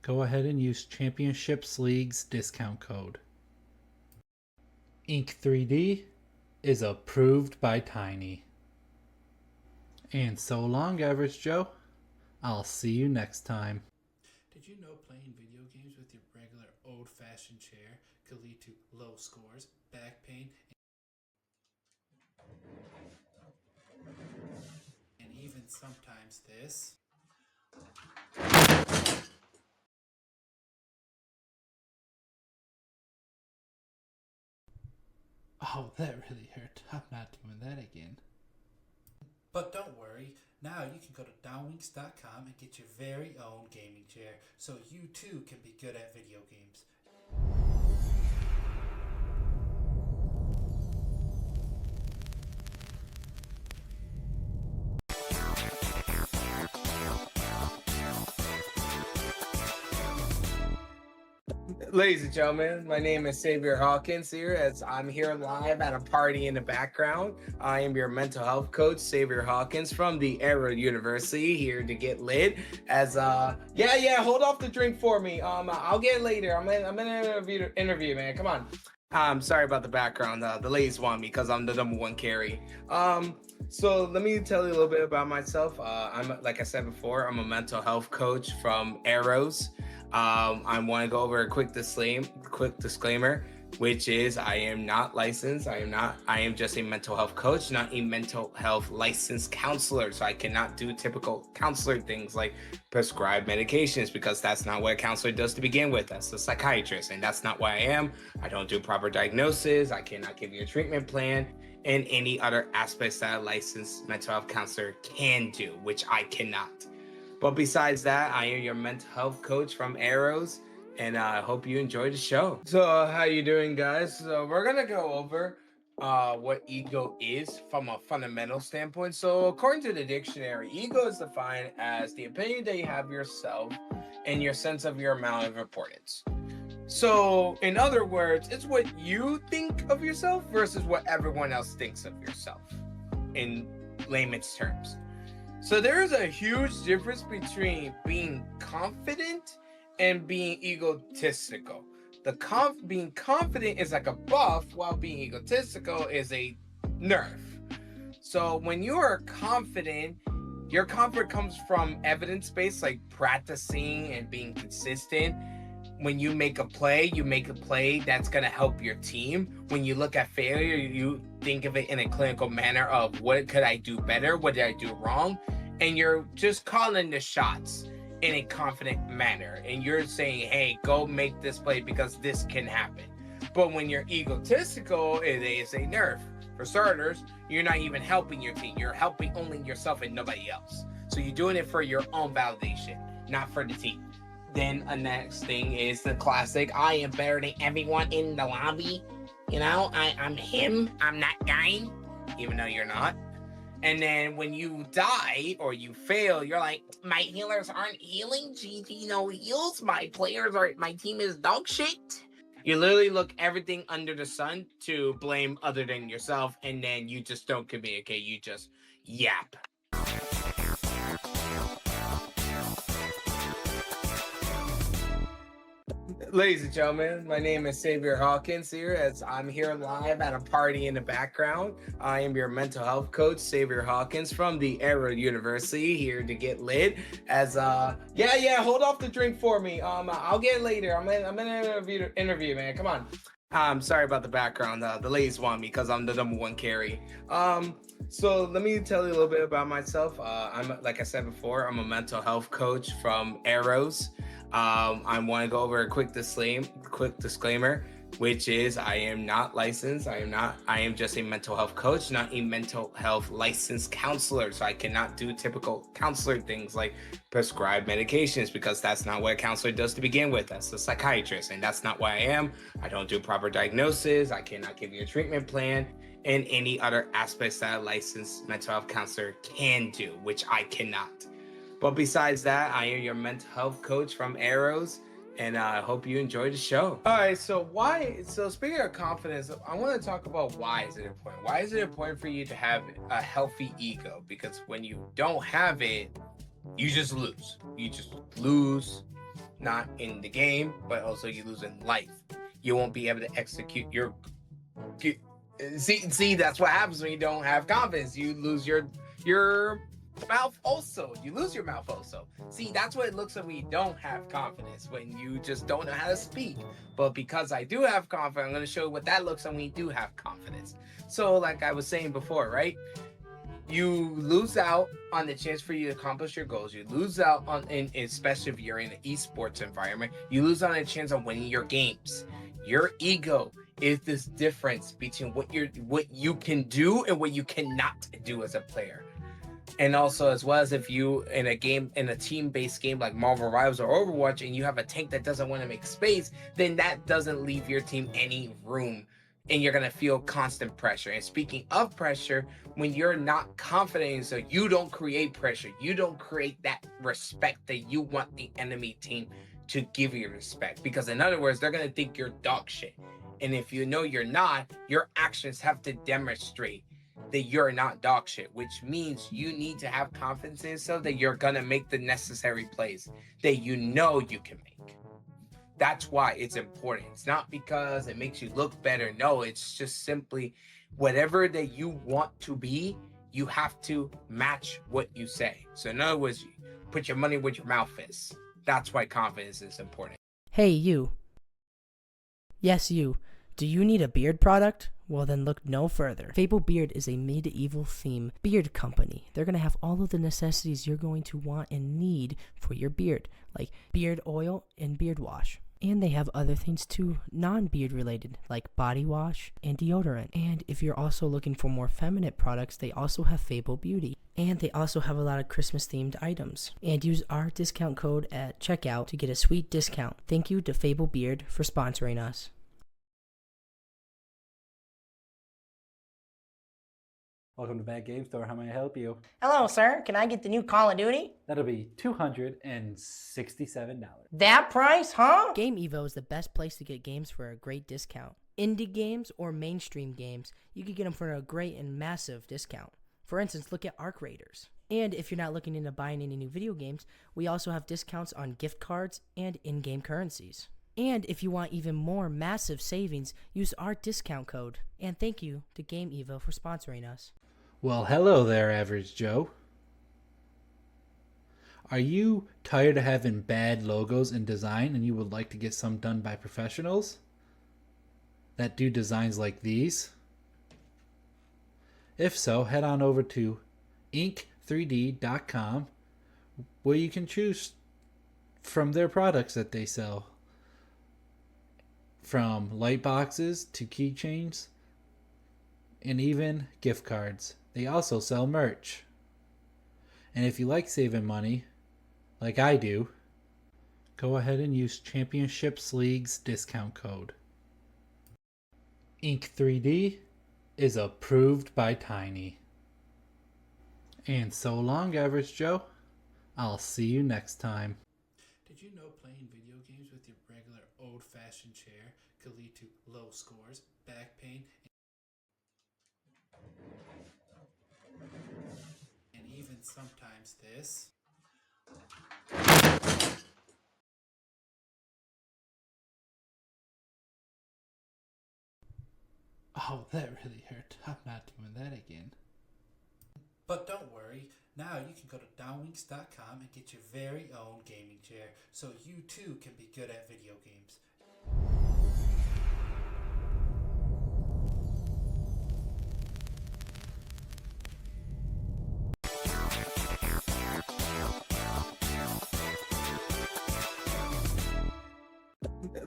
go ahead and use Championships League's discount code. Ink3D is approved by Tiny. And so long, Average Joe. I'll see you next time. Did you know playing video games with your regular old-fashioned chair could lead to low scores, back pain, and even sometimes this? Oh, that really hurt. I'm not doing that again. But don't worry, now you can go to downwinks.com and get your very own gaming chair so you too can be good at video games. Ladies and gentlemen, my name is Xavier Hawkins here as I'm here live at a party in the background. I am your mental health coach, Xavier Hawkins from the Arrow University, here to get lit as yeah, hold off the drink for me. I'll get later. I'm gonna interview, man. Come on. I'm sorry about the background. The ladies want me because I'm the #1 carry. So let me tell you a little bit about myself. I'm, like I said before, I'm a mental health coach from Arrows. I want to go over a quick disclaimer, which is I am not licensed. I am just a mental health coach, not a mental health licensed counselor. So I cannot do typical counselor things like prescribe medications, because that's not what a counselor does to begin with. That's a psychiatrist, and that's not what I am. I don't do proper diagnosis. I cannot give you a treatment plan and any other aspects that a licensed mental health counselor can do, which I cannot. But besides that, I am your mental health coach from Arrows, and I hope you enjoy the show. So how you doing, guys? So we're gonna go over what ego is from a fundamental standpoint. So according to the dictionary, ego is defined as the opinion that you have of yourself and your sense of your amount of importance. So in other words, it's what you think of yourself versus what everyone else thinks of yourself, in layman's terms. So there is a huge difference between being confident and being egotistical. being confident is like a buff, while being egotistical is a nerf. So when you are confident, your confidence comes from evidence-based, like practicing and being consistent. When you make a play that's going to help your team. When you look at failure, you think of it in a clinical manner of what could I do better? What did I do wrong? And you're just calling the shots in a confident manner. And you're saying, hey, go make this play because this can happen. But when you're egotistical, it is a nerf. For starters, you're not even helping your team. You're helping only yourself and nobody else. So you're doing it for your own validation, not for the team. Then the next thing is the classic, I am better than everyone in the lobby. You know, I'm him, I'm that guy, even though you're not. And then when you die or you fail, you're like, my healers aren't healing, GG no heals, my team is dog shit. You literally look everything under the sun to blame other than yourself, and then you just don't communicate, you just yap. Ladies and gentlemen, my name is Xavier Hawkins here, as I'm here live at a party in the background. I am your mental health coach, Xavier Hawkins from the Arrow University, here to get lit. As yeah, hold off the drink for me. I'll get it later. I'm in interview, man. Come on. Sorry about the background. The ladies want me because I'm the #1 carry. So let me tell you a little bit about myself. I'm, like I said before, I'm a mental health coach from Arrows. I want to go over a quick disclaimer, which is I am not licensed. I am just a mental health coach, not a mental health licensed counselor. So I cannot do typical counselor things like prescribe medications, because that's not what a counselor does to begin with. That's a psychiatrist, and that's not what I am. I don't do proper diagnosis. I cannot give you a treatment plan and any other aspects that a licensed mental health counselor can do, which I cannot. But besides that, I am your mental health coach from Arrows, and I hope you enjoy the show. All right, so speaking of confidence, I want to talk about why is it important. Why is it important for you to have a healthy ego? Because when you don't have it, you just lose. You just lose, not in the game, but also you lose in life. You won't be able to execute your... See, that's what happens when you don't have confidence. You lose your mouth also. You lose your mouth also. See, that's what it looks like when you don't have confidence, when you just don't know how to speak. But because I do have confidence, I'm going to show you what that looks like when you do have confidence. So like I was saying before, right? You lose out on the chance for you to accomplish your goals. You lose out on, especially if you're in an esports environment, you lose out on a chance of winning your games. Your ego is this difference between what you can do and what you cannot do as a player. And also, as well as if you in a team-based game like Marvel Rivals or Overwatch, and you have a tank that doesn't want to make space, then that doesn't leave your team any room, and you're gonna feel constant pressure. And speaking of pressure, when you're not confident, so you don't create pressure, you don't create that respect that you want the enemy team to give you respect. Because in other words, they're gonna think you're dog shit. And if you know you're not, your actions have to demonstrate that you're not dog shit, which means you need to have confidence in yourself that you're gonna make the necessary plays that you know you can make. That's why it's important. It's not because it makes you look better. No, it's just simply whatever that you want to be, you have to match what you say. So in other words, put your money where your mouth is. That's why confidence is important. Hey, you. Yes, you. Do you need a beard product? Well, then look no further. Fable Beard is a medieval theme beard company. They're going to have all of the necessities you're going to want and need for your beard, like beard oil and beard wash. And they have other things too, non-beard related, like body wash and deodorant. And if you're also looking for more feminine products, they also have Fable Beauty. And they also have a lot of Christmas themed items. And use our discount code at checkout to get a sweet discount. Thank you to Fable Beard for sponsoring us. Welcome to Bad Game Store. How may I help you? Hello, sir. Can I get the new Call of Duty? That'll be $267. That price, huh? Game Evo is the best place to get games for a great discount. Indie games or mainstream games, you can get them for a great and massive discount. For instance, look at Arc Raiders. And if you're not looking into buying any new video games, we also have discounts on gift cards and in-game currencies. And if you want even more massive savings, use our discount code. And thank you to Game Evo for sponsoring us. Well, hello there, Average Joe. Are you tired of having bad logos in design and you would like to get some done by professionals that do designs like these? If so, head on over to ink3d.com where you can choose from their products that they sell. From light boxes to keychains and even gift cards. They also sell merch. And if you like saving money, like I do, go ahead and use Championships League's discount code. Ink3D is approved by Tiny. And so long, Average Joe. I'll see you next time. Did you know playing video games with your regular old-fashioned chair could lead to low scores, back pain, and even sometimes this? Oh, that really hurt. I'm not doing that again. But don't worry, now you can go to downwinks.com and get your very own gaming chair so you too can be good at video games.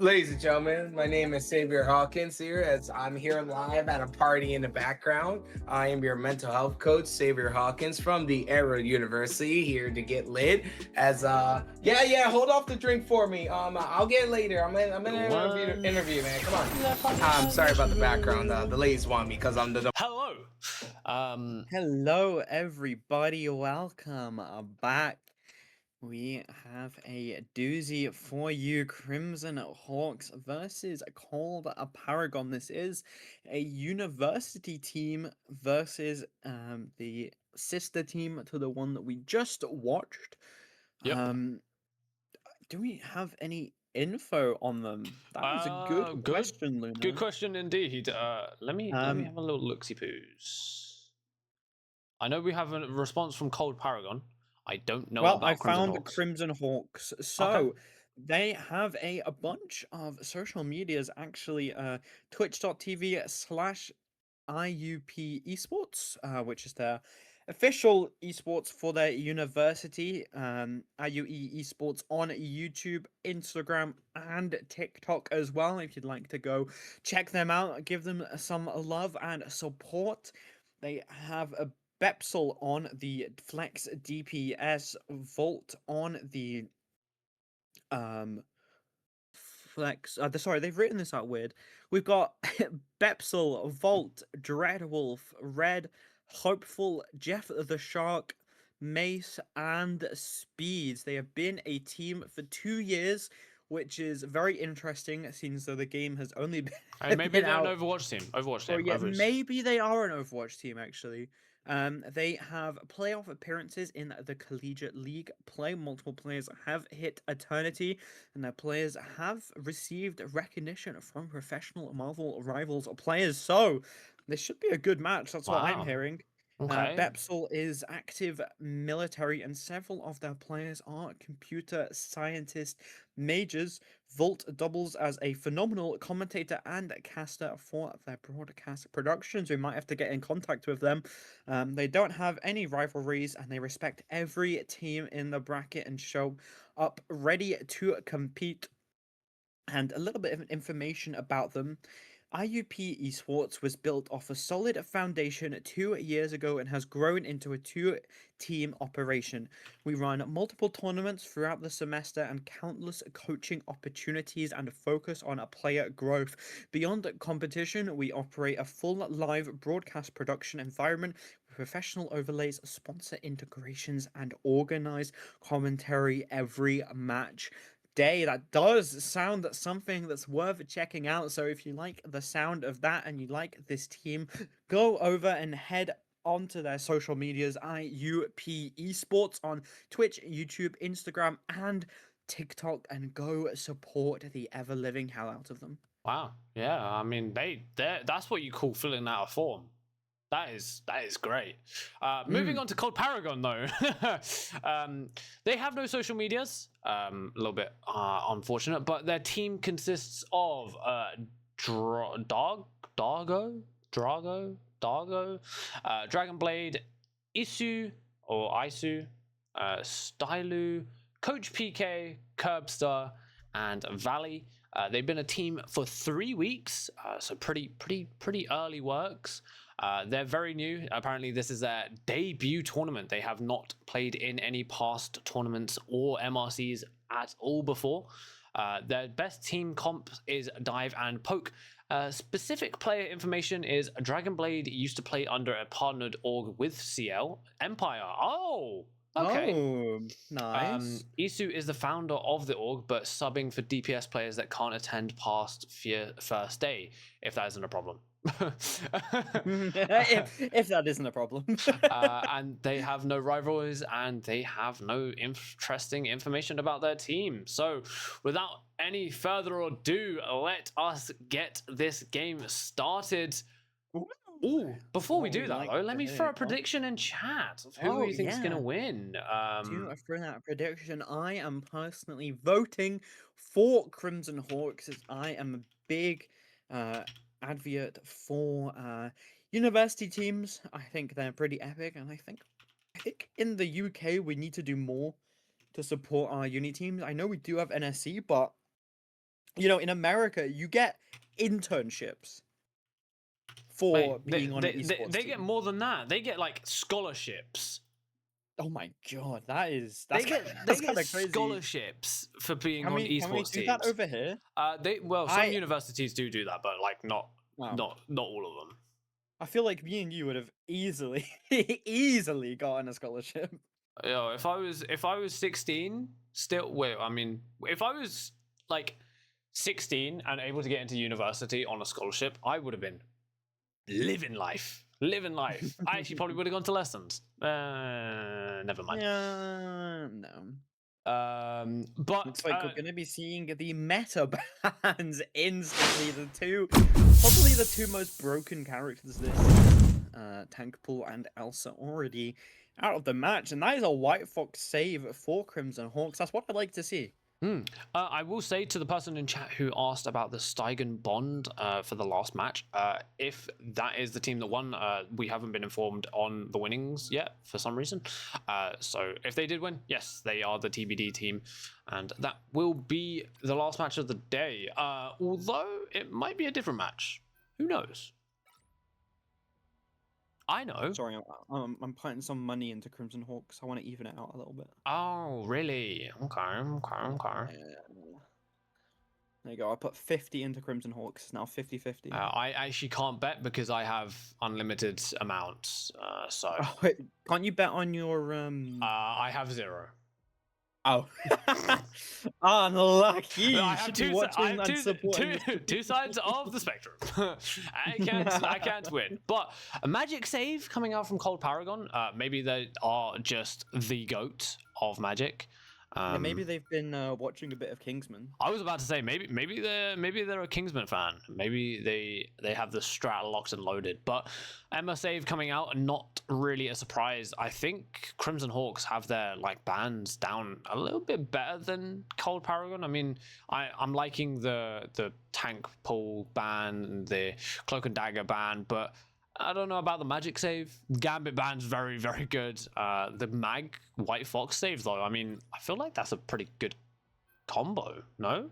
Ladies and gentlemen, my name is Xavier Hawkins here as I'm here live at a party in the background. I am your mental health coach, Xavier Hawkins from the Arrow University, here to get lit as hold off the drink for me. I'll get it later. I'm in an interview, man. Come on. I'm sorry about the background. The ladies want me because I'm the Hello. Hello, everybody. Welcome back. We have a doozy for you. Crimson Hawks versus Cold Paragon. This is a university team versus the sister team to the one that we just watched. Yep. Do we have any info on them? That was a good question, Luna. Good question indeed. Let me have a little look-see poos. I know we have a response from Cold Paragon. I don't know about I Crimson found Hawks. Crimson Hawks. So they have a bunch of social medias actually. Twitch.tv/IUP Esports, which is their official esports for their university. IUE Esports on YouTube, Instagram, and TikTok as well. If you'd like to go check them out, give them some love and support. They have a Bepsel on the Flex DPS, Volt on the Flex. Sorry, they've written this out weird. We've got Bepsel, Volt, Dreadwolf, Red, Hopeful, Jeff the Shark, Mace, and Speeds. They have been a team for 2 years, which is very interesting, since though the game has only been Maybe they're an Overwatch team. Maybe they are an Overwatch team, actually. They have playoff appearances in the Collegiate League. Multiple players have hit eternity, and their players have received recognition from professional Marvel rivals players. So this should be a good match. That's what I'm hearing. Okay. Bepsel is active military, and several of their players are computer scientist majors. Volt doubles as a phenomenal commentator and caster for their broadcast productions. We might have to get in contact with them. They don't have any rivalries, and they respect every team in the bracket and show up ready to compete. And a little bit of information about them. IUP Esports was built off a solid foundation 2 years ago and has grown into a 2-team operation. We run multiple tournaments throughout the semester and countless coaching opportunities and focus on player growth. Beyond competition, we operate a full live broadcast production environment with professional overlays, sponsor integrations, and organized commentary every match day. That does sound something that's worth checking out. So if you like the sound of that and you like this team, go over and head onto their social medias, IUP Esports on Twitch, YouTube, Instagram, and TikTok and go support the ever living hell out of them. Wow. Yeah. I mean, that's what you call filling out a form. That is great. Moving on to Cold Paragon, though. They have no social medias. A little bit unfortunate, but their team consists of Dragonblade, Isu, Stylu, Coach PK, Curbster, and Valley. They've been a team for 3 weeks, so pretty early works. They're very new. Apparently, this is their debut tournament. They have not played in any past tournaments or MRCs at all before. Their best team comp is Dive and Poke. Specific player information is Dragonblade used to play under a partnered org with CL Empire. Oh, okay. Oh, nice. Isu is the founder of the org, but subbing for DPS players that can't attend past first day, if that isn't a problem. if that isn't a problem. And they have no rivalries and they have no interesting information about their team. So without any further ado, let us get this game started. Ooh, before we do that, though, let me throw a prediction in chat of who you think is going to win. For that prediction, I am personally voting for Crimson Hawks, as I am a big advocate for university teams. I think they're pretty epic, and I think in the UK we need to do more to support our uni teams. I know we do have NSC, but in America you get internships for being on an esports they team. get more than that. They get like scholarships. Oh my god, that's they get crazy. scholarships for being on esports can we do that teams. over here? Some universities do that, but like not all of them. I feel like me and you would have easily gotten a scholarship. If I was 16, if I was like 16 and able to get into university on a scholarship, I would have been living life. I actually probably would have gone to lessons. Never mind. No. But it's like we're gonna be seeing the meta bans instantly. Probably the two most broken characters this Tank Pool and Elsa already out of the match, and that is a White Fox save for Crimson Hawks. That's what I'd like to see. I will say to the person in chat who asked about the Steigen Bond for the last match, if that is the team that won, we haven't been informed on the winnings yet for some reason. So if they did win, yes, they are the TBD team, and that will be the last match of the day. Although it might be a different match. Who knows? I know. Sorry, I'm putting some money into Crimson Hawks. I want to even it out a little bit. Oh, really? Okay. There you go. I put 50 into Crimson Hawks. It's now 50-50. I actually can't bet because I have unlimited amounts. So wait, can't you bet on your I have 0. Oh, unlucky! You I have should two, be watching and supporting. two sides of the spectrum. I can't win. But a magic save coming out from Cold Paragon. Maybe they are just the GOAT of Magic. Yeah, maybe they've been watching a bit of Kingsman. I was about to say maybe they're a Kingsman fan. Maybe they have the strat locked and loaded. But Emma save coming out, not really a surprise. I think Crimson Hawks have their bans down a little bit better than Cold Paragon. I mean, I'm liking the tank pull ban and the cloak and dagger ban, but I don't know about the magic save. Gambit ban's very, very good. The mag White Fox save, though, I mean, I feel like that's a pretty good combo, no?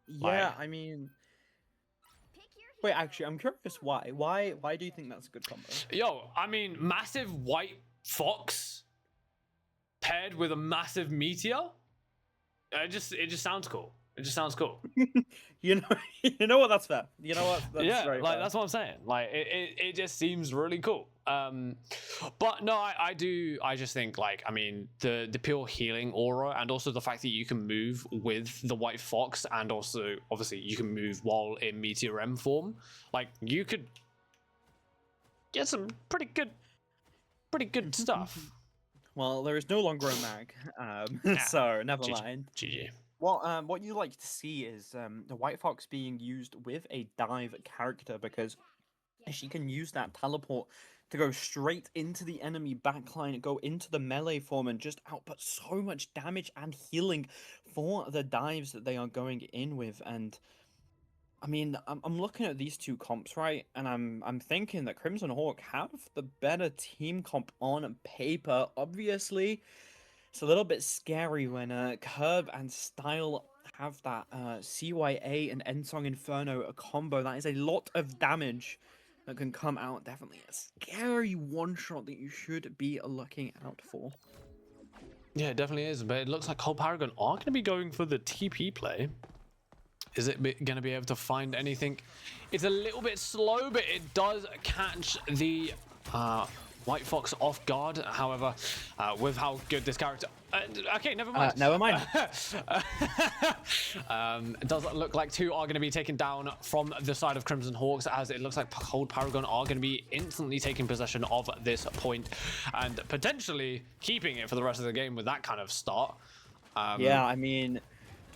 Yeah, I mean... Wait, actually, I'm curious why. Why do you think that's a good combo? Yo, I mean, massive White Fox paired with a massive meteor? It just sounds cool. It just sounds cool. You know what? That's fair. You know what? That's fair. That's what I'm saying. It just seems really cool. But no, I just think I mean the pure healing aura, and also the fact that you can move with the White Fox, and also obviously you can move while in Meteor M form. You could get some pretty good stuff. Well, there is no longer a mag, so never GG. mind. GG. Well, what you like to see is the White Fox being used with a dive character because she can use that teleport to go straight into the enemy backline, go into the melee form, and just output so much damage and healing for the dives that they are going in with. And I mean, I'm looking at these two comps, right? And I'm thinking that Crimson Hawk have the better team comp on paper. Obviously, it's a little bit scary when Curb and Style have that CYA and Endsong Inferno a combo. That is a lot of damage that can come out. Definitely a scary one shot that you should be looking out for. Yeah, it definitely is. But it looks like Cold Paragon are going to be going for the TP play. Is it going to be able to find anything? It's a little bit slow, but it does catch the White Fox off guard. However, with how good this character... okay, never mind. Never mind. It does look like two are going to be taken down from the side of Crimson Hawks, as it looks like Cold Paragon are going to be instantly taking possession of this point and potentially keeping it for the rest of the game with that kind of start. Yeah, I mean,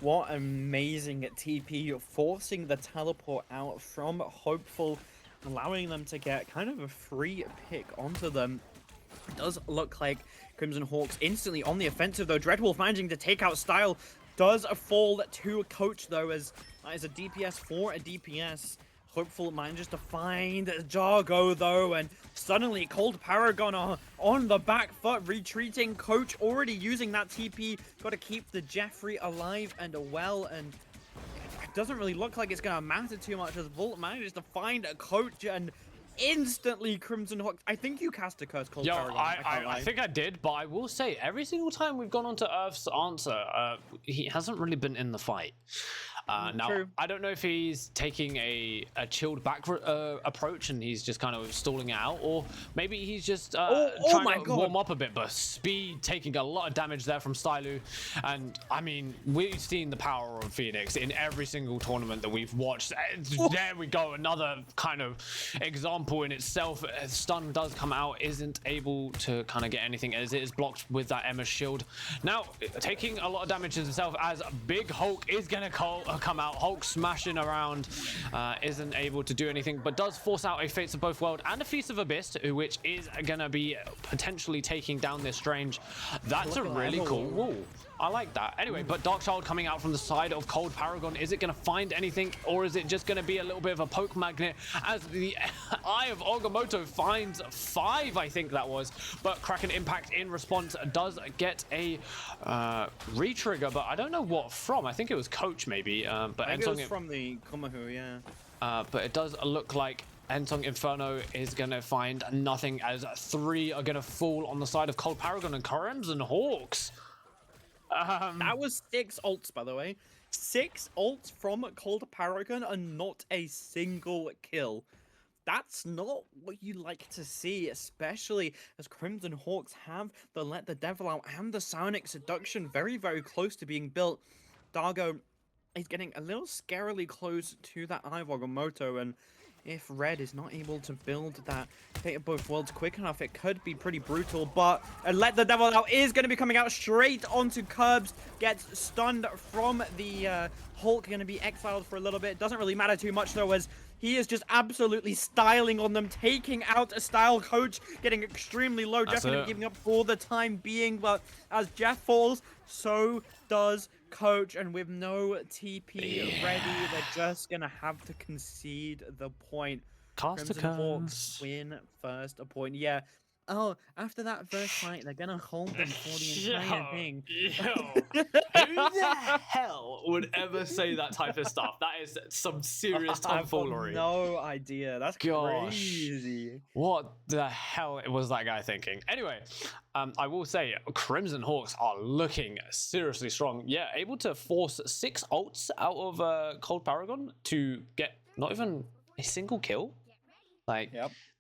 what amazing TP, forcing the teleport out from Hopeful, allowing them to get kind of a free pick onto them. It does look like Crimson Hawks instantly on the offensive, though. Dreadwolf managing to take out Style does fall to Coach, though, as that is a DPS for a DPS. Hopeful manages to find Jargo, though, and suddenly Cold Paragon are on the back foot, retreating. Coach already using that TP. Got to keep the Jeffrey alive and well, and it doesn't really look like it's going to matter too much as Volt manages to find a Coach and instantly Crimson Hawk. I think you cast a curse Cold Paragon. I think I did, but I will say every single time we've gone on to Earth's answer, he hasn't really been in the fight. Now, True. I don't know if he's taking a chilled back approach and he's just kind of stalling it out, or maybe he's just trying to warm up a bit, but Speed taking a lot of damage there from Stylu. And, I mean, we've seen the power of Phoenix in every single tournament that we've watched. There we go, another kind of example in itself. Stun does come out, isn't able to kind of get anything as it is blocked with that Emma's shield. Now, taking a lot of damage himself as Big Hulk is going to come out. Hulk smashing around, isn't able to do anything, but does force out a Fates of Both World and a Feast of Abyss, which is going to be potentially taking down this Strange. That's a really cool wall. I like that. Anyway, but Darkchild coming out from the side of Cold Paragon. Is it going to find anything, or is it just going to be a little bit of a poke magnet as the Eye of Agamotto finds 5, I think that was. But Kraken Impact in response does get a re-trigger, but I don't know what from. I think it was Coach maybe. But I think it was from the Kumahu, yeah. But it does look like Endsong Inferno is going to find nothing, as 3 are going to fall on the side of Cold Paragon and Crimson Hawks. That was 6 ults, by the way. 6 ults from Cold Paragon and not a single kill. That's not what you like to see, especially as Crimson Hawks have the Let the Devil Out and the Psionic Seduction very, very close to being built. Dargo is getting a little scarily close to that Eye of Agamotto, and if Red is not able to build that Fate of Both Worlds quick enough, it could be pretty brutal. But Let the Devil Out is going to be coming out straight onto Curbs. Gets stunned from the Hulk, going to be exiled for a little bit. Doesn't really matter too much, though, as he is just absolutely styling on them, taking out a Style Coach, getting extremely low. Definitely giving up for the time being. But as Jeff falls, so does Coach, and with no TP ready, they're just gonna have to concede the point. Crimson Hawks win first point. Yeah. Oh, after that first fight, they're gonna hold them for the entire thing. Who the hell would ever say that type of stuff? That is some serious tomfoolery. No idea. That's crazy. What the hell was that guy thinking? Anyway, I will say Crimson Hawks are looking seriously strong. Yeah, able to force 6 ults out of Cold Paragon to get not even a single kill. Like,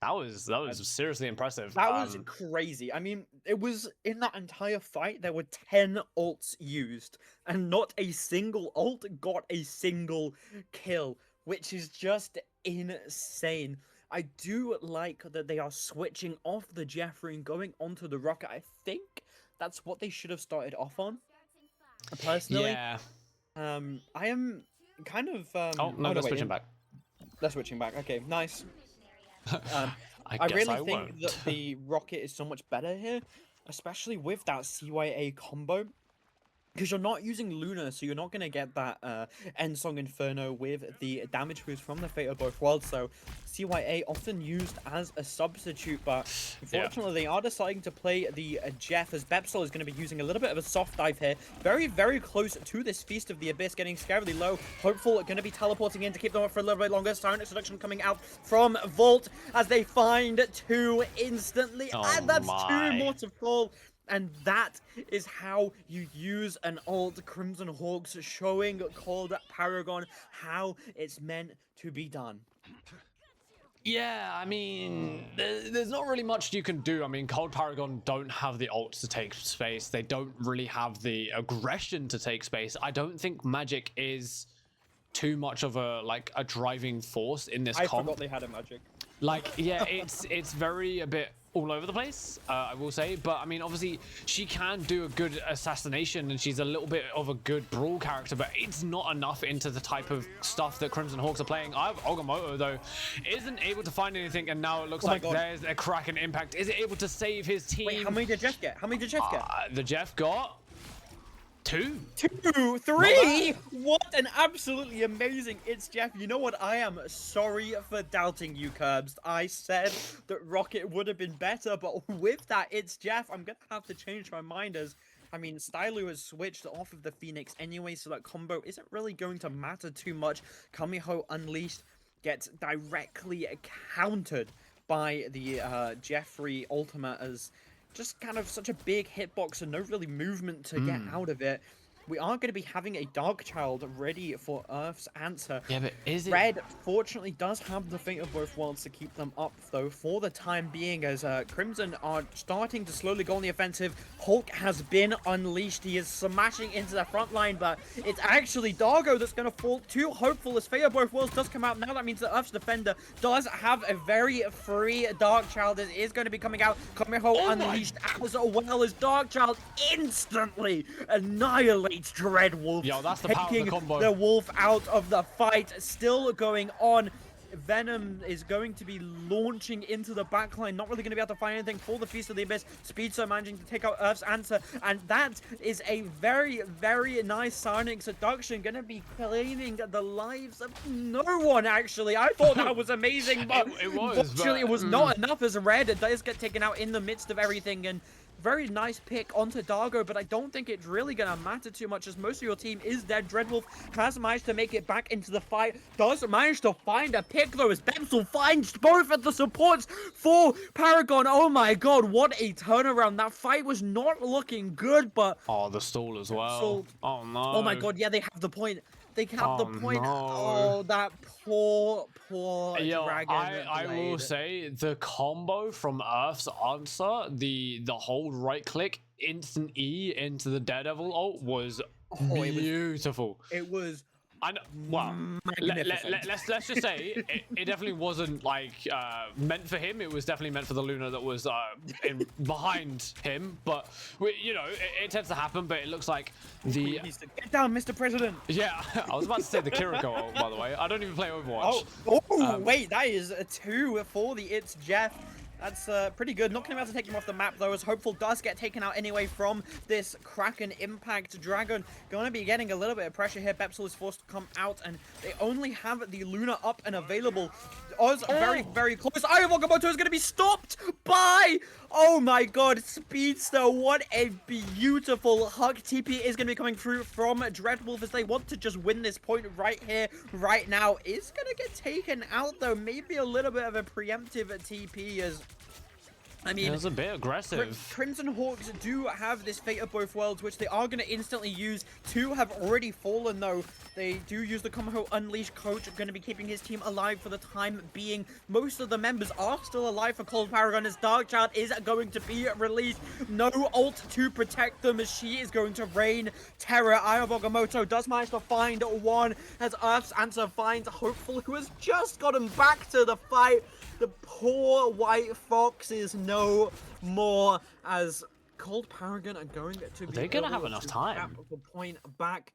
that was seriously impressive. That was crazy. I mean, it was in that entire fight, there were 10 ults used, and not a single ult got a single kill, which is just insane. I do like that they are switching off the Jeffrey and going onto the Rocket. I think that's what they should have started off on. Personally, Yeah. I am kind of. Oh no, they're wait, switching back. They're switching back. Okay, nice. I I guess really I think won't. that the Rocket is so much better here, especially with that CYA combo. Because you're not using Luna, so you're not going to get that End Song Inferno with the damage boost from the Fate of Both Worlds. So CYA often used as a substitute, but unfortunately they are deciding to play the Jeff, as Bepsol is going to be using a little bit of a soft dive here. Very, very close to this Feast of the Abyss, getting scarily low. Hopeful going to be teleporting in to keep them up for a little bit longer. Siren Seduction coming out from Vault as they find 2 instantly. And that's 2 more to fall. And that is how you use an ult. Crimson Hawks showing Cold Paragon how it's meant to be done. Yeah, I mean, there's not really much you can do. I mean, Cold Paragon don't have the ult to take space. They don't really have the aggression to take space. I don't think Magic is too much of a driving force in this comp. I forgot they had a Magic. Like, yeah, it's very a bit all over the place, I will say. But I mean, obviously, she can do a good assassination, and she's a little bit of a good brawl character, but it's not enough into the type of stuff that Crimson Hawks are playing. I have Ogamoto, though, isn't able to find anything, and now it looks like there's a Kraken impact. Is it able to save his team? Wait, how many did Jeff get? How many did Jeff get? The Jeff got 2. 2, 3! What an absolutely amazing It's Jeff. You know what? I am sorry for doubting you, Curbs. I said that Rocket would have been better, but with that It's Jeff, I'm going to have to change my mind as... I mean, Stylu has switched off of the Phoenix anyway, so that combo isn't really going to matter too much. Kamiho Unleashed gets directly countered by the Jeffrey Ultimate as... just kind of such a big hitbox and no really movement to get out of it. We are going to be having a Dark Child ready for Earth's answer. Yeah, but is it... Red, fortunately, does have the Fate of Both Worlds to keep them up, though, for the time being, as Crimson are starting to slowly go on the offensive. Hulk has been unleashed. He is smashing into the front line, but it's actually Dargo that's going to fall too hopeful as Fate of Both Worlds does come out. Now that means that Earth's Defender does have a very free Dark Child that is going to be coming out. Kameho Unleashed as well as Dark Child instantly annihilates Dreadwolf. Yo, that's the power of the combo. The Wolf out of the fight. Still going on. Venom is going to be launching into the backline. Not really going to be able to find anything for the Feast of the Abyss. Speedster managing to take out Earth's answer. And that is a very, very nice Sonic Seduction. Going to be cleaning the lives of no one, actually. I thought that was amazing, but it was. Unfortunately, it was not enough as Red does get taken out in the midst of everything. And very nice pick onto Dargo, but I don't think it's really going to matter too much as most of your team is dead. Dreadwolf has managed to make it back into the fight, does manage to find a pick though as Bemsel finds both of the supports for Paragon. Oh my god, what a turnaround. That fight was not looking good, but... oh, the stall as well. Oh no. Oh my god, yeah, they have the point. They have the point. No. Oh, that poor dragon. I will say the combo from Earth's answer, the hold right click, instant E into the Daredevil ult was beautiful. It was I know, well, let's just say it definitely wasn't like meant for him. It was definitely meant for the Luna that was behind him. But you know, it tends to happen. But it looks like the get down, Mr. President. Yeah, I was about to say the Kiriko ult, by the way. I don't even play Overwatch. Wait, that is a 2 for the It's Jeff. That's pretty good. Not going to be able to take him off the map, though, as Hopeful does get taken out anyway from this Kraken Impact Dragon. Going to be getting a little bit of pressure here. Bepsel is forced to come out, and they only have the Luna up and available. Oz very, very close. Eye of Okamoto is going to be stopped by... oh my god, Speedster. What a beautiful hug. TP is going to be coming through from Dreadwolf as they want to just win this point right here, right now. Is going to get taken out, though. Maybe a little bit of a preemptive TP as... I mean, it was a bit aggressive. Crimson Hawks do have this Fate of Both Worlds, which they are going to instantly use. 2 have already fallen, though. They do use the Komoho Unleashed coach, going to be keeping his team alive for the time being. Most of the members are still alive for Cold Paragon as Darkchild is going to be released. No ult to protect them as she is going to rain terror. Eye of Okamoto does manage to find one as Earth's Answer finds Hopeful, who has just gotten back to the fight. The poor white fox is no more, as Cold Paragon are going to be They're gonna have able enough to time. tap the point back.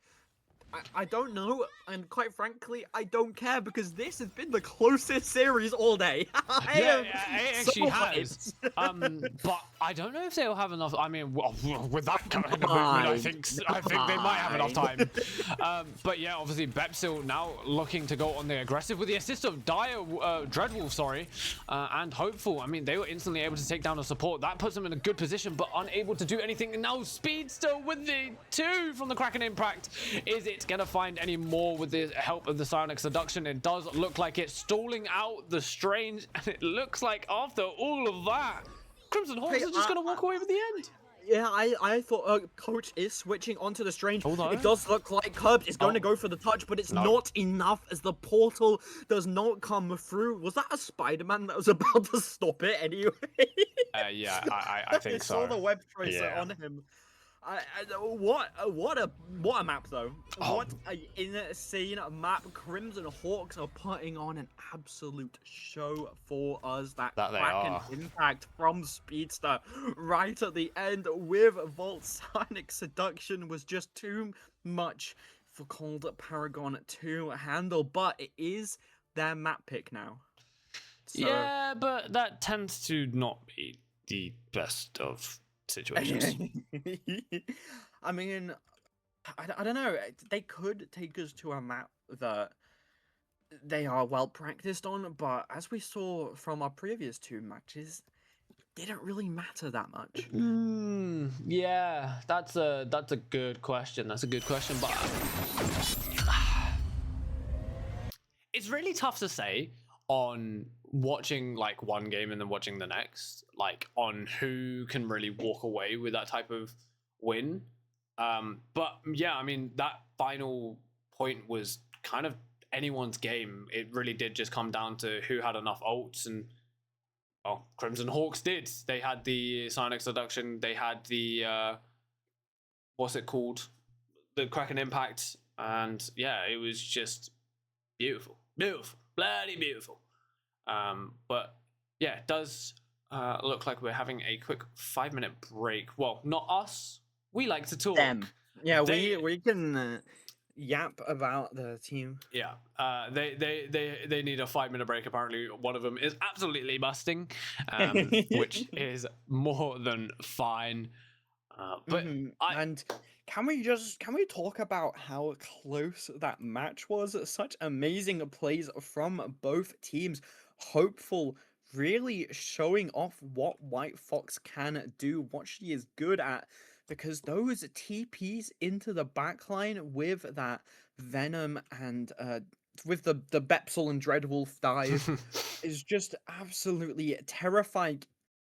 I don't know, and quite frankly, I don't care because this has been the closest series all day. Yeah, it actually has. hyped. But I don't know if they'll have enough. I mean, well, with that kind of movement, I think they might have enough time. But yeah, obviously, Bepsil now looking to go on the aggressive with the assist of Dreadwolf, sorry, and Hopeful. I mean, they were instantly able to take down a support. That puts them in a good position, but unable to do anything. And now Speedster with the 2 from the Kraken Impact. Is it gonna find any more with the help of the Psionic Seduction? It does look like it's stalling out the Strange, and it looks like after all of that, Crimson Hawks are just gonna walk away with the end. Yeah, I thought Coach is switching onto the Strange. Hold on. It does look like Curbs is going to go for the touch, but it's not enough as the portal does not come through. Was that a Spider-Man that was about to stop it anyway? Yeah, I think so. I saw the web tracer on him. What a map though. What an insane map. Crimson Hawks are putting on an absolute show for us. That Kraken impact from Speedster right at the end with Volt Sonic Seduction was just too much for Cold Paragon to handle, but it is their map pick now. So... Yeah, but that tends to not be the best of situations. I mean, I don't know. They could take us to a map that they are well practiced on, but as we saw from our previous 2 matches, they don't really matter that much. Yeah, that's a good question. That's a good question, but it's really tough to say on watching like one game and then watching the next, like on who can really walk away with that type of win. But yeah, I mean, that final point was kind of anyone's game. It really did just come down to who had enough ults, and well, Crimson Hawks did. They had the Psionic Seduction, they had the what's it called, the Kraken Impact, and yeah, it was just beautiful, bloody beautiful. But yeah, it does look like we're having a quick 5-minute break. Well, not us. We like to talk. Yeah, we can yap about the team. Yeah, they need a 5-minute break. Apparently, one of them is absolutely busting, which is more than fine. But and can we talk about how close that match was? Such amazing plays from both teams. Hopeful really showing off what White Fox can do, what she is good at, because those TPs into the backline with that Venom and with the Bepsil and Dreadwolf dive is just absolutely terrifying,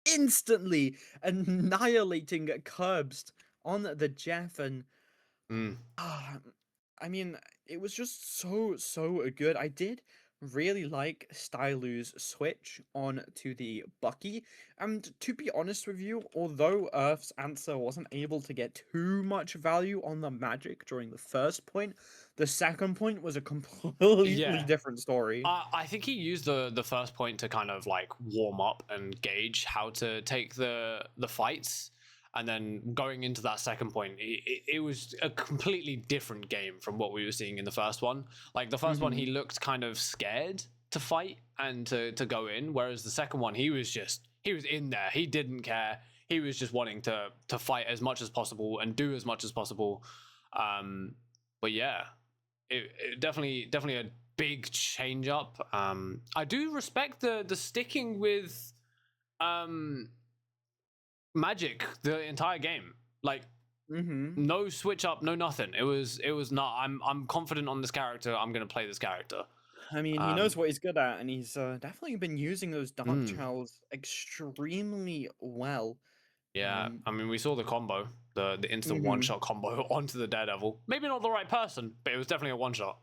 instantly annihilating Curbs on the Jeff, and I mean, it was just so good. I did really like Stylu's switch on to the Bucky, and to be honest with you, although Earth's answer wasn't able to get too much value on the magic during the first point, the second point was a completely different story. I think he used the first point to kind of like warm up and gauge how to take the fights. And then going into that second point, it was a completely different game from what we were seeing in the first one. Like the first one, he looked kind of scared to fight and to go in, whereas the second one, he was in there. He didn't care. He was just wanting to fight as much as possible and do as much as possible. But yeah, it definitely a big change up. I do respect the sticking with magic the entire game, like no switch up, no nothing. It was not. I'm confident on this character. I'm gonna play this character. I mean, he knows what he's good at, and he's definitely been using those Dark Childs extremely well. Yeah, I mean, we saw the combo, the instant one-shot combo onto the Daredevil. Maybe not the right person, but it was definitely a one-shot.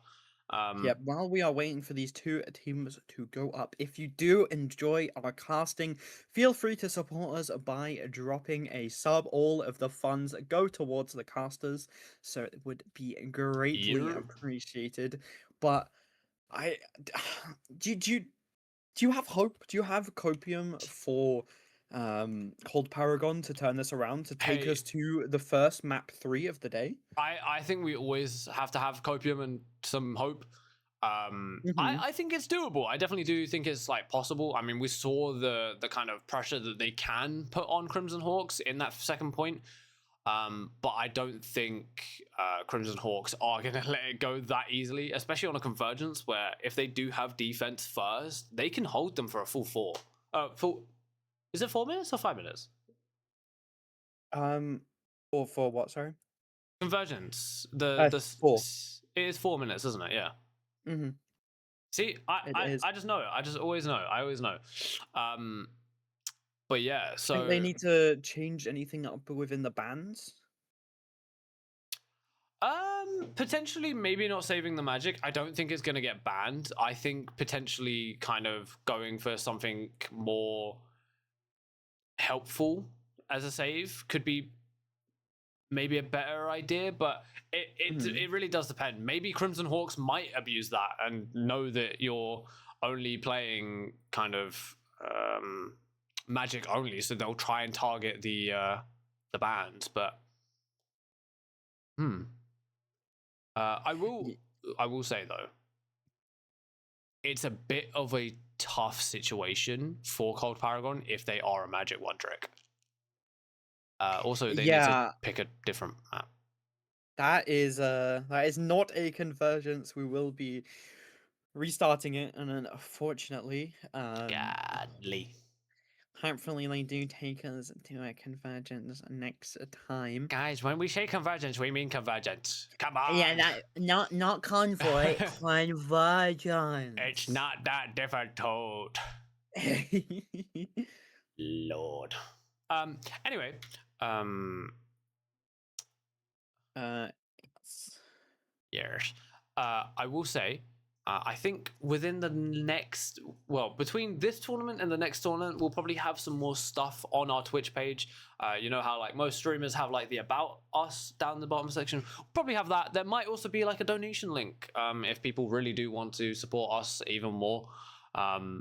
Yeah, while we are waiting for these 2 teams to go up, if you do enjoy our casting, feel free to support us by dropping a sub. All of the funds go towards the casters, so it would be greatly appreciated. But do you Do you have hope? Do you have copium for Cold Paragon to turn this around to take Hey. us to the first map 3 of the day? I think we always have to have copium and some hope. Mhm. I think it's doable. I definitely do think it's like possible. I mean, we saw the kind of pressure that they can put on Crimson Hawks in that second point. But I don't think Crimson Hawks are going to let it go that easily, especially on a convergence where if they do have defense first, they can hold them for a full 4. Is it 4 minutes or 5 minutes? Or for what, sorry? Convergence. 4. It is 4 minutes, isn't it? Yeah. Mhm. See, It is. I just know. I just always know. I always know. But yeah, Think they so need to change anything up within the bans? potentially maybe not saving the magic. I don't think it's gonna get banned. I think potentially kind of going for something more helpful as a save could be maybe a better idea, but it really does depend. Maybe Crimson Hawks might abuse that and know that you're only playing kind of magic only, so they'll try and target the bands. But I will say though, it's a bit of a tough situation for Cold Paragon if they are a magic one trick. Also, they need to pick a different map. That is not a convergence. We will be restarting it, and then unfortunately, Godly. hopefully they do take us to a convergence next time. Guys, when we say convergence, we mean convergence. Come on. Yeah, not convoy, convergence. It's not that difficult. Lord. Anyway, yes. I will say, I think within the next, between this tournament and the next tournament, we'll probably have some more stuff on our Twitch page. You know how like most streamers have like the about us down the bottom section. We'll probably have that. There might also be like a donation link if people really do want to support us even more.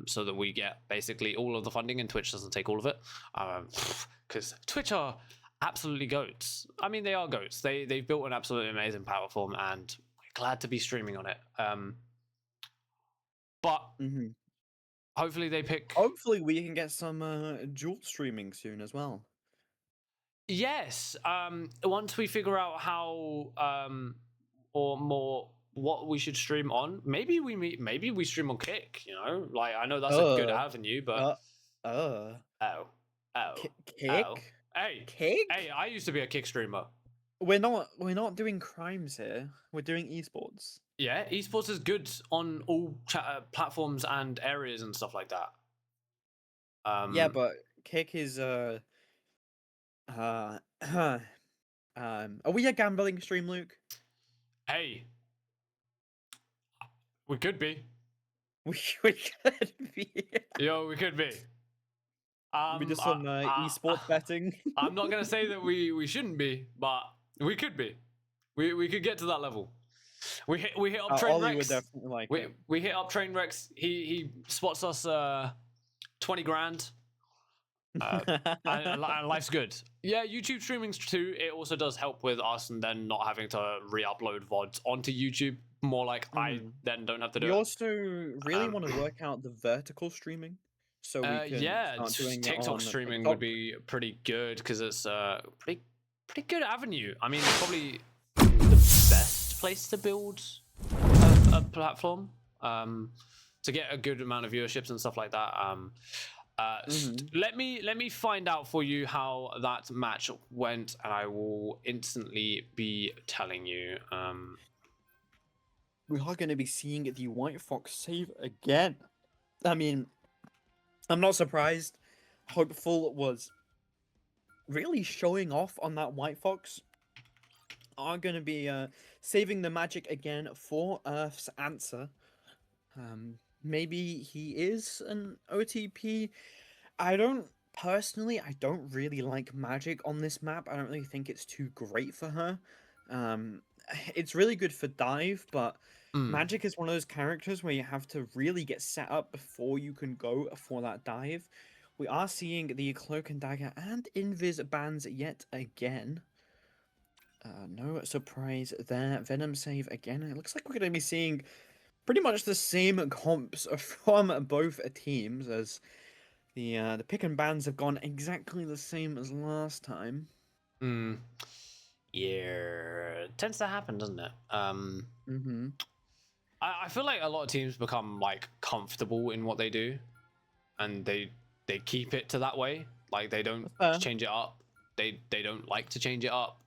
So that we get basically all of the funding and Twitch doesn't take all of it. Because Twitch are absolutely goats. I mean, they are goats. They've built an absolutely amazing platform, and we're glad to be streaming on it. But hopefully they pick. Hopefully we can get some dual streaming soon as well. Yes. Once we figure out how or more what we should stream on, maybe we stream on Kick. You know, like I know that's a good avenue, but Kick? Hey, I used to be a Kick streamer. We're not doing crimes here. We're doing esports. Yeah, esports is good on all platforms and areas and stuff like that. Yeah, but Kick is are we a gambling stream, Luke? Hey, we could be. We could be. Yo, we could be. We just some esports betting. I'm not gonna say that we shouldn't be, but we could be. We could get to that level. We hit up Train Ollie Rex. would definitely like it. We hit up Train Rex. He spots us 20 grand. And life's good. Yeah, YouTube streaming too. It also does help with us and then not having to re-upload VODs onto YouTube. More like I then don't have to do We it. also really want to work out the vertical streaming. So we can start doing TikTok streaming would be pretty good because it's a pretty good avenue. I mean, probably the best place to build a platform to get a good amount of viewerships and stuff like that. Let me find out for you how that match went, and I will instantly be telling you. We are going to be seeing the White Fox save again. I mean, I'm not surprised. Hopeful was really showing off on that White Fox. Are going to be saving the magic again for Earth's answer. Maybe he is an OTP. I don't really like magic on this map. I don't really think it's too great for her. it's really good for dive, but Mm. Magic is one of those characters where you have to really get set up before you can go for that dive. We are seeing the Cloak and Dagger and Invis bans yet again. No surprise there. Venom save again. It looks like we're going to be seeing pretty much the same comps from both teams, as the pick and bans have gone exactly the same as last time. Mm. Yeah, it tends to happen, doesn't it? Mm-hmm. I feel like a lot of teams become like comfortable in what they do, and they keep it to that way. Like they don't Fair. change it up. They don't like to change it up.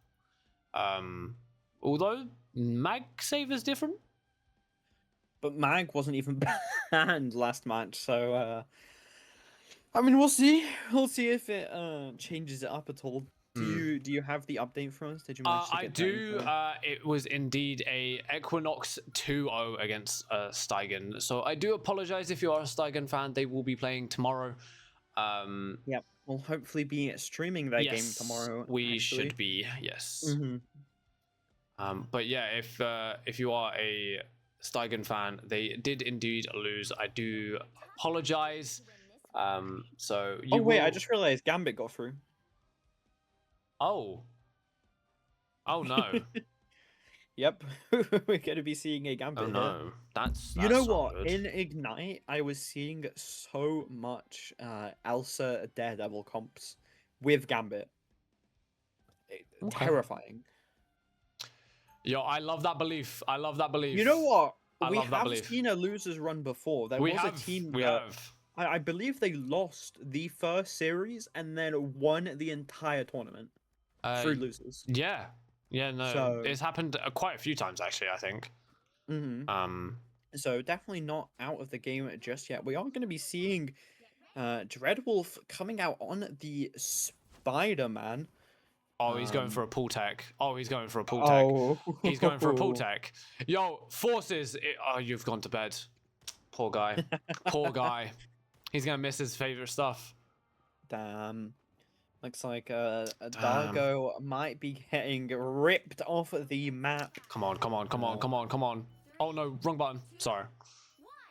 Although Mag save is different. But Mag wasn't even banned last match, so I mean, we'll see. We'll see if it changes it up at all. Do you have the update for us? Did you manage to I get do. that info? It was indeed a Equinox 2-0 against Steigen. So I do apologize if you are a Steigen fan. They will be playing tomorrow. Yep. We'll hopefully be streaming that game Yes, tomorrow. we actually. should be. Yes. Mm-hmm. But yeah, if you are a Steigen fan, they did indeed lose. I do apologize. So you Oh wait, I will- just realized Gambit got through. Oh no. Yep, we're going to be seeing a Gambit Oh here. no. That's You know not what? good. In Ignite, I was seeing so much Elsa Daredevil comps with Gambit. Okay. Terrifying. Yo, I love that belief. I love that belief. You know what? I We love that have belief. seen a losers run before. There we was have. a team We that have. I believe they lost the first series and then won the entire tournament through losers. Yeah. Yeah. No, So- it's happened quite a few times actually. I think. Mm-hmm. So definitely not out of the game just yet. We are going to be seeing Dreadwolf coming out on the Spider-Man. Oh, he's going for a pull tech. Oh, he's going for a pull tech. Oh, He's going for a pull tech. Yo, forces. Oh, you've gone to bed. Poor guy. Poor guy. He's gonna miss his favorite stuff. Damn. Looks like Dargo might be getting ripped off the map. Come on, come on, come on, come on, come on. Oh no, wrong button. Sorry.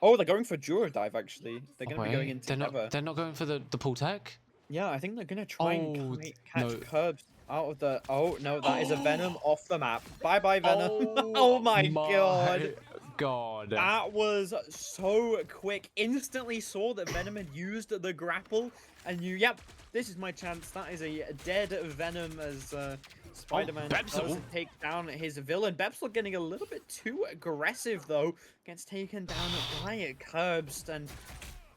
Oh, they're going for Jura Dive, actually. They're going to be Wait, going in together. they're not going for the pull tech? Yeah, I think they're going to try Oh, and catch no. Curbs out of the... Oh, no, that is a Venom off the map. Bye-bye, Venom. Oh, my God. God. That was so quick. Instantly saw that Venom had used the grapple and knew, yep, this is my chance. That is a dead Venom as Spider-Man does Bepsel. take down his villain. Bepsel getting a little bit too aggressive, though. Gets taken down by Curbs, and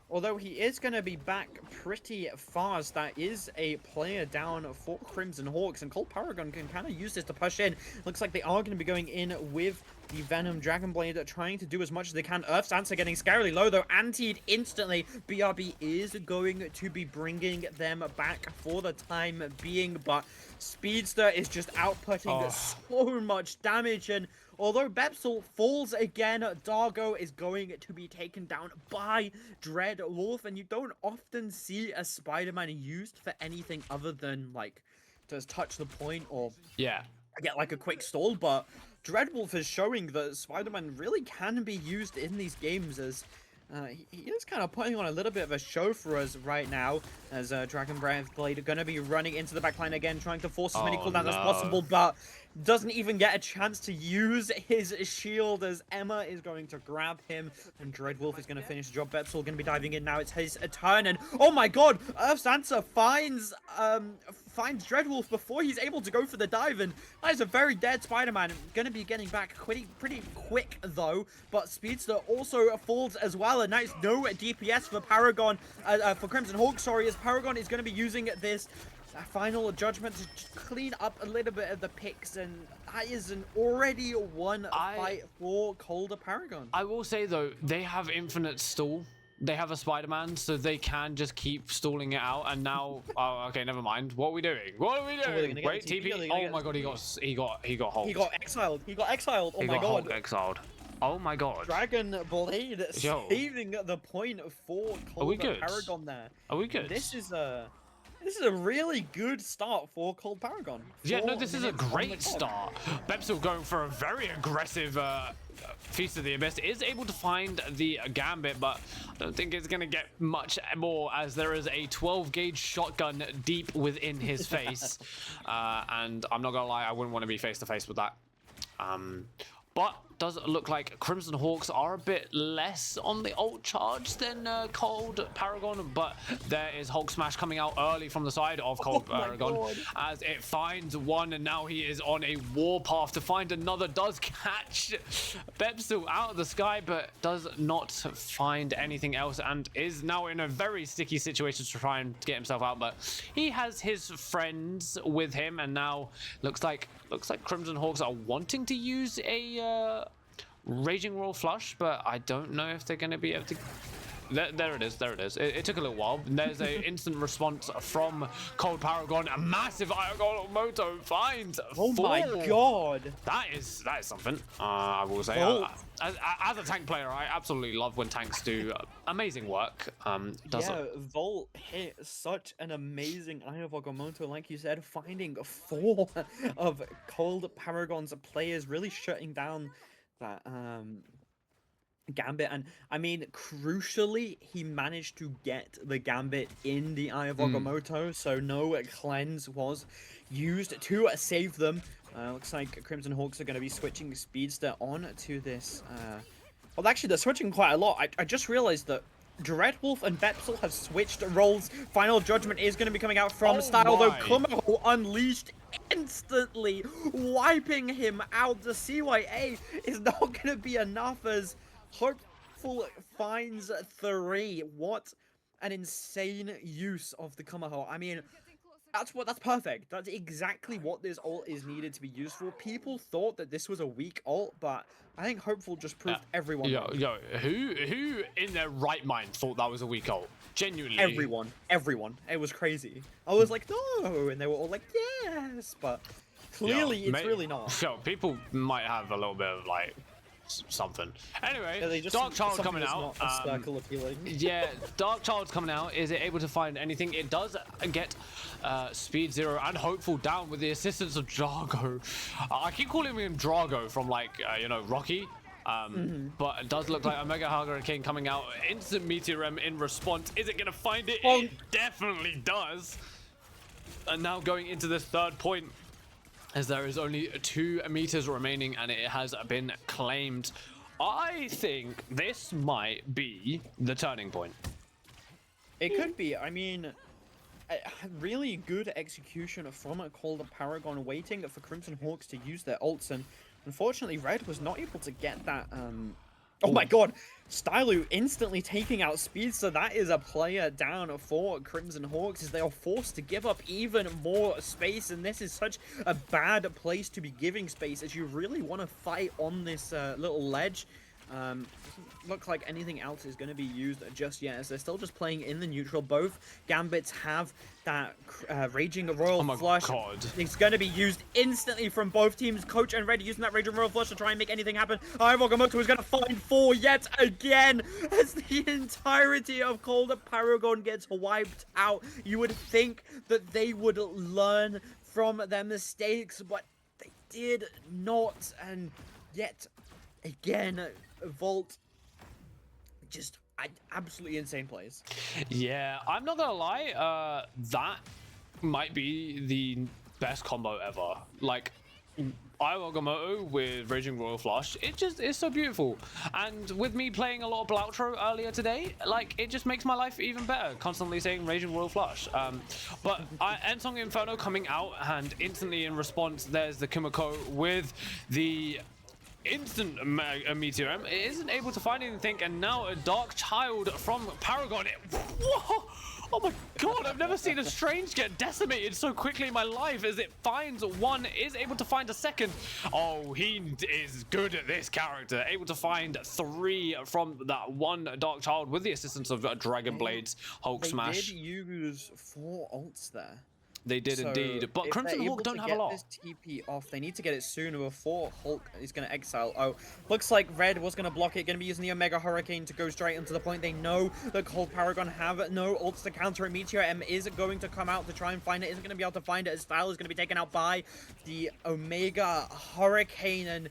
although he is going to be back pretty fast, that is a player down for Crimson Hawks, and Cold Paragon can kind of use this to push in. Looks like they are going to be going in with the Venom Dragon Blade, trying to do as much as they can. Earth's Answer getting scarily low, though, antied instantly. BRB is going to be bringing them back for the time being, but Speedster is just outputting so much damage, and although Bepsel falls again, Dargo is going to be taken down by Dreadwolf, and you don't often see a Spider-Man used for anything other than, like, to touch the point or Yeah. get, like, a quick stall, but Dreadwolf is showing that Spider-Man really can be used in these games, as he is kind of putting on a little bit of a show for us right now, as Dragon Breath Blade are going to be running into the backline again, trying to force as many cooldowns as possible, but doesn't even get a chance to use his shield, as Emma is going to grab him, and Dreadwolf is going to finish the job. Bepsel going to be diving in now. It's his turn, and oh my God, Earth's Answer finds Dreadwolf before he's able to go for the dive, and that is a very dead Spider-Man. Going to be getting back pretty quick, though, but Speedster also falls as well, and now it's no DPS for Paragon, for Crimson Hawk, sorry, as Paragon is going to be using this final judgment to clean up a little bit of the picks, and that is an already won fight for Colder Paragon. I will say, though, they have infinite stall. They have a Spider-Man, so they can just keep stalling it out, and now... oh, okay, never mind. What are we doing? What are we they're doing? gonna get Wait, the TP, TP? they're gonna Oh get my God, he got Hulk. He got exiled. He got exiled. Oh He my got God. Hulk exiled. Oh my God. Dragon Blade Yo. saving the point for we Colder good? Paragon there. Are we good? This is This is a really good start for Cold Paragon. Yeah, no, 4 this is a minutes on the great clock. start. Bepsil going for a very aggressive Feast of the Abyss, is able to find the Gambit, but I don't think it's going to get much more as there is a 12 gauge shotgun deep within his face. And I'm not going to lie, I wouldn't want to be face to face with that. But does look like Crimson Hawks are a bit less on the ult charge than Cold Paragon, but there is Hulk Smash coming out early from the side of Cold Paragon as it finds one, and now he is on a warpath to find another. Does catch Bepsil out of the sky, but does not find anything else, and is now in a very sticky situation to try and get himself out. But he has his friends with him, and now looks like Crimson Hawks are wanting to use a Raging Royal Flush, but I don't know if they're going to be able to. There it is. It took a little while. There's an instant response from Cold Paragon. A massive Moto finds Oh 4. my god! That is something. I will say. Volt. As a tank player, I absolutely love when tanks do amazing work. Volt hit such an amazing Eye of Agamotto, like you said, finding 4 of Cold Paragon's players, really shutting down that Gambit. And I mean, crucially, he managed to get the Gambit in the Eye of Agamotto, so no cleanse was used to save them. Looks like Crimson Hawks are going to be switching Speedster on to this. Well, actually, they're switching quite a lot. I just realized that Dreadwolf and Bepsil have switched roles. Final Judgment is going to be coming out from Style, though Kumaho unleashed instantly, wiping him out. The CYA is not going to be enough as Hopeful finds 3. What an insane use of the Kumaho. I mean, that's perfect. That's exactly what this ult is needed to be used for. People thought that this was a weak ult, but I think Hopeful just proved everyone wrong. Who in their right mind thought that was a weak ult? Genuinely. Everyone. It was crazy. I was like, no, and they were all like, yes, but clearly it's really not. So people might have a little bit of like something. Anyway, just, Dark Child coming that's out. Not a circle appealing. Yeah, Dark Child's coming out. Is it able to find anything? It does get Speed 0 and Hopeful down with the assistance of Drago. I keep calling him Drago from like, Rocky. But it does look like Omega Hurricane coming out. Instant Meteorem in response. Is it going to find it? It definitely does. And now going into this third point, as there is only 2 meters remaining and it has been claimed. I think this might be the turning point. It could be. I mean, really good execution from a Cold Paragon, waiting for Crimson Hawks to use their ults, and unfortunately Red was not able to get that. Oh my god! Stylu instantly taking out Speed, so that is a player down for Crimson Hawks as they are forced to give up even more space, and this is such a bad place to be giving space as you really want to fight on this little ledge. Doesn't look like anything else is going to be used just yet, as they're still just playing in the neutral. Both Gambits have that Raging Royal Flush. God. It's going to be used instantly from both teams. Coach and Red using that Raging Royal Flush to try and make anything happen. Agamotto is going to find 4 yet again as the entirety of Cold Paragon gets wiped out. You would think that they would learn from their mistakes, but they did not, and yet again, Volt, just absolutely insane plays. Yeah, I'm not gonna lie, that might be the best combo ever. Like, Agamotto with Raging Royal Flush, it just is so beautiful. And with me playing a lot of Blautro earlier today, like, it just makes my life even better, constantly saying Raging Royal Flush. But Ensong Inferno coming out, and instantly in response, there's the Kimiko with the instant Meteorem. It isn't able to find anything, and now a Dark Child from Paragon. Whoa! Oh my god, I've never seen a Strange get decimated so quickly in my life, as it finds one, is able to find a second. Oh, he is good at this character. Able to find 3 from that one Dark Child with the assistance of Dragon Blades, Hulk Smash. They did use 4 ults there. They did So, indeed. But if Crimson they're Hawk able don't to have a get lot. this TP off, they need to get it sooner before Hulk is going to exile. Oh, looks like Red was going to block it, going to be using the Omega Hurricane to go straight into the point. They know that Cold Paragon have no ults to counter it. Meteor M is going to come out to try and find it, isn't going to be able to find it as Style is going to be taken out by the Omega Hurricane. And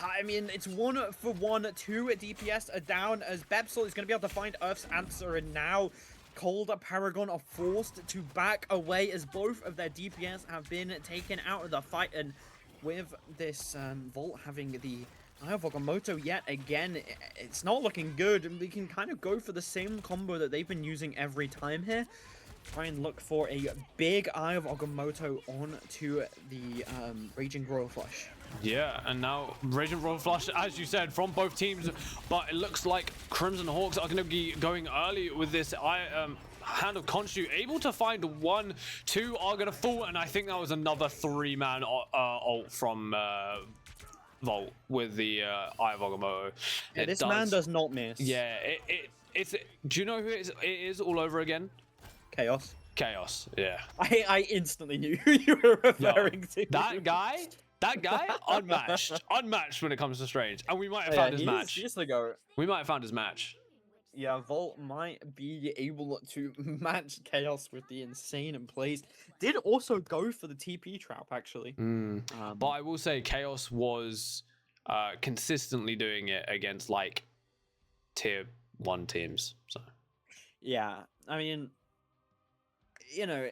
I mean, it's 1-for-1, 2 DPS are down as Bepsel is going to be able to find Earth's answer, and now Cold Paragon are forced to back away as both of their DPS have been taken out of the fight. And with this Volt having the Eye of Agamotto yet again, it's not looking good. And we can kind of go for the same combo that they've been using every time here. Try and look for a big Eye of Agamotto onto the Raging Royal Flush. Yeah, and now Raging Royal Flush, as you said, from both teams, but it looks like Crimson Hawks are going to be going early with this Hand of Khonshu, able to find 1, 2 are going to fall, and I think that was another 3-man ult from Volt with the Eye of Agamotto. Yeah, this man does not miss. Yeah, it's. Do you know who it is all over again? Chaos. Chaos, yeah. I instantly knew who you were referring to. That guy, unmatched when it comes to Strange, and we might have found his match. He's the goat. We might have found his match. Yeah, Volt might be able to match Chaos with the insane plays. Did also go for the TP trap, actually. But I will say Chaos was consistently doing it against like tier 1 teams. So yeah, I mean, you know,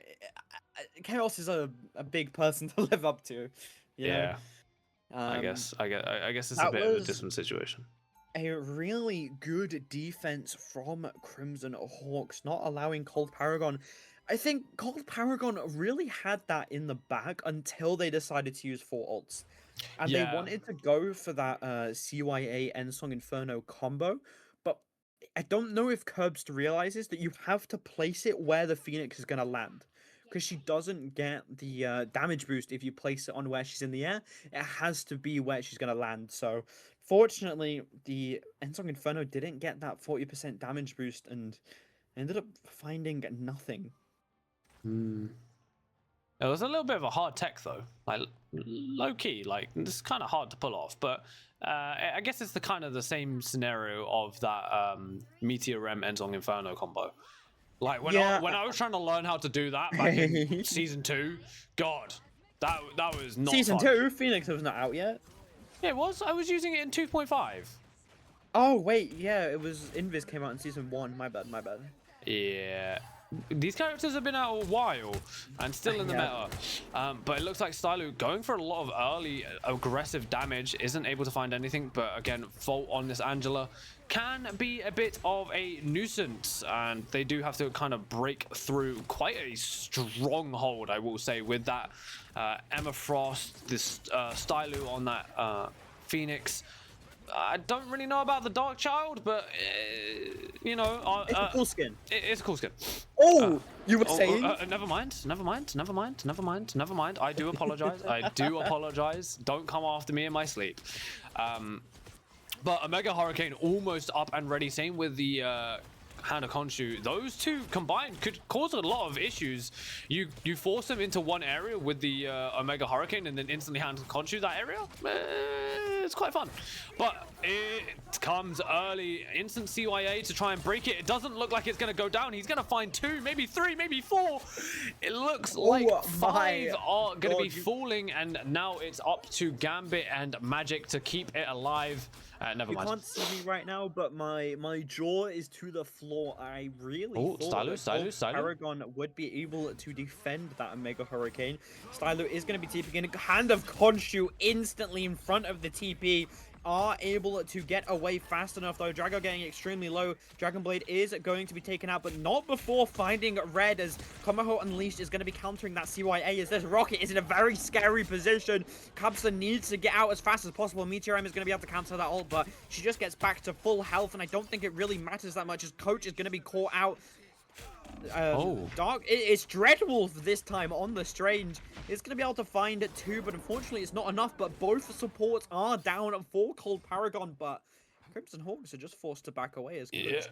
Chaos is a big person to live up to. Yeah, I guess it's a bit of a different situation. A really good defense from Crimson Hawks, not allowing Cold Paragon. I think Cold Paragon really had that in the bag until they decided to use 4 ults. And they wanted to go for that CYA Ensong Inferno combo, but I don't know if Curbst realizes that you have to place it where the Phoenix is going to land. Because she doesn't get the damage boost if you place it on where she's in the air. It has to be where she's going to land. So, fortunately, the Ensong Inferno didn't get that 40% damage boost and ended up finding nothing. It was a little bit of a hard tech, though. Like, low-key, like, it's kind of hard to pull off. But I guess it's the same scenario of that Meteor M Ensong Inferno combo. Like when I was trying to learn how to do that back in season 2, God, that was not season fun. 2. Phoenix was not out yet. Yeah, it was. I was using it in 2.5. Oh wait, yeah, it was Invis came out in season 1. My bad. Yeah. These characters have been out a while and still in the meta. But it looks like Stylu going for a lot of early aggressive damage, isn't able to find anything. But again, Volt on this Angela can be a bit of a nuisance, and they do have to kind of break through quite a stronghold, I will say, with that Emma Frost, this Stylu on that Phoenix. I don't really know about the Dark Child, but you know, It's a cool skin. It's a cool skin. Oh, you were saying? Never mind. I do apologize. Don't come after me in my sleep. But Omega Hurricane almost up and ready. Same with the Hand of Khonshu. Those two combined could cause a lot of issues. You force them into one area with the Omega Hurricane and then instantly Hand of Khonshu that area. It's quite fun. But it comes early. Instant CYA to try and break it. It doesn't look like it's going to go down. He's going to find 2, maybe 3, maybe 4. It looks like 5 are going to be falling, and now it's up to Gambit and Magic to keep it alive. Never mind. You can't see me right now, but my jaw is to the floor. I really thought Stylu. Paragon would be able to defend that Omega Hurricane. Stylu is going to be TPing in. Hand of Khonshu instantly in front of the TP. Are able to get away fast enough, though. Drago getting extremely low. Dragon Blade is going to be taken out, but not before finding Red, as Komaho Unleashed is going to be countering that CYA, as this Rocket is in a very scary position. Kabsa needs to get out as fast as possible. Meteor M is going to be able to counter that ult, but she just gets back to full health, and I don't think it really matters that much, as Coach is going to be caught out. It's Dreadwolf this time on the Strange. It's going to be able to find it too, but unfortunately it's not enough. But both supports are down for Cold Paragon, but Crimson Hawks are just forced to back away as Coach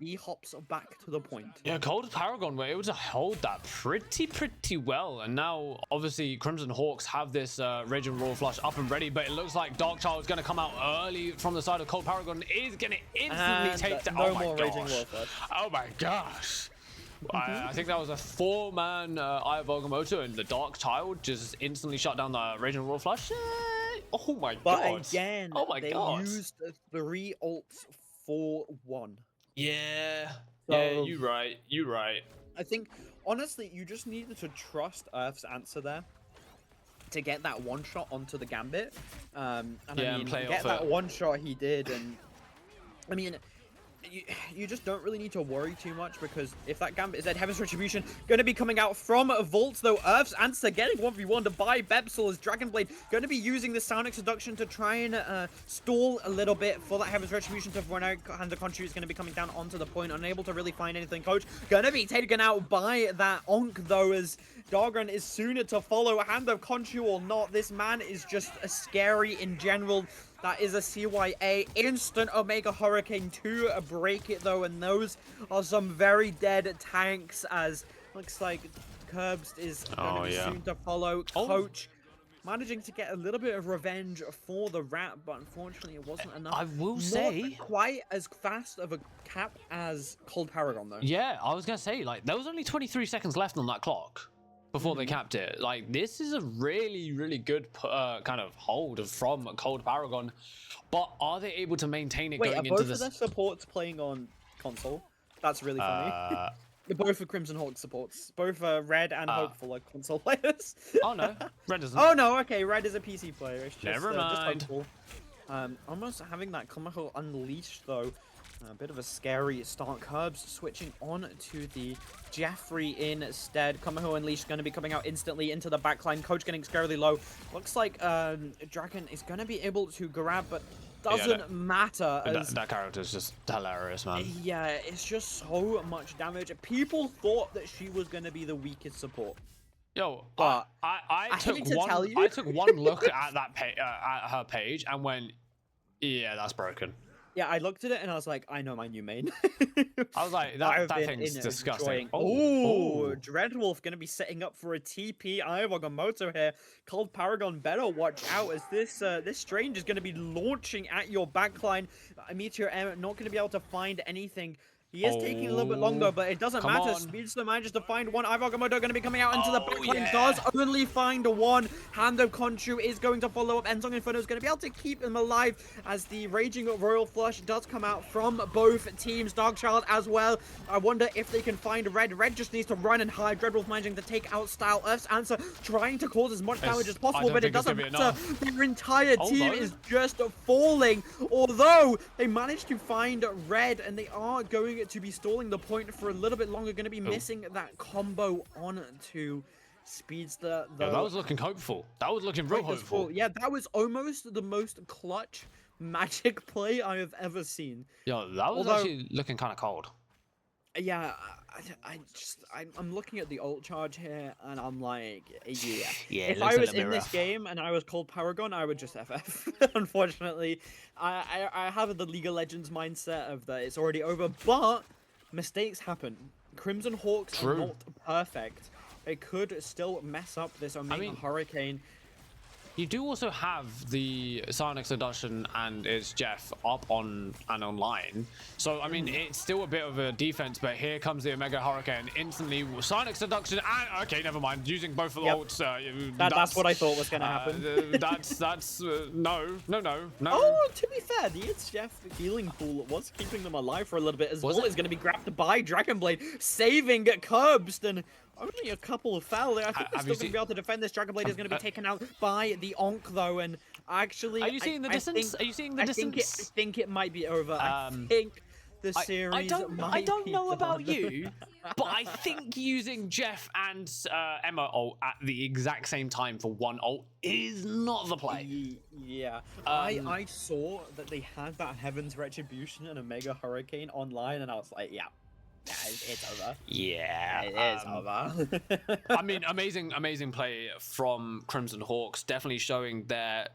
B hops back to the point. Yeah, Cold Paragon were able to hold that pretty well, and now obviously Crimson Hawks have this Raging Royal Flush up and ready, but it looks like Darkchild is going to come out early from the side of Cold Paragon. Is going to instantly And take down. no Oh my more Raging gosh! Royal Flush. Oh my gosh! I think that was a 4-man Eye of Agamotto, and the Darkchild just instantly shut down the Raging Royal Flush. Oh my But god! again, Oh my they god! used 3 ults for 1. Yeah, So- you're right. You're right. I think, honestly, you just needed to trust Earth's answer there to get that one shot onto the Gambit. And Yeah, I and mean, play get off that it. one shot he did, and I mean, you just don't really need to worry too much, because if that Gambit is dead, Heaven's Retribution going to be coming out from Vault, though Earth's answer getting 1v1 by Bepsel as Dragonblade going to be using the Sonic Seduction to try and stall a little bit for that Heaven's Retribution to run out, and the Conchu is going to be coming down onto the point, unable to really find anything. Coach going to be taken out by that Onk, though, as Dargren is sooner to follow. Hand of Conchu or not, this man is just scary in general. That is a CYA instant Omega Hurricane to break it, though, and those are some very dead tanks, as looks like Curbs is going to be soon to follow. Coach managing to get a little bit of revenge for the rat, but unfortunately it wasn't enough. I will Not say, quite as fast of a cap as Cold Paragon, though. yeah, I was gonna say, like, there was only 23 seconds left on that clock before they capped it. Like, this is a really good kind of hold from Cold Paragon, but are they able to maintain it Wait, are going both into of this? their supports playing on console? That's really funny. Both of Crimson Hawk supports. Both Red and Hopeful are console players. Oh no, Red isn't. Oh no, okay, Red is a PC player. It's just, Never just mind. Hopeful. Almost having that Kumaho unleashed, though. A bit of a scary start. Curbs switching on to the Jeffrey instead. Kumaho Unleashed going to be coming out instantly into the backline. Coach getting scarily low. Looks like Dragon is going to be able to grab, but doesn't matter. As, That character is just hilarious, man. yeah, it's just so much damage. People thought that she was going to be the weakest support. Yo, But I took hate to one. tell you. I took one look at that at her page and went, yeah, that's broken. Yeah, I looked at it and I was like, I know my new main. I was like, I've that been thing's disgusting. Oh, Dreadwolf going to be setting up for a TP. Eye of Agamotto here. Cold Paragon better watch out, as this Strange is going to be launching at your backline. Meteor M not going to be able to find anything. He is taking a little bit longer, but it doesn't Come matter. on. Speedster manages to find one. Eye of Agamotto going to be coming out into the backline. yeah. Does only find one. Hand of Conchu is going to follow up. Ensong Inferno is going to be able to keep him alive, as the Raging Royal Flush does come out from both teams. Darkchild as well. I wonder if they can find Red. Red just needs to run and hide. Dreadwolf managing to take out Style. Earth's answer trying to cause as much damage as possible, don't but it think it's doesn't gonna be matter. enough. Their entire team Although- is just falling. Although they managed to find Red, and they are going to be stalling the point for a little bit longer. Going to be missing that combo onto Speedster. Yeah, Though. that was looking hopeful. That was looking real Quite hopeful. full. Yeah, that was almost the most clutch magic play I have ever seen. Yo, that was Although- actually looking kind of cold. Yeah, I'm looking at the ult charge here, and I'm like, yeah. Yeah, If I was in this game and I was called Paragon, I would just FF. Unfortunately, I have the League of Legends mindset of that it's already over, but mistakes happen. Crimson Hawks True. are not perfect. They could still mess up this Omega mean- Hurricane. You do also have the Sonic Seduction and its Jeff up on and online. So, I mean, it's still a bit of a defense, but here comes the Omega Hurricane instantly. Sonic Seduction and, okay, never mind, using both of the Yep. ults. That's what I thought was going to happen. No. Oh, to be fair, the It's Jeff healing pool was keeping them alive for a little bit, as Was well it? is going to be grabbed by Dragonblade, saving Curbston. Only a couple fell there. I think they're have still you going to seen- be able to defend this. Dragonblade is going to be taken out by the Onk, though, and actually... Are you seeing the I distance? think- Are you seeing the I think distance? I think it might be over. I Um, think the series I might don't be know about done. you, but I think using Jeff and Emma ult at the exact same time for one ult is not the play. Yeah, Um, I saw that they had that Heaven's Retribution and Omega Hurricane online, and I was like, yeah, it's over. Yeah, It is over. I mean, amazing play from Crimson Hawks, definitely showing their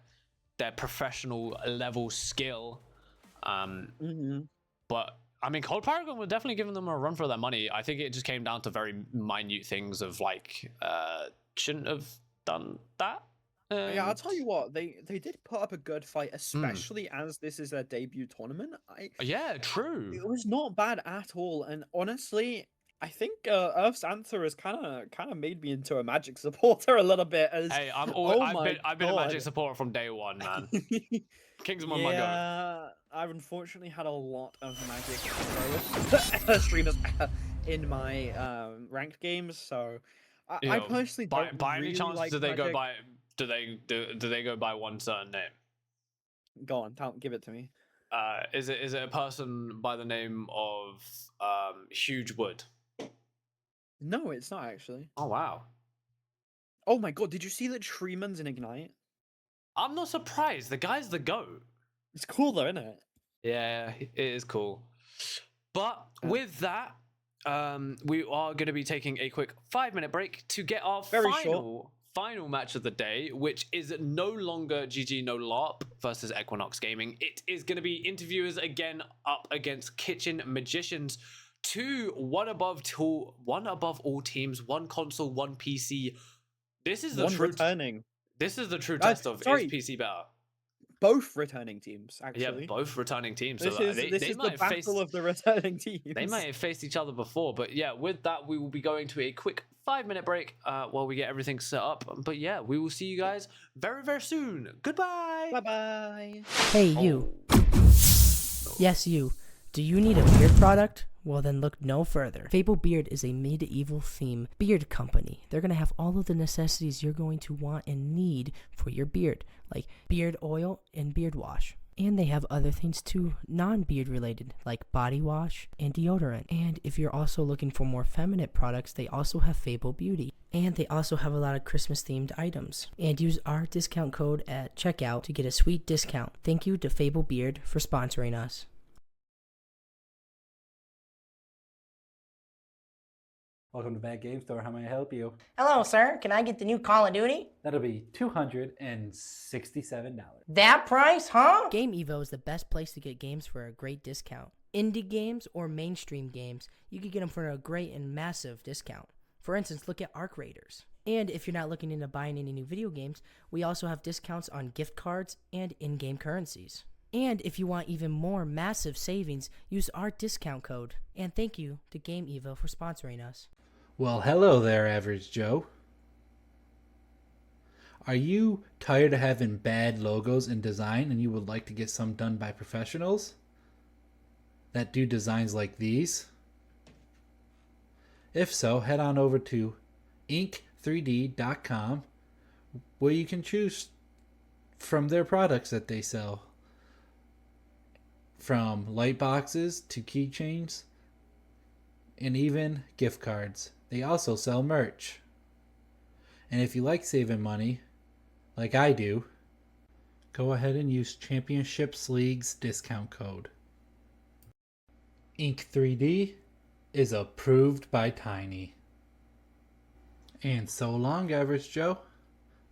professional level skill. Mhm. But I mean, Cold Paragon were definitely giving them a run for their money. I think it just came down to very minute things of like, shouldn't have done that. Yeah, I'll and- tell you what, they did put up a good fight, especially as this is their debut tournament. Yeah, true. It was not bad at all, and honestly, I think Earth's answer has kind of made me into a Magic supporter a little bit. As Hey, oh I've been a Magic God. supporter from day one, man. Kings of my go. Yeah, I've unfortunately had a lot of Magic streamers in my ranked games, so You I know, personally by don't any really chance like do they go Magic. by? Do they go by one certain name? Go on, give it to me. Is it a person by the name of Huge Wood? No, it's not actually. Oh wow. Oh my God, did you see that Shreeman's in Ignite? I'm not surprised. The guy's the GOAT. It's cool though, isn't it? Yeah, it is cool. But with that, we are going to be taking a quick 5-minute break to get our Very final match of the day, which is no longer GG No LARP versus Equinox Gaming. It is going to be interviewers again up against Kitchen Magicians. One above all teams, one console, one PC. This is the One true returning. This is the true test of sorry. is PC better. Both returning teams, actually. Yeah, both returning teams. This So is they the might have battle faced, of the returning teams. they might have faced each other before, but yeah, with that, we will be going to a quick 5-minute break while we get everything set up. But yeah, we will see you guys very, very soon. Goodbye. Bye bye. Hey, you. Yes, you. Do you need a beard product? Well, then look no further. Fable Beard is a medieval theme beard company. They're going to have all of the necessities you're going to want and need for your beard, like beard oil and beard wash. And they have other things too, non-beard related, like body wash and deodorant. And if you're also looking for more feminine products, they also have Fable Beauty. And they also have a lot of Christmas themed items. And use our discount code at checkout to get a sweet discount. Thank you to Fable Beard for sponsoring us. Welcome to Bad Game Store. How may I help you? Hello, sir. Can I get the new Call of Duty? That'll be $267. That price, huh? Game Evo is the best place to get games for a great discount. Indie games or mainstream games, you can get them for a great and massive discount. For instance, look at Arc Raiders. And if you're not looking into buying any new video games, we also have discounts on gift cards and in-game currencies. And if you want even more massive savings, use our discount code. And thank you to Game Evo for sponsoring us. Well, hello there, Average Joe. Are you tired of having bad logos in design and you would like to get some done by professionals that do designs like these? If so, head on over to ink3d.com where you can choose from their products that they sell. From light boxes to keychains and even gift cards. They also sell merch. And if you like saving money, like I do, go ahead and use Championships League's discount code. Ink3D is approved by Tiny. And so long, Average Joe.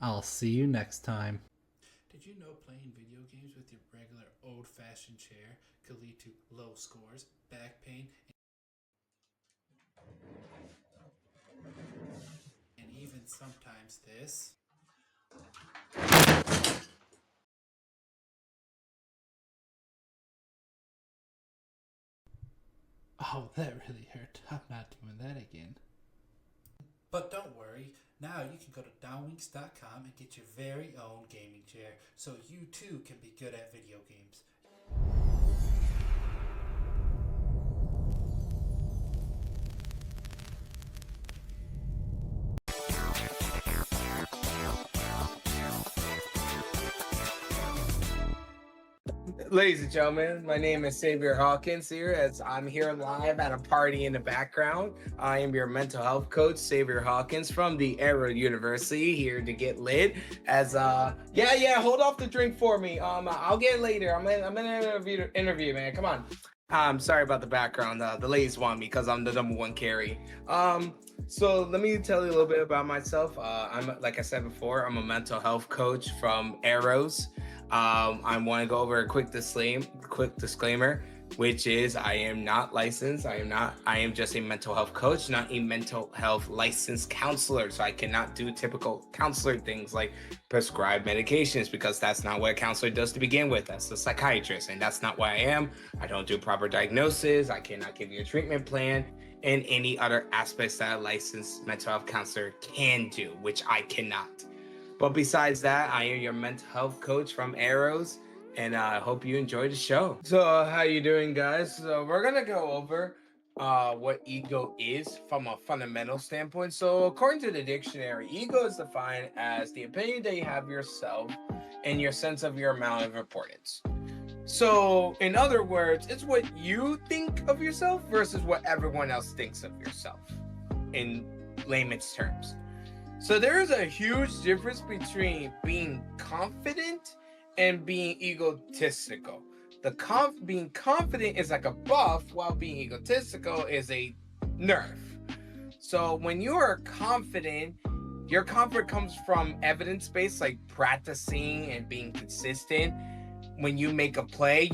I'll see you next time. Did you know playing video games with your regular old-fashioned chair could lead to low scores, back pain, and even sometimes this? Oh, that really hurt. I'm not doing that again. But don't worry, now you can go to downwinks.com and get your very own gaming chair so you too can be good at video games. Ladies and gentlemen, my name is Xavier Hawkins here as I'm here live at a party in the background. I am your mental health coach, Xavier Hawkins from the Arrow University, here to get lit as hold off the drink for me. I'll get it later. I'm in an interview, man. Come on. Sorry about the background. The ladies want me because I'm the #1 carry. So let me tell you a little bit about myself. I'm, like I said before, I'm a mental health coach from Arrows. I want to go over a quick disclaimer. which is I am not licensed. I am just a mental health coach, not a mental health licensed counselor. So I cannot do typical counselor things like prescribe medications, because that's not what a counselor does to begin with. That's a psychiatrist, and that's not what I am. I don't do proper diagnosis. I cannot give you a treatment plan and any other aspects that a licensed mental health counselor can do, which I cannot. But besides that, I am your mental health coach from Arrows, and I hope you enjoy the show. So how you doing, guys? So we're gonna go over what ego is from a fundamental standpoint. So according to the dictionary, ego is defined as the opinion that you have of yourself and your sense of your amount of importance. So in other words, it's what you think of yourself versus what everyone else thinks of yourself, in layman's terms. So there is a huge difference between being confident and being egotistical. Being confident is like a buff, while being egotistical is a nerf. So when you are confident, your comfort comes from evidence-based, like practicing and being consistent. When you make a play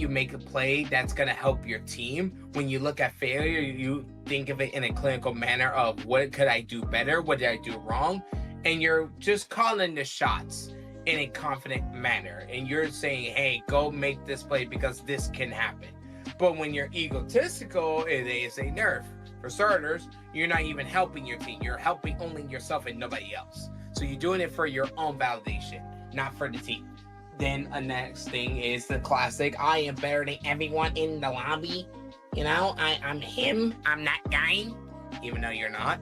that's going to help your team. When you look at failure, you think of it in a clinical manner of what could I do better? What did I do wrong? And you're just calling the shots in a confident manner. And you're saying, hey, go make this play because this can happen. But when you're egotistical, it is a nerf. For starters, you're not even helping your team. You're helping only yourself and nobody else. So you're doing it for your own validation, not for the team. Then a next thing is the classic, I am better than everyone in the lobby. You know, I'm him, I'm that guy, even though you're not.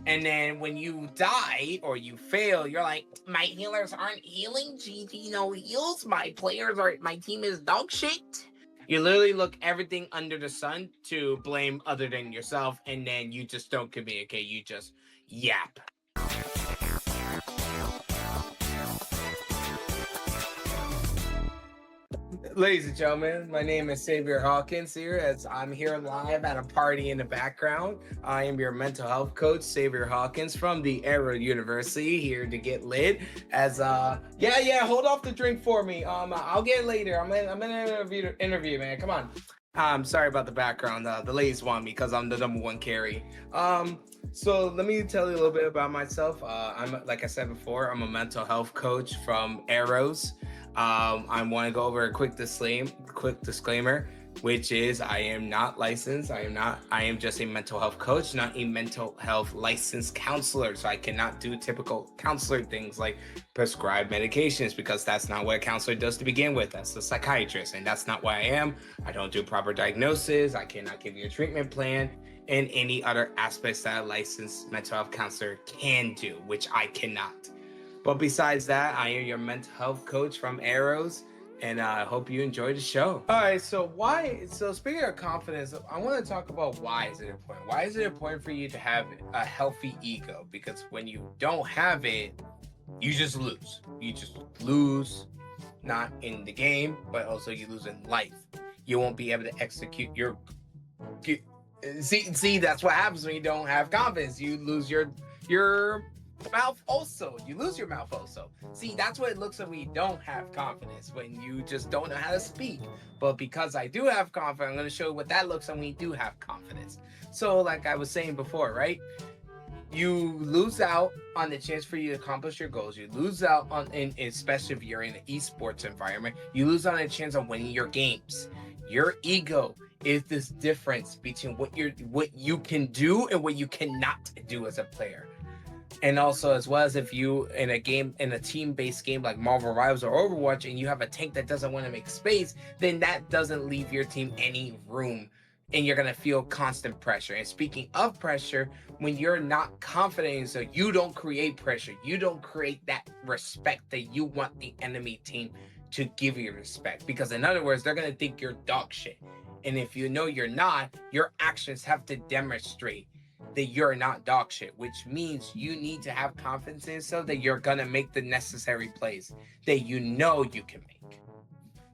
And then when you die or you fail, you're like, my healers aren't healing, GG no heals, my team is dog shit. You literally look everything under the sun to blame other than yourself, and then you just don't communicate, you just yap. Ladies and gentlemen, my name is Xavier Hawkins here, as I'm here live at a party in the background. I am your mental health coach, Xavier Hawkins from the Arrow University, here to get lit. As hold off the drink for me. I'll get it later. I'm in an interview, man. Come on. Sorry about the background. The ladies want me because I'm the #1 carry. So let me tell you a little bit about myself. I'm, like I said before, I'm a mental health coach from Arrows. I want to go over a quick disclaimer, which is I am not licensed. I am just a mental health coach, not a mental health licensed counselor. So I cannot do typical counselor things like prescribe medications, because that's not what a counselor does to begin with. That's a psychiatrist, and that's not what I am. I don't do proper diagnosis. I cannot give you a treatment plan and any other aspects that a licensed mental health counselor can do, which I cannot. But besides that, I am your mental health coach from Arrows, and I hope you enjoy the show. All right, so speaking of confidence, I want to talk about why is it important. Why is it important for you to have a healthy ego? Because when you don't have it, you just lose. You just lose, not in the game, but also you lose in life. You won't be able to execute your... See, that's what happens when you don't have confidence. You lose your mouth also. You lose your mouth also. See, that's what it looks like when you don't have confidence, when you just don't know how to speak. But because I do have confidence, I'm going to show you what that looks like when you do have confidence. So like I was saying before, right? You lose out on the chance for you to accomplish your goals. You lose out on, especially if you're in an esports environment, you lose out on a chance of winning your games. Your ego is this difference between what you can do and what you cannot do as a player. And also, as well as if you in a team-based game like Marvel Rivals or Overwatch, and you have a tank that doesn't want to make space, then that doesn't leave your team any room, and you're gonna feel constant pressure. And speaking of pressure, when you're not confident, so you don't create pressure, you don't create that respect that you want the enemy team to give you respect. Because in other words, they're gonna think you're dog shit. And if you know you're not, your actions have to demonstrate that you're not dog shit, which means you need to have confidence in yourself that you're gonna make the necessary plays that you know you can make.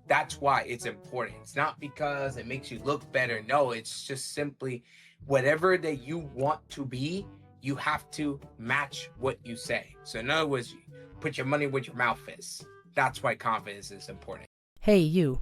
That's why it's important. It's not because it makes you look better. No, it's just simply whatever that you want to be, you have to match what you say. So in other words, put your money where your mouth is. That's why confidence is important. Hey, you.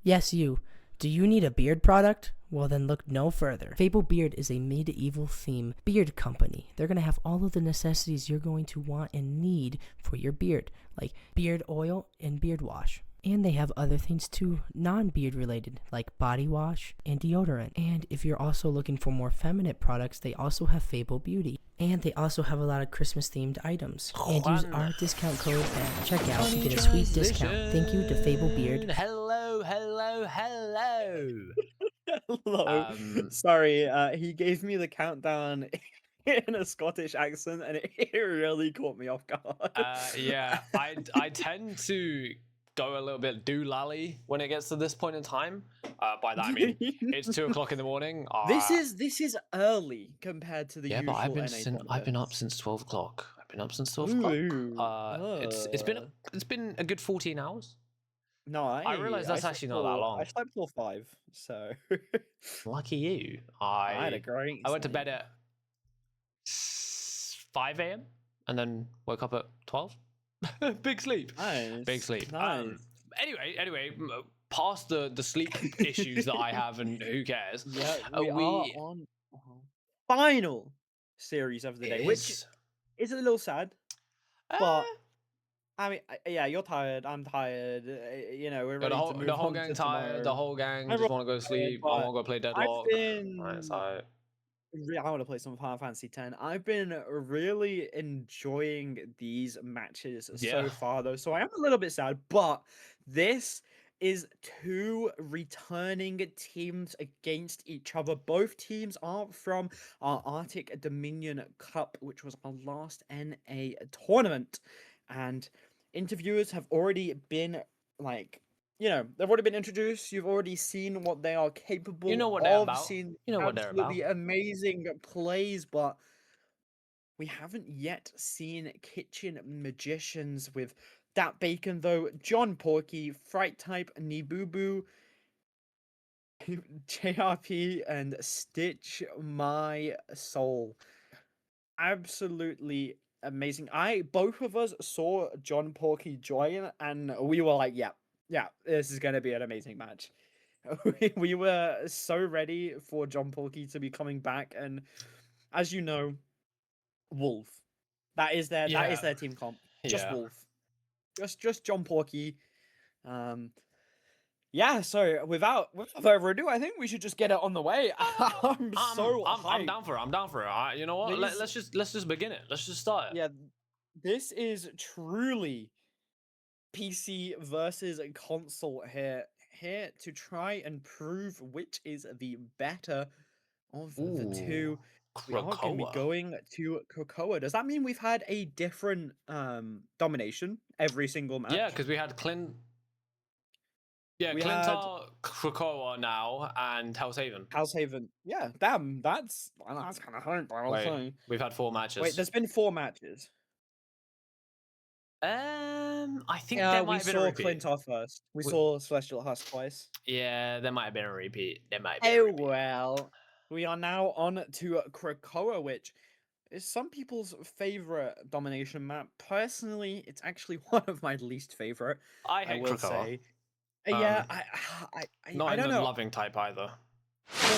Yes, you. Do you need a beard product? Well, then look no further. Fable Beard is a medieval theme beard company. They're going to have all of the necessities you're going to want and need for your beard, like beard oil and beard wash. And they have other things too, non-beard related, like body wash and deodorant. And if you're also looking for more feminine products, they also have Fable Beauty. And they also have a lot of Christmas themed items. And use our discount code at checkout to get a sweet discount. Thank you to Fable Beard. Hello, hello, hello. Hello. Sorry, he gave me the countdown in a Scottish accent, and it really caught me off guard. Yeah, I tend to go a little bit doolally when it gets to this point in time. By that I mean it's 2 o'clock in the morning. This is early compared to the yeah, usual but I've been up tournaments. since 12 o'clock. I've been up since 12 o'clock. Ooh, It's been a good 14 hours. No, I realise that's slept actually not that till- long. I slept till 5, so Lucky you. I had a great. I went to sleep. bed at 5 a.m. and then woke up at 12. Big sleep. Nice. Big sleep. Nice. Anyway, past the sleep issues that I have, and who cares? Yeah, we we are on final series of the day, which is, is a little sad. uh, But I mean, yeah, you're tired. I'm tired. You know, we're ready to move the whole on gang to tired. The tomorrow. whole gang I'm just want to go tired, sleep. I but want to go play I've Deadlock. been. Right, so I want to play some Final Fantasy X. I've been really enjoying these matches Yeah. so far, though. So I am a little bit sad, but this is 2 returning teams against each other. Both teams are from our Arctic Dominion Cup, which was our last NA tournament. And interviewers have already been like, they've already been introduced. You've already seen what they are capable what they're of, about. seen You know what they're about. absolutely amazing plays, but we haven't yet seen Kitchen Magicians with Dat Bacon, though. John Porky, Fright Type, Nibubu, JRP, and Stitch My Soul. Absolutely amazing. Both of us saw John Porky join, and we were like, yeah, this is gonna be an amazing match. We were so ready for John Porky to be coming back, and as you know, Wolf. That is their team comp. Just Yeah. Wolf. Just John Porky. Yeah, so without further ado, I think we should just get it on the way. I'm I'm down for it. I'm down for it. You know what? Let's just begin it. Let's just start it. Yeah, this is truly PC versus console here to try and prove which is the better of the two. We are going to be Krakoa. going to Krakoa. Does that mean we've had a different domination every single match? Yeah, because we had Clint. Yeah, We Clint had- are Krakoa now and Hellshaven. Househaven. Yeah, damn, that's kind of hard, I'll Wait, say. we've had 4 matches. Wait, there's been 4 matches. I think Yeah, there we might have been a saw repeat. Clintar first. We We- saw Celestial Husk twice. Yeah, there might have been a repeat. There might be. A Oh repeat. well. We are now on to Krakoa, which is some people's favorite domination map. Personally, it's actually one of my least favorite. I I hate will Krakoa. say. Yeah, I Not in don't the know. loving type either.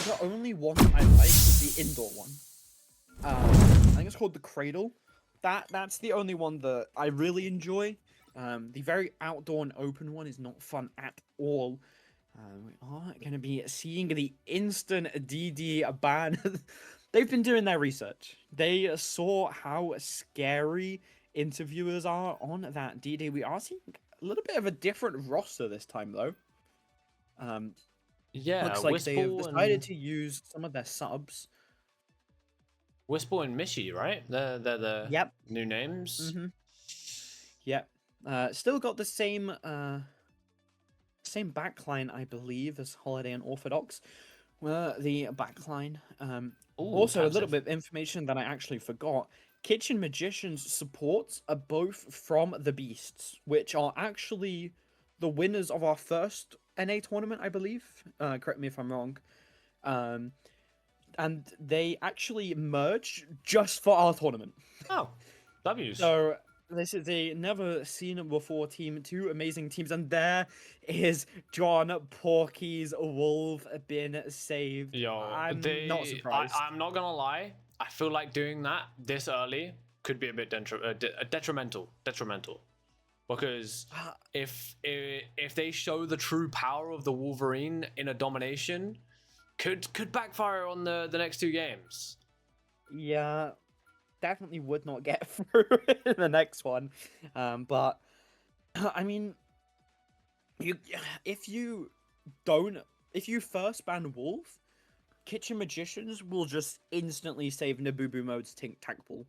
The only one I like is the indoor one. I think it's called the Cradle. That's the only one that I really enjoy. The very outdoor and open one is not fun at all. We are going to be seeing the instant DD ban. They've been doing their research. They saw how scary interviewers are on that DD. We are seeing a little bit of a different roster this time, though. Yeah, Looks like Whisper they've decided and to use some of their subs. Whisper and Mishi, right? They're the Yep. new names. Yep. Still got the same backline, I believe, as Holiday and Orthodox. The backline. Also, a little Tamsif. bit of information that I actually forgot. Kitchen Magicians supports are both from the Beasts, which are actually the winners of our first NA tournament, I believe. Correct me if I'm wrong. And they actually merged just for our tournament. Oh, W's. So This is a never seen before team. Two amazing teams, and there is John Porky's wolf been saved. Yo, I'm not surprised. I'm not gonna lie. I feel like doing that this early could be a bit detrimental. Because if they show the true power of the Wolverine in a domination, could backfire on the next two games. Yeah, definitely would not get through in the next one. But I mean, if you first ban Wolf, Kitchen Magicians will just instantly save Nabubu Mode's tank pool.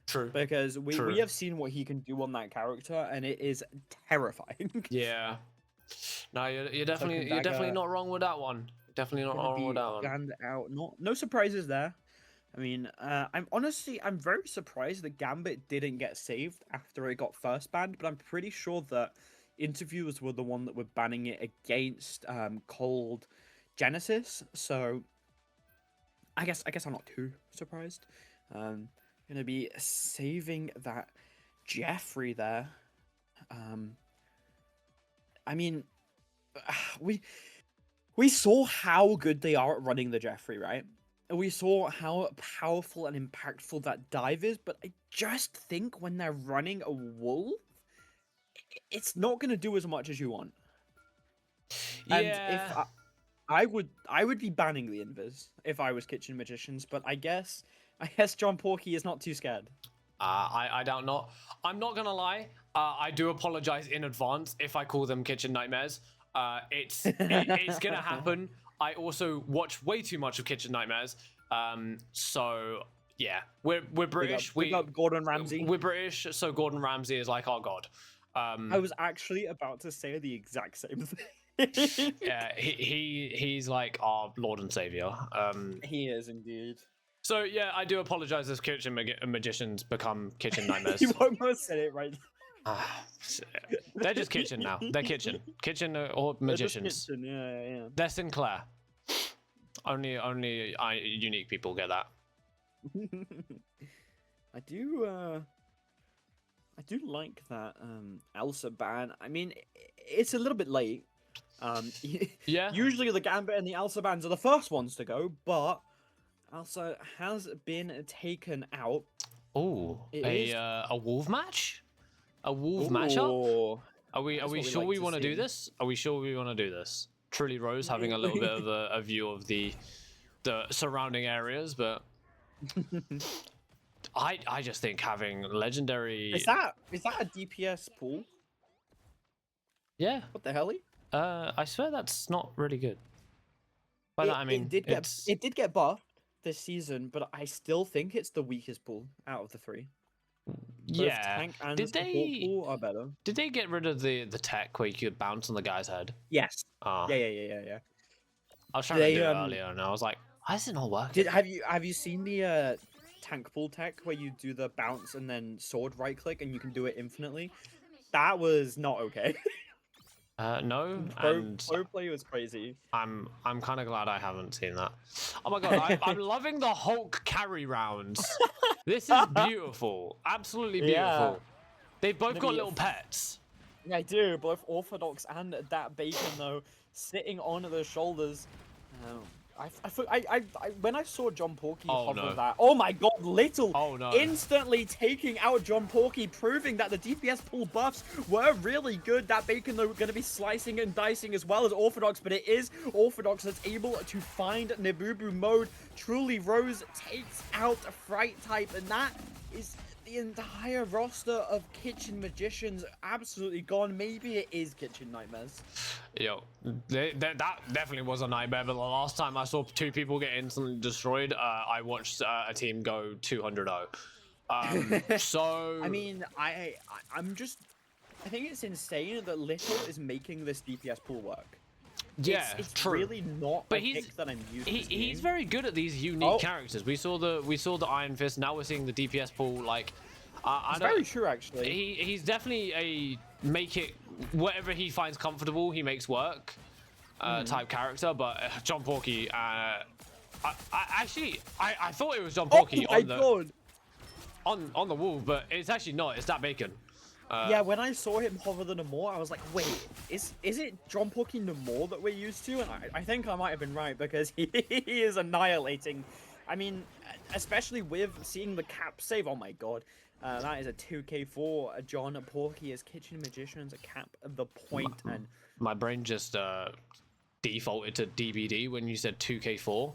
True. Because we have seen what he can do on that character, and it is terrifying. Yeah. No, you're definitely not wrong with that one. Definitely not wrong with that one. Banned out. No surprises there. I mean, I'm very surprised that Gambit didn't get saved after it got first banned, but I'm pretty sure that interviewers were the one that were banning it against Cold Genesis. So I guess I'm not too surprised. Gonna be saving that Jeffrey there. I mean, we saw how good they are at running the Jeffrey, right? We saw how powerful and impactful that dive is, but I just think when they're running a wolf, it's not going to do as much as you want. And if I would be banning the invis if I was Kitchen Magicians, but I guess John Porky is not too scared. I doubt not. I'm not gonna lie. I do apologize in advance if I call them Kitchen Nightmares. It's gonna happen. I also watch way too much of Kitchen Nightmares. So yeah, we're British. We got Gordon Ramsay. We're British, so Gordon Ramsay is like our god. I was actually about to say the exact same thing. Yeah, he's like our Lord and Savior. He is indeed. So yeah, I do apologize as Kitchen Magicians become Kitchen Nightmares. You almost said it right. They're just Kitchen now. They're Kitchen or Magicians. Kitchen, yeah. They're Sinclair. Only unique people get that. I do like that Elsa ban. I mean, it's a little bit late. Yeah. Usually the Gambit and the Elsa bans are the first ones to go, but Elsa has been taken out. Oh, a wolf match? A wolf matchup? Are we sure we want to do this? Are we sure we want to do this? Truly Rose having a little bit of a view of the surrounding areas, but I just think having legendary. Is that a DPS pool? Yeah. What the hell? I swear that's not really good. By that I mean it did get buffed this season, but I still think it's the weakest pool out of the three. Both tank and support pool are better. Did they get rid of the tech where you could bounce on the guy's head? Yes. Oh. Yeah. I was trying to do it earlier, and I was like, why is it not working? Have you seen the tank pool tech where you do the bounce and then sword right click and you can do it infinitely? That was not okay. No, pro play was crazy. I'm kind of glad I haven't seen that. Oh my god, I'm loving the Hulk carry rounds. This is beautiful, absolutely beautiful. Yeah. They've both got little pets. I do, both Orthodox and that Bacon though, sitting on the shoulders. I when I saw John Porky hover that, oh my god, Little instantly taking out John Porky, proving that the DPS pool buffs were really good. That Bacon though going to be slicing and dicing as well as Orthodox, but it is Orthodox that's able to find Nabubu Mode. Truly Rose takes out Fright type, and that is the entire roster of Kitchen Magicians absolutely gone. Maybe it is Kitchen Nightmares. Yo, that definitely was a nightmare, but the last time I saw two people get instantly destroyed, I watched a team go 200-0. So... I mean, I think it's insane that Little is making this DPS pool work. Yeah, it's true. Really not but a pick that I'm used to. He's very good at these unique characters. We saw the Iron Fist. Now we're seeing the DPS pool. Like, it's very true actually. He's definitely a make it whatever he finds comfortable. He makes work type character. But John Porky, I thought it was John Porky on the wolf, but it's actually not. It's that Bacon. Yeah, when I saw him hover the Namor, I was like, wait, is it John Porky Namor that we're used to? And I think I might have been right, because he is annihilating. I mean, especially with seeing the cap save. Oh my god. That is a 2k4. John Porky as Kitchen Magicians, a cap the point, and My brain just defaulted to DBD when you said 2k4.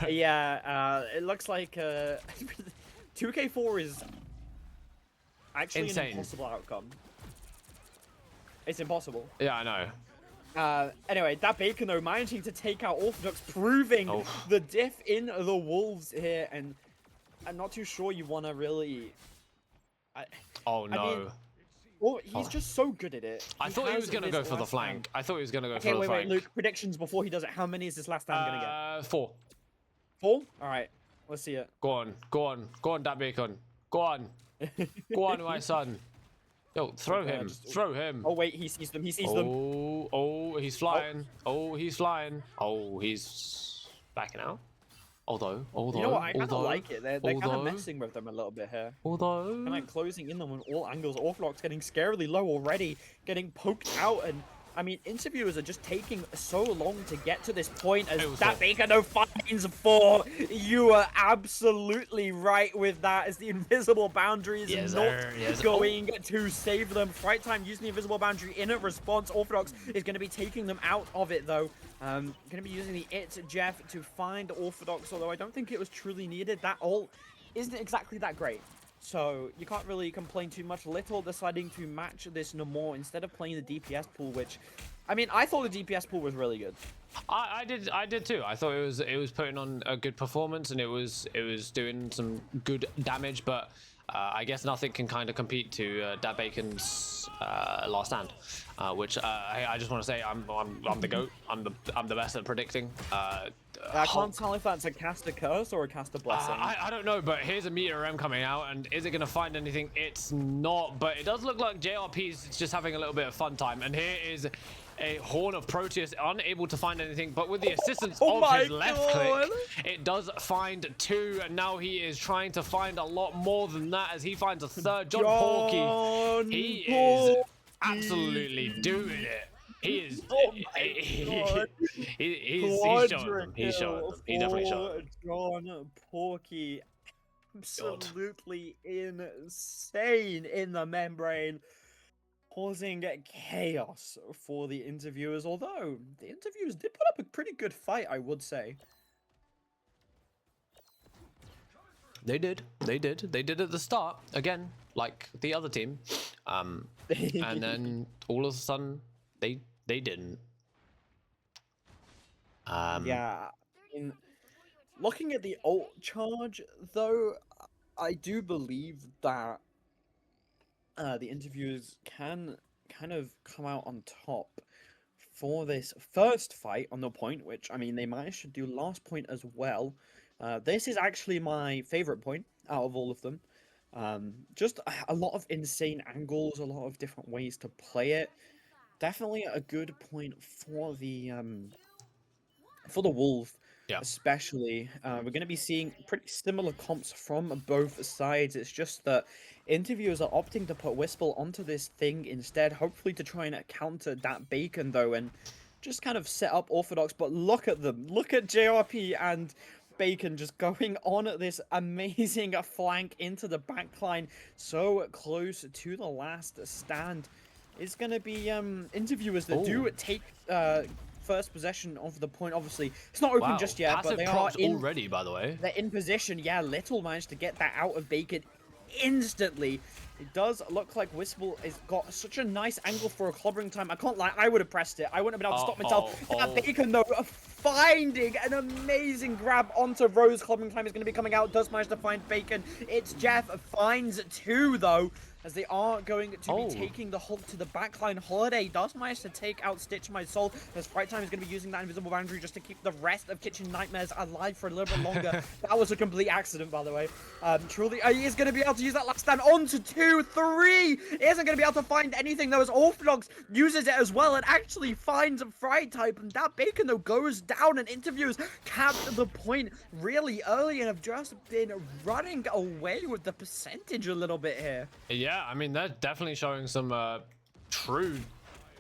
yeah, it looks like 2k4 is actually Insane. an impossible outcome. It's impossible. Yeah, I know. Anyway, that Bacon though managing to take out Orthodox, proving the diff in the Wolves here, and I'm not too sure you want to really. Oh no. I mean, well, he's just so good at it. I thought he was gonna go for the flank. I thought he was gonna go for the wait, flank. Luke. Predictions before he does it. How many is this last time gonna get? 4. 4? All right. Let's see it. Go on, that Bacon. Go on, my son. Yo, throw him, throw him. Oh wait, he sees them. He sees them. Oh, he's flying. Oh, he's flying. Oh, he's backing out. Although, you know what? I kind of like it. They're kind of messing with them a little bit here. Although, kind of closing in them on all angles. Orthodox getting scarily low already, getting poked out, and I mean, interviewers are just taking so long to get to this point. As that Baker no finds 4. You are absolutely right with that. As the invisible boundary is not going to save them. Fright Time using the invisible boundary in a response. Orthodox is going to be taking them out of it though. Going to be using the Jeff to find Orthodox, although I don't think it was truly needed. That ult isn't exactly that great. So you can't really complain too much. Little deciding to match this Namor instead of playing the DPS pool, which, I mean, I thought the DPS pool was really good. I did too. I thought it was putting on a good performance, and it was doing some good damage, but I guess nothing can kind of compete to Dat Bacon's Last Stand, which I just want to say I'm the GOAT. I'm the best at predicting. I can't tell if that's a cast a curse or a cast a blessing. I don't know, but here's a Meteor M coming out, and is it going to find anything? It's not, but it does look like JRP's just having a little bit of fun time, and here is a Horn of Proteus, unable to find anything, but with the assistance of his left click, it does find 2, and now he is trying to find a lot more than that as he finds a 3rd. John Porky, he is absolutely doing it. He is. He's showing them. He's showing them. He definitely showed them. John Porky, absolutely insane in the membrane, causing chaos for the interviewers. Although the interviewers did put up a pretty good fight, I would say. They did at the start again, like the other team, and then all of a sudden they didn't. Yeah, I mean, looking at the ult charge, though, I do believe that the interviewers can kind of come out on top for this first fight on the point, which, I mean, they managed to do last point as well. This is actually my favorite point out of all of them. Just a lot of insane angles, a lot of different ways to play it. Definitely a good point for the Wolf, especially. We're going to be seeing pretty similar comps from both sides. It's just that interviewers are opting to put Whistle onto this thing instead, hopefully to try and counter that Bacon, though, and just kind of set up Orthodox. But look at them. Look at JRP and Bacon just going on this amazing flank into the backline, so close to the last stand. It's going to be interviewers that do take first possession of the point. Obviously, it's not open just yet, Passive but they props are in, already, by the way. They're in position. Yeah, Little managed to get that out of Bacon instantly. It does look like Whistle has got such a nice angle for a clobbering time. I can't lie, I would have pressed it. I wouldn't have been able to stop myself. That Bacon, though, finding an amazing grab onto Rose. Clobbering time is going to be coming out. Does manage to find Bacon. It's Jeff. Finds 2, though, as they are going to be taking the hold to the backline. Holiday does manage to take out Stitch My Soul, as Fright Time is going to be using that invisible boundary just to keep the rest of Kitchen Nightmares alive for a little bit longer. That was a complete accident, by the way. Truly, he is going to be able to use that last stand on to 2, 3. He isn't going to be able to find anything, though, as Orthodox uses it as well and actually finds Fright Type. And that Bacon, though, goes down, and interviews capped the point really early and have just been running away with the percentage a little bit here. Yeah, I mean, they're definitely showing some true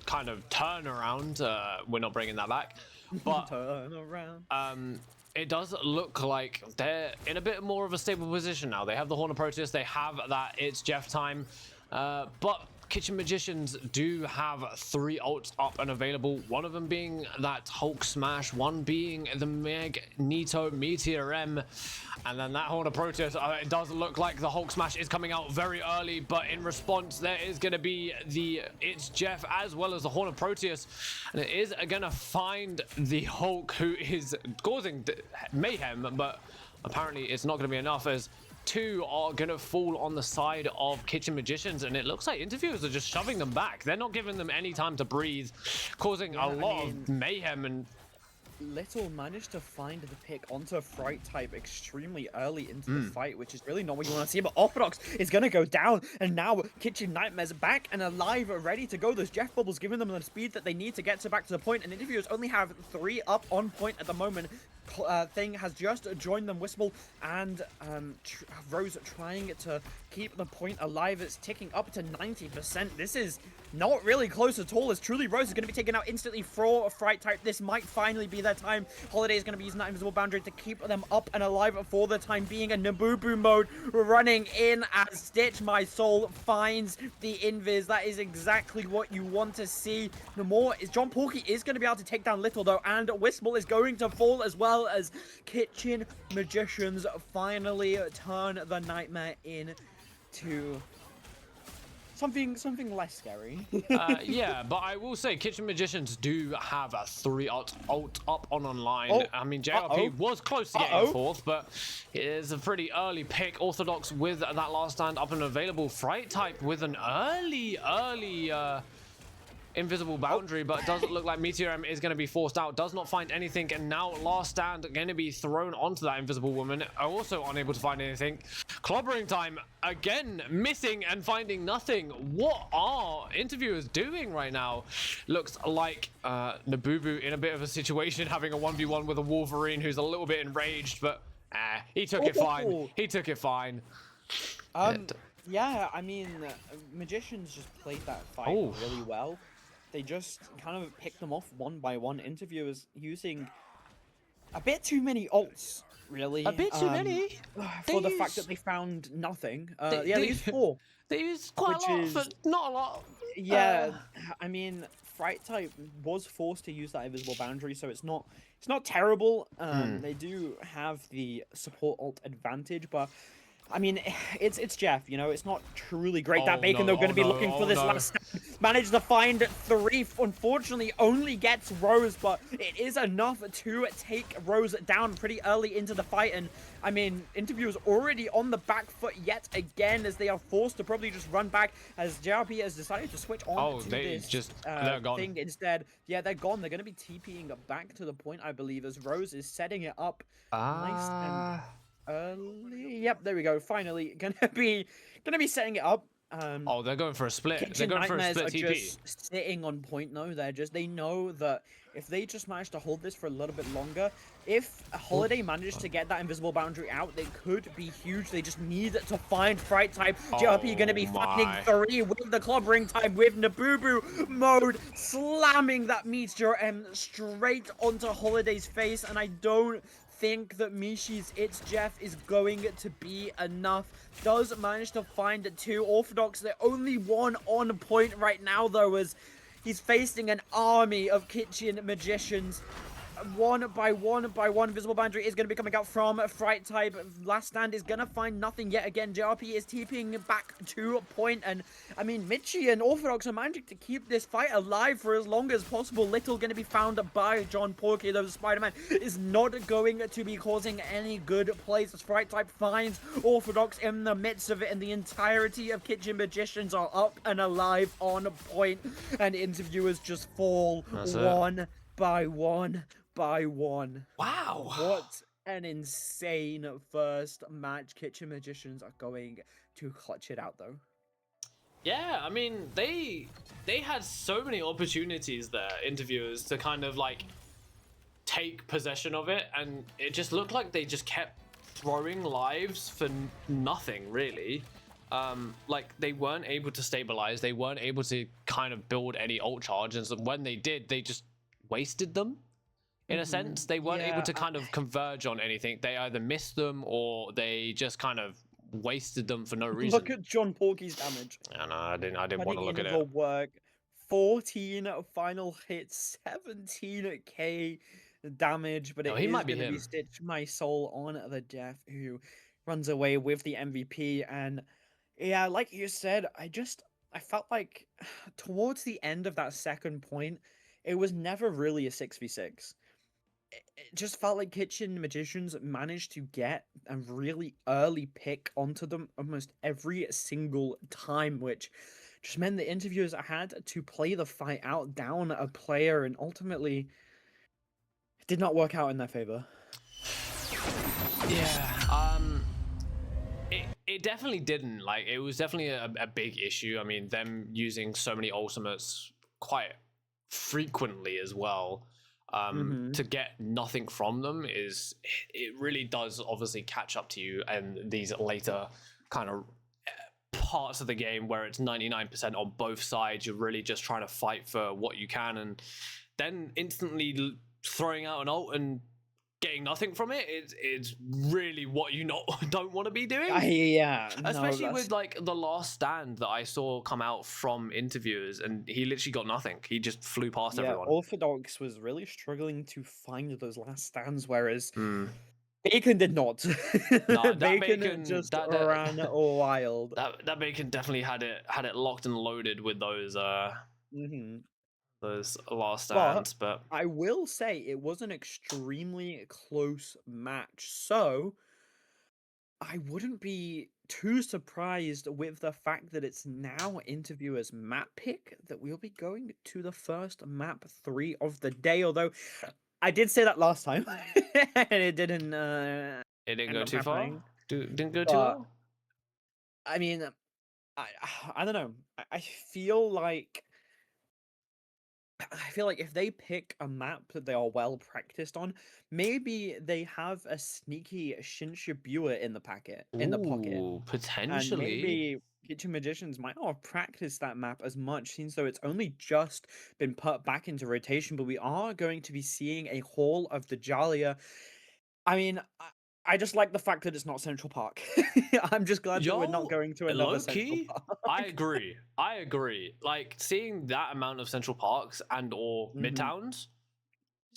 kind of turnaround. We're not bringing that back, but Turn around. it does look like they're in a bit more of a stable position now. They have the Horn of Proteus, they have that It's Jeff time, but Kitchen Magicians do have 3 ults up and available, one of them being that Hulk Smash, one being the Magneto Meteor M, and then that Horn of Proteus. It does look like the Hulk Smash is coming out very early, but in response there is going to be the It's Jeff as well as the Horn of Proteus, and it is going to find the Hulk, who is causing mayhem, but apparently it's not going to be enough, as 2 are going to fall on the side of Kitchen Magicians, and it looks like interviewers are just shoving them back. They're not giving them any time to breathe, causing a lot of mayhem. And Little managed to find the pick onto Fright type extremely early into the fight, which is really not what you want to see. But Orthodox is going to go down, and now Kitchen Nightmares back and alive, ready to go. Those Jeff Bubbles giving them the speed that they need to get back to the point, and interviewers only have 3 up on point at the moment. Thing has just joined them, Whistle and Rose trying to keep the point alive. It's ticking up to 90%. This is not really close at all, as truly Rose is going to be taken out instantly for a Fright type. This might finally be their time. Holiday is going to be using that invisible boundary to keep them up and alive for the time being. A Nabubu mode running in as Stitch My Soul finds the invis. That is exactly what you want to see. No more is John Porky is going to be able to take down Little though, and Whistle is going to fall as well, as Kitchen Magicians finally turn the nightmare into something less scary. yeah, but I will say Kitchen Magicians do have a 3 ult up on online. Oh, I mean, JRP was close to getting 4th, but it is a pretty early pick. Orthodox with that last stand up and available. Fright type with an early invisible boundary, but it doesn't look like Meteor M is going to be forced out. Does not find anything, and now last stand going to be thrown onto that invisible woman. Also unable to find anything. Clobbering time again, missing and finding nothing. What are interviewers doing right now? Looks like Nabubu in a bit of a situation, having a 1v1 with a Wolverine who's a little bit enraged, but he took it fine. He took it fine. Yeah, I mean, Magicians just played that fight really well. They just kind of picked them off one by one. Interviewers using a bit too many ults, really. A bit too many? For the fact that they found nothing. They used 4. They used quite a lot, but not a lot. Yeah, I mean, Fright type was forced to use that invisible boundary, so it's not terrible. They do have the support ult advantage, but I mean, it's Jeff, you know, it's not truly great. That Bacon, they're going to be looking for this last stand. Managed to find 3, unfortunately only gets Rose, but it is enough to take Rose down pretty early into the fight. And I mean, interviewers already on the back foot yet again, as they are forced to probably just run back, as JRP has decided to switch on to this they're gone. thing instead. Yeah, they're gone. They're going to be TPing back to the point, I believe, as Rose is setting it up nice and early. Yep, there we go. Finally, gonna be setting it up. They're going for a split. Kitchen They're going for a Nightmares split are TP. just sitting on point though. They know that if they just manage to hold this for a little bit longer, if Holiday managed to get that invisible boundary out, they could be huge. They just need to find Fright type. JRP going to be finding 3 with the clobbering time, with Nabubu mode slamming that Meteor M straight onto Holiday's face, and I don't think that Mishi's It's Jeff is going to be enough. Does manage to find 2. Orthodox, the only one on point right now though, as he's facing an army of Kitchen Magicians. One by one, visible boundary is going to be coming out from Fright type. Last stand is going to find nothing yet again. JRP is TPing back to a point, and I mean, Mitchie and Orthodox are managing to keep this fight alive for as long as possible. Little going to be found by John Porky, though Spider-Man is not going to be causing any good plays, as Fright type finds Orthodox in the midst of it, and the entirety of Kitchen Magicians are up and alive on point, and interviewers just fall one by one. Wow. What an insane first match. Kitchen Magicians are going to clutch it out though. Yeah, I mean, they had so many opportunities there, interviewers, to kind of like take possession of it, and it just looked like they just kept throwing lives for nothing really. Like they weren't able to stabilize, they weren't able to kind of build any ult charges, and when they did, they just wasted them in a sense. They weren't able Yeah, to kind of converge on anything. They either missed them or they just kind of wasted them for no reason. Look at John Porky's damage. I know, I didn't want to Putting look in at the it. work. 14 final hits, 17k damage, but No, it he is might be going to be him. Stitch My Soul on the Death, who runs away with the MVP. And yeah, like you said, I felt like towards the end of that second point, it was never really a 6v6. It just felt like Kitchen Magicians managed to get a really early pick onto them almost every single time, which just meant the interviewers had to play the fight out down a player, and ultimately it did not work out in their favor. Yeah, it definitely didn't. Like, it was definitely a big issue. I mean, them using so many ultimates quite frequently as well, to get nothing from them it really does obviously catch up to you, and these later kind of parts of the game where it's 99% on both sides, you're really just trying to fight for what you can, and then instantly throwing out an ult and getting nothing from it is really what you don't want to be doing. Yeah, Especially with like the last stand that I saw come out from interviewers, and he literally got nothing. He just flew past everyone. Orthodox was really struggling to find those last stands, whereas Mm. Bacon did not. Nah, that Bacon just ran wild. That Bacon definitely had it locked and loaded with those those last stands, but I will say it was an extremely close match, so I wouldn't be too surprised with the fact that it's now interviewers' map pick that we'll be going to the first map 3 of the day. Although I did say that last time, and it didn't. it didn't end go up too happening. far. Didn't go too But well. I mean, I I don't know. I feel like if they pick a map that they are well practiced on, maybe they have a sneaky Shinshibuya in the pocket, Ooh, and potentially. maybe Kitchen Magicians might not have practiced that map as much, since though it's only just been put back into rotation. But we are going to be seeing a Hall of the Jalia. I mean, I just like the fact that it's not Central Park. I'm just glad that we're not going to another low Central key, Park. I agree. Like, seeing that amount of Central Parks and or Midtowns,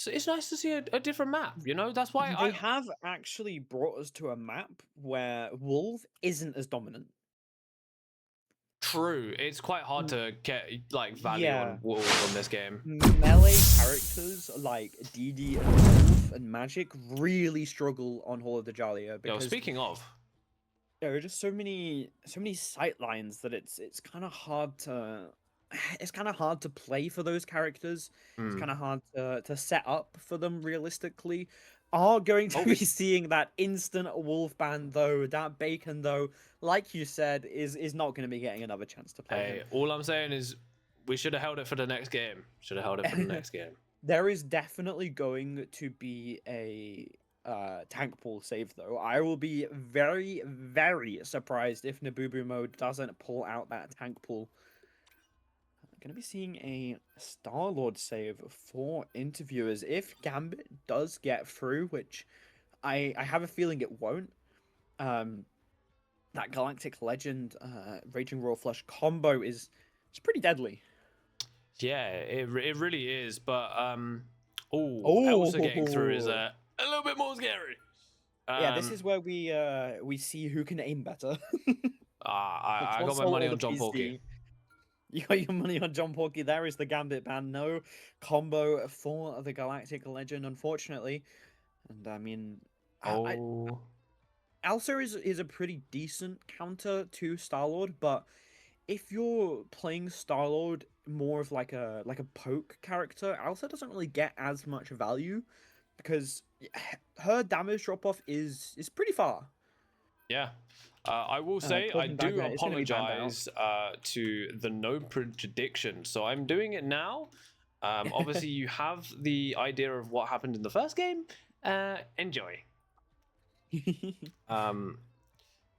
it's nice to see a different map. You know, that's why They have actually brought us to a map where Wolf isn't as dominant. True, it's quite hard to get like value on Wolf in this game. Melee characters like DD and Wolf and Magic really struggle on Hall of the Jalia Yo, because speaking of, there are just so many sight lines that it's kind of hard to play for those characters. It's kind of hard to set up for them realistically. Are going to be seeing that instant Wolf ban though. That Bacon though, like you said, is not going to be getting another chance to play hey, him. all I'm saying is we should have held it for the next game. There is definitely going to be a tank pool save though. I will be very, very surprised if Nabubu mode doesn't pull out that tank pool. Going to be seeing a Star-Lord save for interviewers if Gambit does get through, which I have a feeling it won't. That Galactic Legend Raging Royal Flush combo it's pretty deadly. Yeah, it really is, but Elsa getting through is a little bit more scary. Yeah, this is where we see who can aim better. I got my money on John Porky. You got your money on John Porky. There is the Gambit ban. No combo for the Galactic Legend, unfortunately. And I mean, Elsa is a pretty decent counter to Star-Lord, but if you're playing Star-Lord more of like a poke character, Elsa doesn't really get as much value because her damage drop-off is pretty far. Yeah. I will say I do apologize to the no prediction. So I'm doing it now. Obviously, you have the idea of what happened in the first game. Enjoy.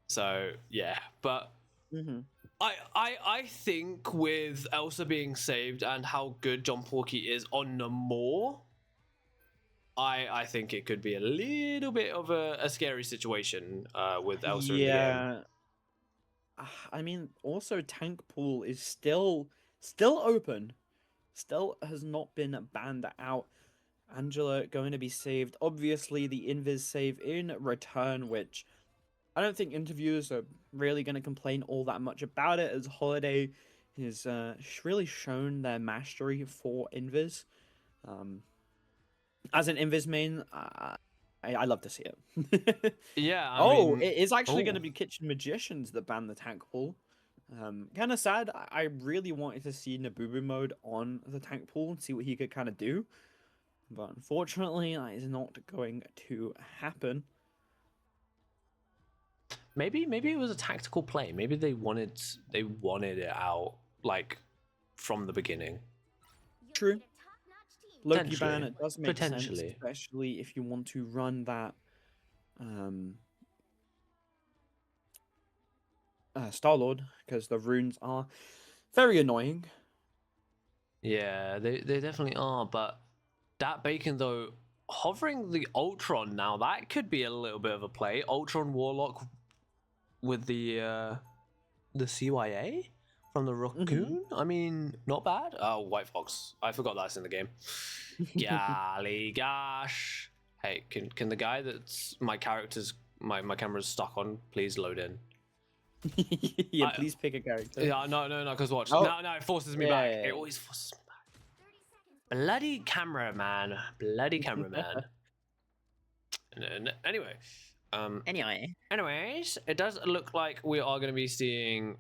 So yeah, but Mhm. I think with Elsa being saved and how good John Porky is on Namor, I think it could be a little bit of a scary situation with Elsa in the game. Yeah. I mean, also tank pool is still open, still has not been banned out. Angela going to be saved. Obviously, the invis save in return, which I don't think interviewers are really going to complain all that much about it, as Holiday has really shown their mastery for invis. As an invis main, I love to see it. Yeah. I mean, it is actually going oh. to be Kitchen Magicians that ban the tank pool. Kind of sad. I really wanted to see Nabubu mode on the tank pool and see what he could kind of do. But unfortunately, that is not going to happen. Maybe it was a tactical play. Maybe they wanted it out like from the beginning. True. Loki Potentially. ban, it does make sense, Potentially. especially if you want to run that Star-Lord, because the runes are very annoying. Yeah, they definitely are. But that Bacon though, hovering the Ultron now, that could be a little bit of a play. Ultron Warlock with the CYA from the Raccoon. I mean, not bad. Oh, White Fox. I forgot that's in the game. Golly gosh. Hey, can the guy that's my camera's stuck on please load in? Yeah, please pick a character. Yeah, no, because watch. Oh. No, it forces me back. Yeah. It always forces me back. Bloody cameraman. Anyway. Anyways, it does look like we are going to be seeing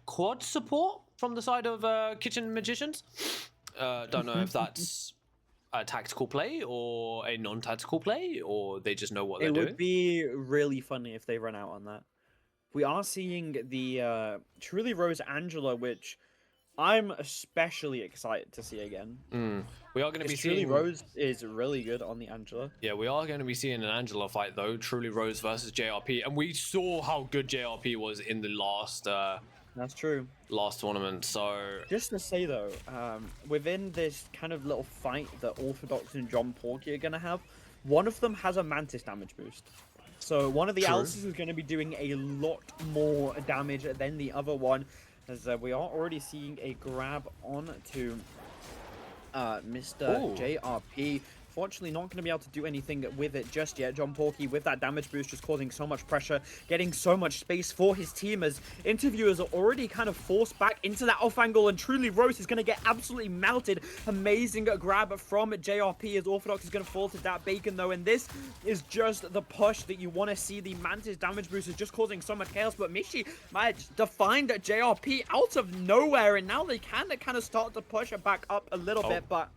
quad support from the side of Kitchen Magicians. Don't know if that's a tactical play or a non-tactical play, or they just know what they're It doing. would be really funny if they run out on that. We are seeing the Truly Rose Angela, which I'm especially excited to see again. We are going to be Truly seeing Rose is really good on the Angela. Yeah, we are going to be seeing an Angela fight though, Truly Rose versus JRP, and we saw how good JRP was in the last That's true. tournament. So Just to say though, within this kind of little fight that Orthodox and John Porky are gonna have, one of them has a Mantis damage boost. So one of the True. Elses is going to be doing a lot more damage than the other one, as we are already seeing a grab onto Mr. Ooh. JRP. Fortunately, not going to be able to do anything with it just yet. John Porky, with that damage boost, just causing so much pressure, getting so much space for his team, as interviewers are already kind of forced back into that off angle, and Truly Rose is going to get absolutely melted. Amazing grab from JRP, as Orthodox is going to fall to that Bacon, though, and this is just the push that you want to see. The Mantis damage boost is just causing so much chaos, but Mishi managed to find JRP out of nowhere, and now they can kind of start to push it back up a little bit, but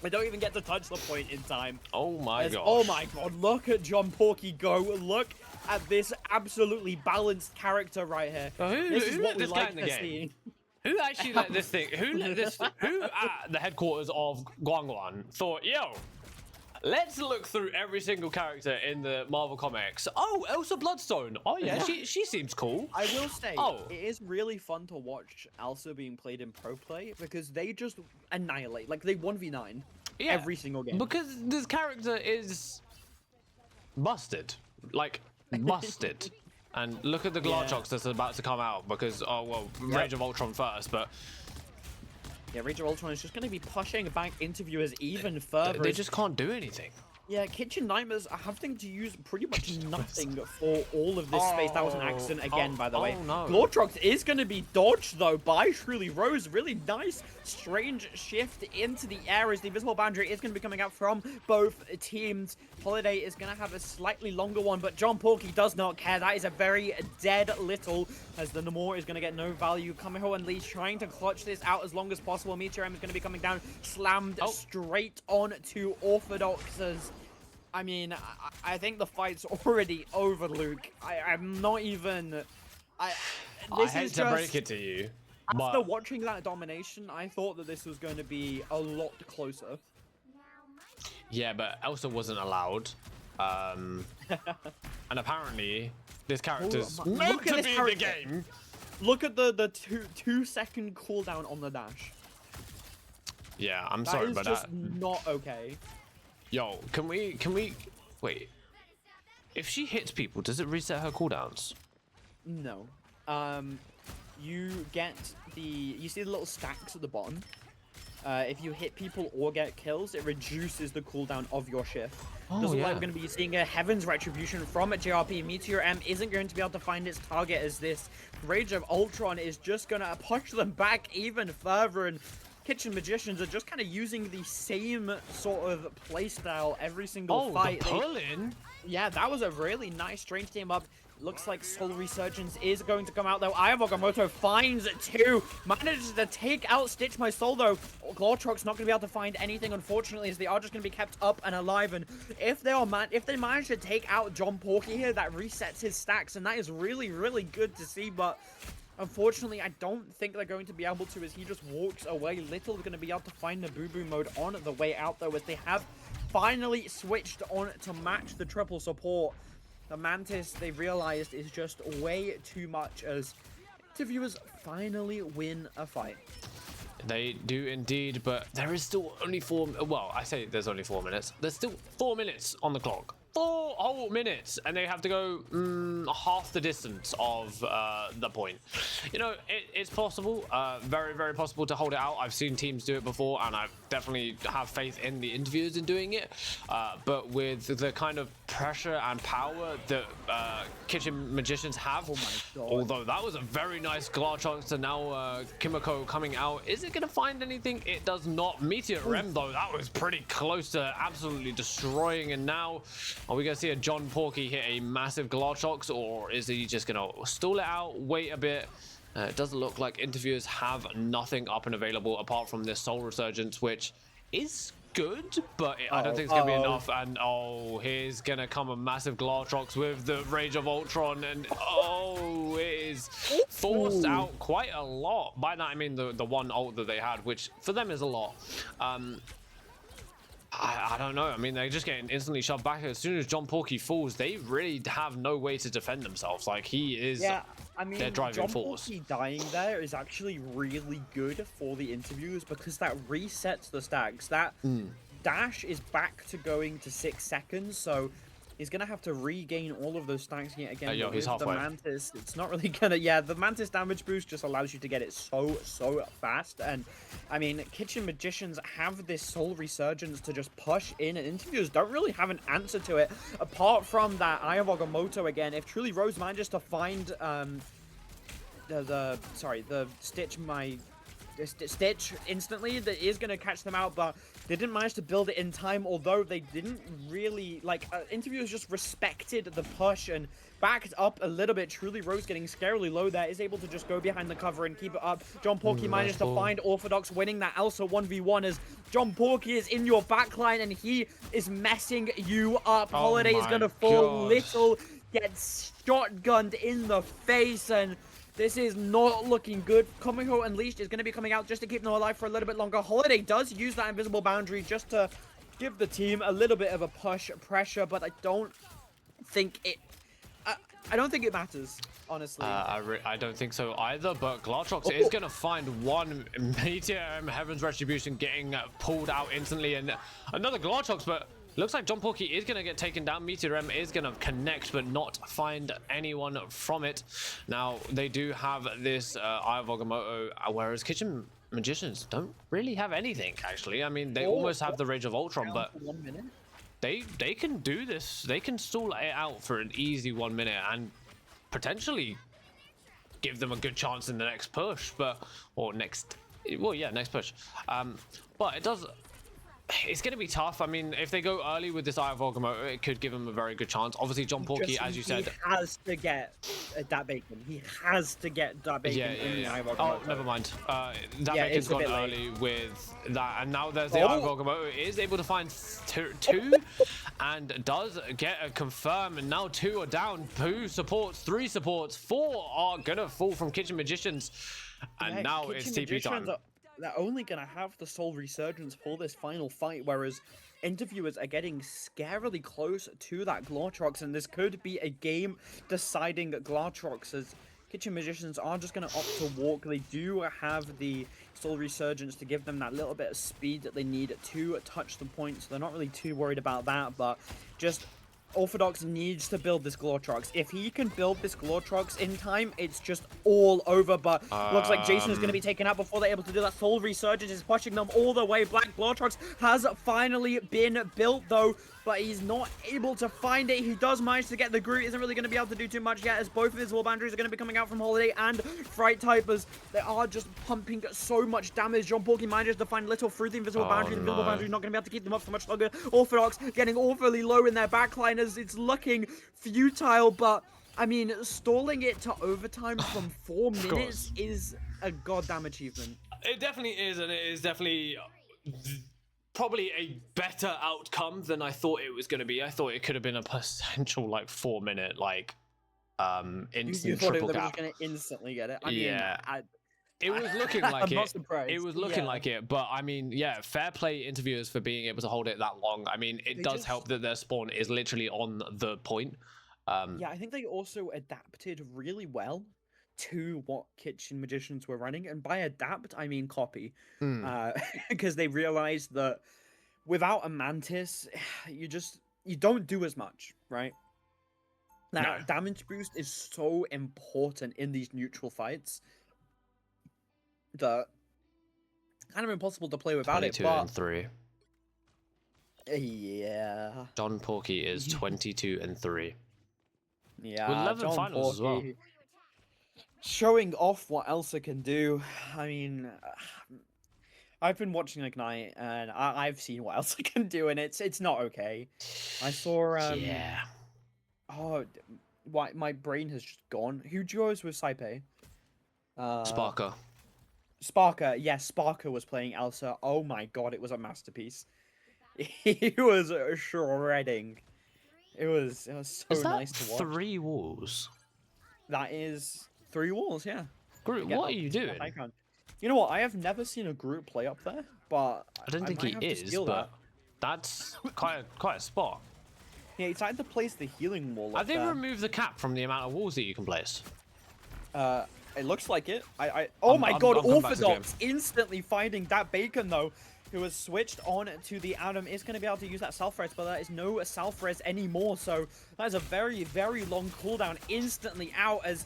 they don't even get to touch the point in time. oh my gosh. Oh my god, look at John Porky go. Look at this absolutely balanced character right here. This is who what let we this guy like in the to game? see. Who actually let this thing? Who at the headquarters of Guangguan thought, yo, let's look through every single character in the Marvel comics. Oh, Elsa Bloodstone. Oh yeah, she seems cool. I will say, Oh. it is really fun to watch Elsa being played in pro play, because they just annihilate. Like, they 1v9 Yeah, every single game. because this character is busted, like busted. And look at the Glarchox that's about to come out, because Rage of Ultron first, but Yeah, Rage of Ultron is just going to be pushing back interviewers even further. they as- just can't do anything. Yeah, Kitchen Nightmares are having to use pretty much nothing for all of this space. That was an accident again, by the way. no. Glortrox is going to be dodged, though, by Truly Rose. Really nice, strange shift into the air, as the invisible boundary is going to be coming out from both teams. Holiday is going to have a slightly longer one, but John Porky does not care. That is a very dead little, as the Namor is going to get no value. Kameho and Lee trying to clutch this out as long as possible. Meteor M is going to be coming down, slammed straight on to Orthodox's. I mean, I think the fight's already over, Luke. I'm not even... I This hate is to just... break it to you, After watching that domination, I thought that this was going to be a lot closer. Yeah, but Elsa wasn't allowed. And apparently, this character's Oh my- meant look at to this be in the character. game. Look at the 2-second cooldown on the dash. Yeah, I'm That sorry, is but just not okay. yo, can we wait? If she hits people, does it reset her cooldowns? No. You get you see the little stacks at the bottom. If you hit people or get kills, it reduces the cooldown of your shift. Doesn't look like we're going to be seeing a Heaven's Retribution from a JRP. Meteor M isn't going to be able to find its target, as this Rage of Ultron is just going to push them back even further, and Kitchen Magicians are just kind of using the same sort of playstyle every single fight. The pull-in? Yeah, that was a really nice strange team up. Looks like Soul Resurgence is going to come out, though. Ayamoto finds 2. Manages to take out Stitch My Soul, though. Glortrock's not going to be able to find anything, unfortunately, as they are just going to be kept up and alive. And if they manage to take out John Porky here, that resets his stacks, and that is really, really good to see. But unfortunately, I don't think they're going to be able to, as he just walks away. Little going to be able to find the Boo-Boo mode on the way out, though, as they have finally switched on to match the triple support. The Mantis, they realized, is just way too much, as interviewers finally win a fight. They do indeed, but there is still only 4. Well, I say there's only 4 minutes. There's still 4 minutes on the clock. 4 whole minutes, and they have to go half the distance of the point. You know, it's possible, very, very possible to hold it out. I've seen teams do it before, and I definitely have faith in the interviewers in doing it. But with the kind of pressure and power that Kitchen Magicians have, Oh my god. although that was a very nice Glarchox, and now Kimiko coming out. Is it going to find anything? It does not. Meteor Rem, though, that was pretty close to absolutely destroying, and now are we going to see a John Porky hit a massive Glarchox, or is he just going to stall it out, wait a bit? It doesn't look like interviewers have nothing up and available apart from this Soul Resurgence, which is good, but I don't think it's going to be enough. And here's going to come a massive Glarchox with the Rage of Ultron, and it is forced out quite a lot. By that I mean the one ult that they had, which for them is a lot. I don't know. I mean, they're just getting instantly shoved back. As soon as John Porky falls, they really have no way to defend themselves. Like, he is their driving John force. Porky dying there is actually really good for the interviews, because that resets the stacks. That dash is back to going to 6 seconds, so he's gonna have to regain all of those stacks again. Yo, but he's with the halfway. Mantis, it's not really gonna. Yeah, the Mantis damage boost just allows you to get it so fast. And I mean, Kitchen Magicians have this Soul Resurgence to just push in, and interviewers don't really have an answer to it apart from that Ayamoto again. If truly Rose manages to find the Stitch instantly, that is going to catch them out, but they didn't manage to build it in time, although they didn't really, interviewers just respected the push and backed up a little bit. Truly Rose getting scarily low there, is able to just go behind the cover and keep it up. John Porky manages to find Orthodox, winning that Elsa 1v1, as John Porky is in your backline and he is messing you up. Holiday is going to fall. God. Little gets shotgunned in the face, and this is not looking good. Komiho Unleashed is going to be coming out just to keep them alive for a little bit longer. Holiday does use that invisible boundary just to give the team a little bit of a push pressure, but I don't think it matters, honestly. I don't think so either, but Glarchox is going to find one Meteor Heaven's Retribution getting pulled out instantly, and another Glarchox, but looks like John Porky is going to get taken down. Meteor M is going to connect, but not find anyone from it. Now, they do have this Ayamoto, whereas Kitchen Magicians don't really have anything, actually. I mean, they almost have the Rage of Ultron, but For 1 minute. they can do this. They can stall it out for an easy 1 minute and potentially give them a good chance in the next push, next push. But it's going to be tough. I mean, if they go early with this Eye of Agamotto, it could give them a very good chance. Obviously, John Porky, as you said, he has to get that bacon. He has to get that bacon in the Eye of Oh, Agamotto. never mind. That Yeah, bacon's it's a gone bit late. early with that, and now there's the Eye of Agamotto. Is able to find two and does get a confirm, and now 2 are down. 2 supports, 3 supports, 4 are gonna fall from Kitchen Magicians. And Yeah, now it's Kitchen TP time. Magicians they're only gonna have the Soul Resurgence for this final fight, whereas interviewers are getting scarily close to that Glortrox, and this could be a game-deciding Glortrox, as Kitchen Magicians are just gonna opt to walk. They do have the Soul Resurgence to give them that little bit of speed that they need to touch the point, so they're not really too worried about that, but just Orthodox needs to build this Glortrox. If he can build this Glortrox in time, it's just all over, but looks like Jason is going to be taken out before they're able to do that. Soul Resurgence is pushing them all the way. Black Glortrox has finally been built, though, but he's not able to find it. He does manage to get the Groot. Isn't really going to be able to do too much yet, as both Invisible Boundaries are going to be coming out from Holiday and Fright Type, as they are just pumping so much damage. John Porky manages to find little through the Invisible Boundary. The Invisible Boundary is not going to be able to keep them up for much longer. Orthodox getting awfully low in their backline as it's looking futile, but I mean, stalling it to overtime from 4 minutes is a goddamn achievement. It definitely is, and it is definitely probably a better outcome than I thought it was going to be. I thought it could have been a potential like 4-minute like instant You thought they triple were cap. just going to instantly get it? I Yeah. mean, It was looking like I'm it. not surprised. It was looking Yeah. like it, but I mean, yeah, fair play interviewers for being able to hold it that long. I mean, it They does just- help that their spawn is literally on the point. Yeah, I think they also adapted really well to what Kitchen Magicians were running, and by adapt I mean copy, because they realized that without a Mantis, you don't do as much, right? That No. damage boost is so important in these neutral fights that kind of impossible to play without it. 22 But and 3. yeah, John Porky is 22 and 3. yeah, With 11 John finals as well. Porky showing off what Elsa can do. I mean, I've been watching Ignite, and I've seen what Elsa can do, and it's not okay. I saw Yeah. oh, why my brain has just gone. Who duos with Saipe? Sparker. Sparker, yes, Sparker was playing Elsa. Oh my god, it was a masterpiece. He was shredding. It was so Is that nice to watch. 3 walls? That is 3 walls, yeah. Groot, Get what are up you to the doing? high ground. You know what? I have never seen a group play up there, but I don't think might he have to is, steal but that's quite a spot. that. Yeah, he tried to place the healing wall. Have Up they there. removed the cap from the amount of walls that you can place? It looks like it. Oh my god, I'm coming back to the Orthodox instantly finding that Bacon though, who has switched on to the Adam, is going to be able to use that self-res, but there is no self-res anymore, so that is a very, very long cooldown instantly out as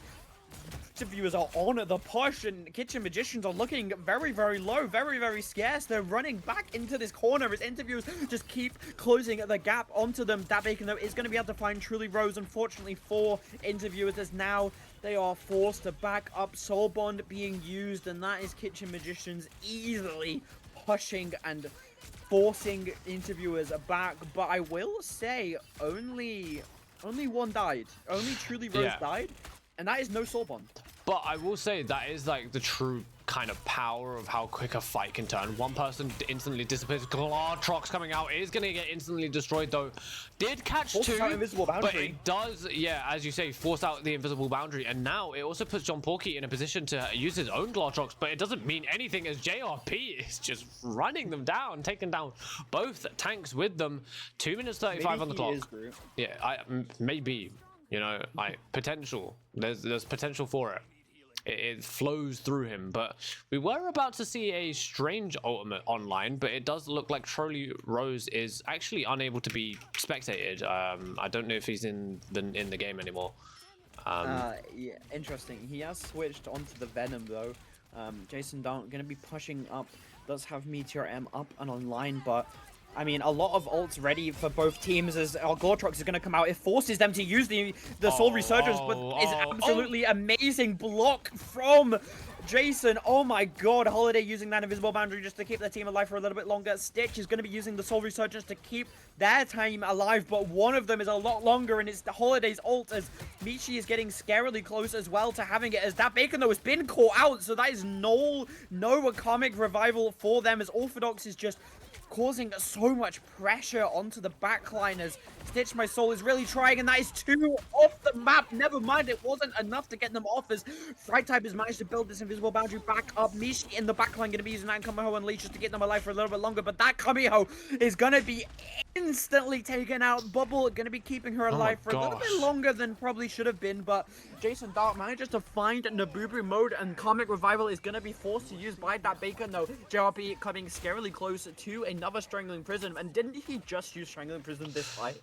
interviewers are on the push, and Kitchen Magicians are looking very, very low, very, very scarce. They're running back into this corner as interviewers just keep closing the gap onto them. That Bacon, though, is going to be able to find Truly Rose, unfortunately, for interviewers, as now they are forced to back up. Soul Bond being used, and that is Kitchen Magicians easily pushing and forcing interviewers back. But I will say, only one died. Only Truly Rose died. And that is no Soul Bond. But I will say that is like the true kind of power of how quick a fight can turn. One person instantly disappears. Glortrox coming out is going to get instantly destroyed though. Did catch Forces 2, out Invisible but Boundary. it does, yeah, as you say, force out the invisible boundary. And now it also puts John Porky in a position to use his own Glortrox, but it doesn't mean anything as JRP is just running them down, taking down both tanks with them. 2 minutes 35 Maybe on the he clock. is Groot. Yeah, maybe. You know, like potential. There's potential for it. It flows through him, but we were about to see a strange ultimate online, but it does look like Truly Rose is actually unable to be spectated. I don't know if he's in the game anymore. Yeah, interesting. He has switched onto the Venom though. Jason Dart gonna be pushing up. Does have Meteor M up and online, but I mean, a lot of ults ready for both teams as Glortrox is going to come out. It forces them to use the Soul Resurgence, but is absolutely amazing block from Jason. Oh my god, Holiday using that invisible boundary just to keep their team alive for a little bit longer. Stitch is going to be using the Soul Resurgence to keep their team alive, but one of them is a lot longer, and it's the Holiday's ult as Michi is getting scarily close as well to having it, as that Bacon though has been caught out, so that is no comic revival for them, as Orthodox is just causing so much pressure onto the backline as Stitch My Soul is really trying, and that is 2 off the map. Never mind, it wasn't enough to get them off as Fright Type has managed to build this invisible boundary back up. Mishi in the backline going to be using that Kamiho Unleash just to get them alive for a little bit longer, but that Kamiho is going to be instantly taken out. Bubble going to be keeping her alive for a little bit longer than probably should have been, but Jason Dark manages to find Nabubu mode, and Karmic Revival is going to be forced to use by that Bacon, though. JRP coming scarily close to another Strangling Prism, and didn't he just use Strangling Prism this fight?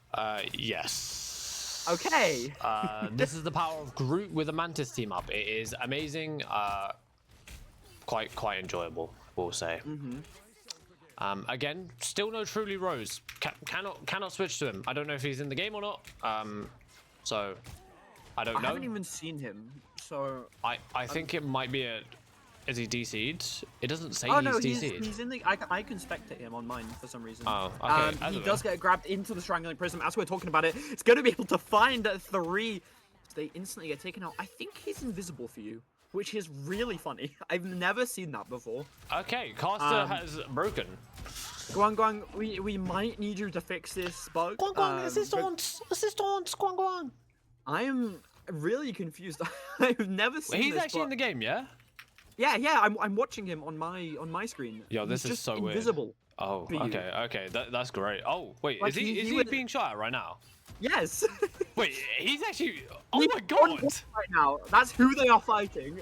Yes. Okay. This is the power of Groot with a Mantis team up. It is amazing. Quite enjoyable, we'll say. Again, still no Truly Rose. Cannot switch to him. I don't know if he's in the game or not. So I don't know. I haven't even seen him, so I think it might be a. Is he DC'd? It doesn't say oh, he's no, DC'd. he's in the. I can spectate him on mine for some reason. Oh, okay. He does get grabbed into the Strangling Prism. As we're talking about it, it's going to be able to find 3. They instantly get taken out. I think he's invisible for you, which is really funny. I've never seen that before. Okay, Caster has broken. Guang, we might need you to fix this bug. Guang, assistance, Guang. I am really confused. I've never seen He's this, actually in the game, yeah? Yeah, I'm watching him on my screen. Yo, this He's is just so invisible. weird. Oh, okay, that's great. Oh, wait, Like, is he being shot at right now? Yes. Wait, he's actually. Oh He's my on god! board right now. That's who they are fighting.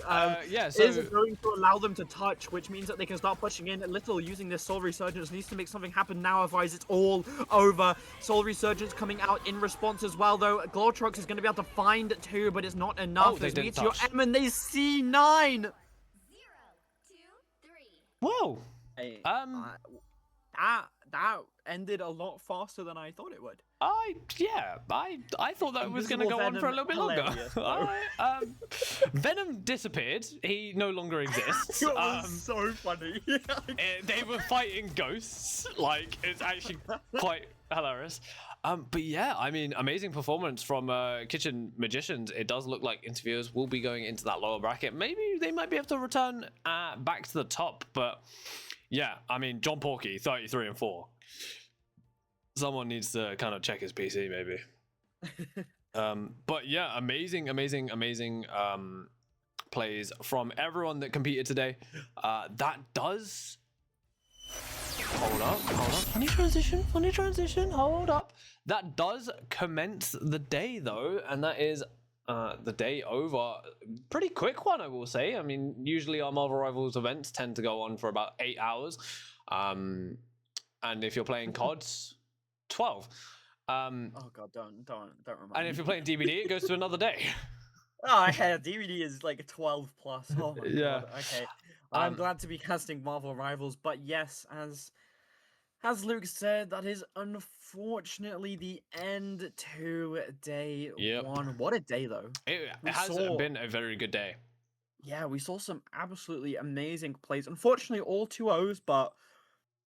Yeah, so Is going to allow them to touch, which means that they can start pushing in. Little using this Soul Resurgence needs to make something happen now, otherwise it's all over. Soul Resurgence coming out in response as well, though. Glowtrox is going to be able to find 2, but it's not enough. they As didn't Meteor touch. M and they C9. whoa. Hey, that ended a lot faster than I thought it would. I thought that was gonna Invisible go on for a Venom, little bit longer. hilarious, though. Alright, Venom disappeared. He no longer exists. It was so funny. They were fighting ghosts. Like, it's actually quite hilarious. But yeah, I mean, amazing performance from Kitchen Magicians. It does look like interviewers will be going into that lower bracket. Maybe they might be able to return back to the top. But yeah, I mean, John Porky, 33 and 4. Someone needs to kind of check his PC, maybe. But yeah, amazing plays from everyone that competed today. That does. Hold up. Funny transition. Hold up. That does commence the day, though, and that is the day over. Pretty quick one, I will say. I mean, usually our Marvel Rivals events tend to go on for about 8 hours. And if you're playing CODs, 12. Oh god, don't remind And if you're playing DBD, it goes to another day. Oh, yeah, DVD is like 12 plus. Oh my Yeah. god. Okay. I'm glad to be casting Marvel Rivals, but yes, as Luke said, that is unfortunately the end to day 1. What a day, though. It has been a very good day. Yeah, we saw some absolutely amazing plays. Unfortunately, all 2-0s, but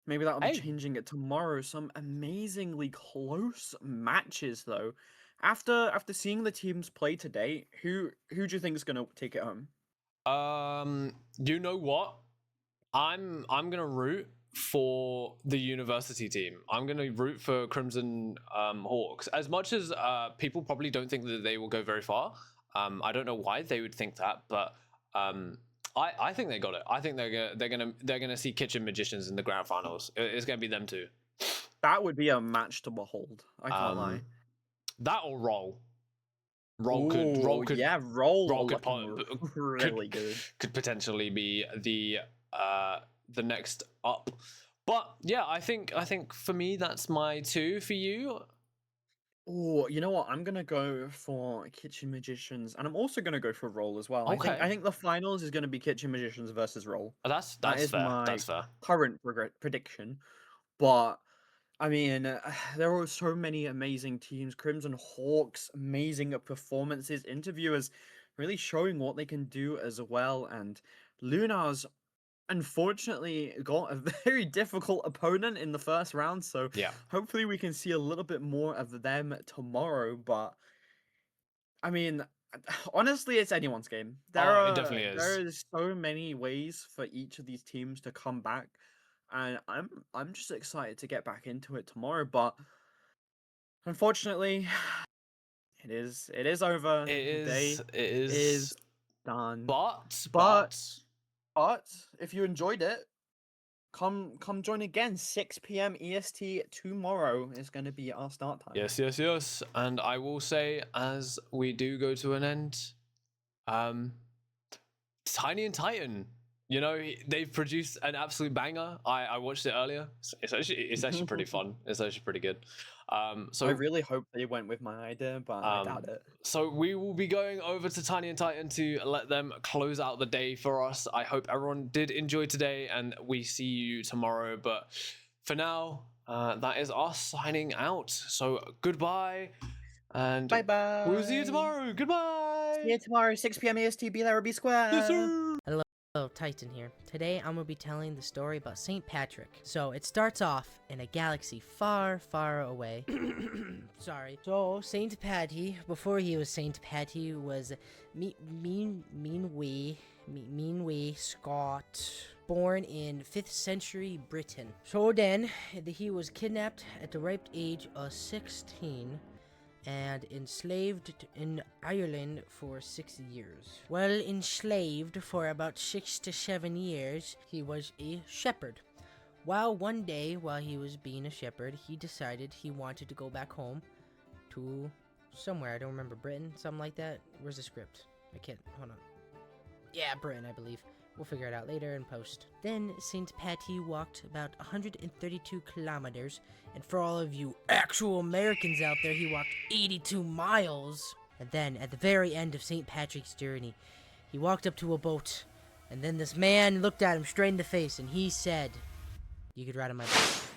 maybe that'll be changing it tomorrow. Some amazingly close matches, though. After seeing the teams play today, who do you think is gonna take it home? You know what? I'm gonna root for the university team. I'm gonna root for Crimson Hawks. As much as people probably don't think that they will go very far. I don't know why they would think that, but I think they got it. I think they're gonna see Kitchen Magicians in the grand finals. It's gonna be them two. That would be a match to behold. I can't lie. That or Roll. Roll could really good. Could potentially be the next up. But yeah, I think for me that's my 2. For you? Oh, you know what? I'm gonna go for Kitchen Magicians, and I'm also gonna go for Roll as well. Okay. I think the finals is gonna be Kitchen Magicians versus Roll. That's That is fair. my That's fair. current prediction. But I mean, there were so many amazing teams. Crimson Hawks, amazing performances. Interviewers really showing what they can do as well. And Lunars, unfortunately, got a very difficult opponent in the first round. So Yeah. hopefully we can see a little bit more of them tomorrow. But I mean, honestly, it's anyone's game. It definitely is. There is so many ways for each of these teams to come back. And I'm just excited to get back into it tomorrow. But unfortunately, it is over. It The day is. It is. is done. But But if you enjoyed it, come join again. 6 p.m. EST tomorrow is going to be our start time. yes. And I will say, as we do go to an end, Tiny and Titan. You know, they've produced an absolute banger. I watched it earlier. It's actually pretty fun. It's actually pretty good. So I really hope they went with my idea, but I doubt it. So we will be going over to Tiny and Titan to let them close out the day for us. I hope everyone did enjoy today, and we see you tomorrow. But for now, that is us signing out. So goodbye, and Bye bye. we'll see you tomorrow. Goodbye. See you tomorrow, 6 p.m. EST. Be there or be square. Yes, sir. Hello, Titan here. Today I'm gonna be telling the story about St. Patrick. So it starts off in a galaxy far, far away. Sorry. So Saint Patty, before he was Saint Patty, was mean wee Scott, born in 5th century Britain. So then he was kidnapped at the ripe age of 16 and enslaved in Ireland for 6 years. While enslaved for about 6 to 7 years, he was a shepherd. One day, while he was being a shepherd, he decided he wanted to go back home to somewhere. I don't remember, Britain, something like that. Where's the script? I can't, hold on. Yeah, Britain, I believe. We'll figure it out later in post. Then St. Patty walked about 132 kilometers, and for all of you actual Americans out there, he walked 82 miles. And then, at the very end of St. Patrick's journey, he walked up to a boat, and then this man looked at him straight in the face, and he said, "You could ride on my boat."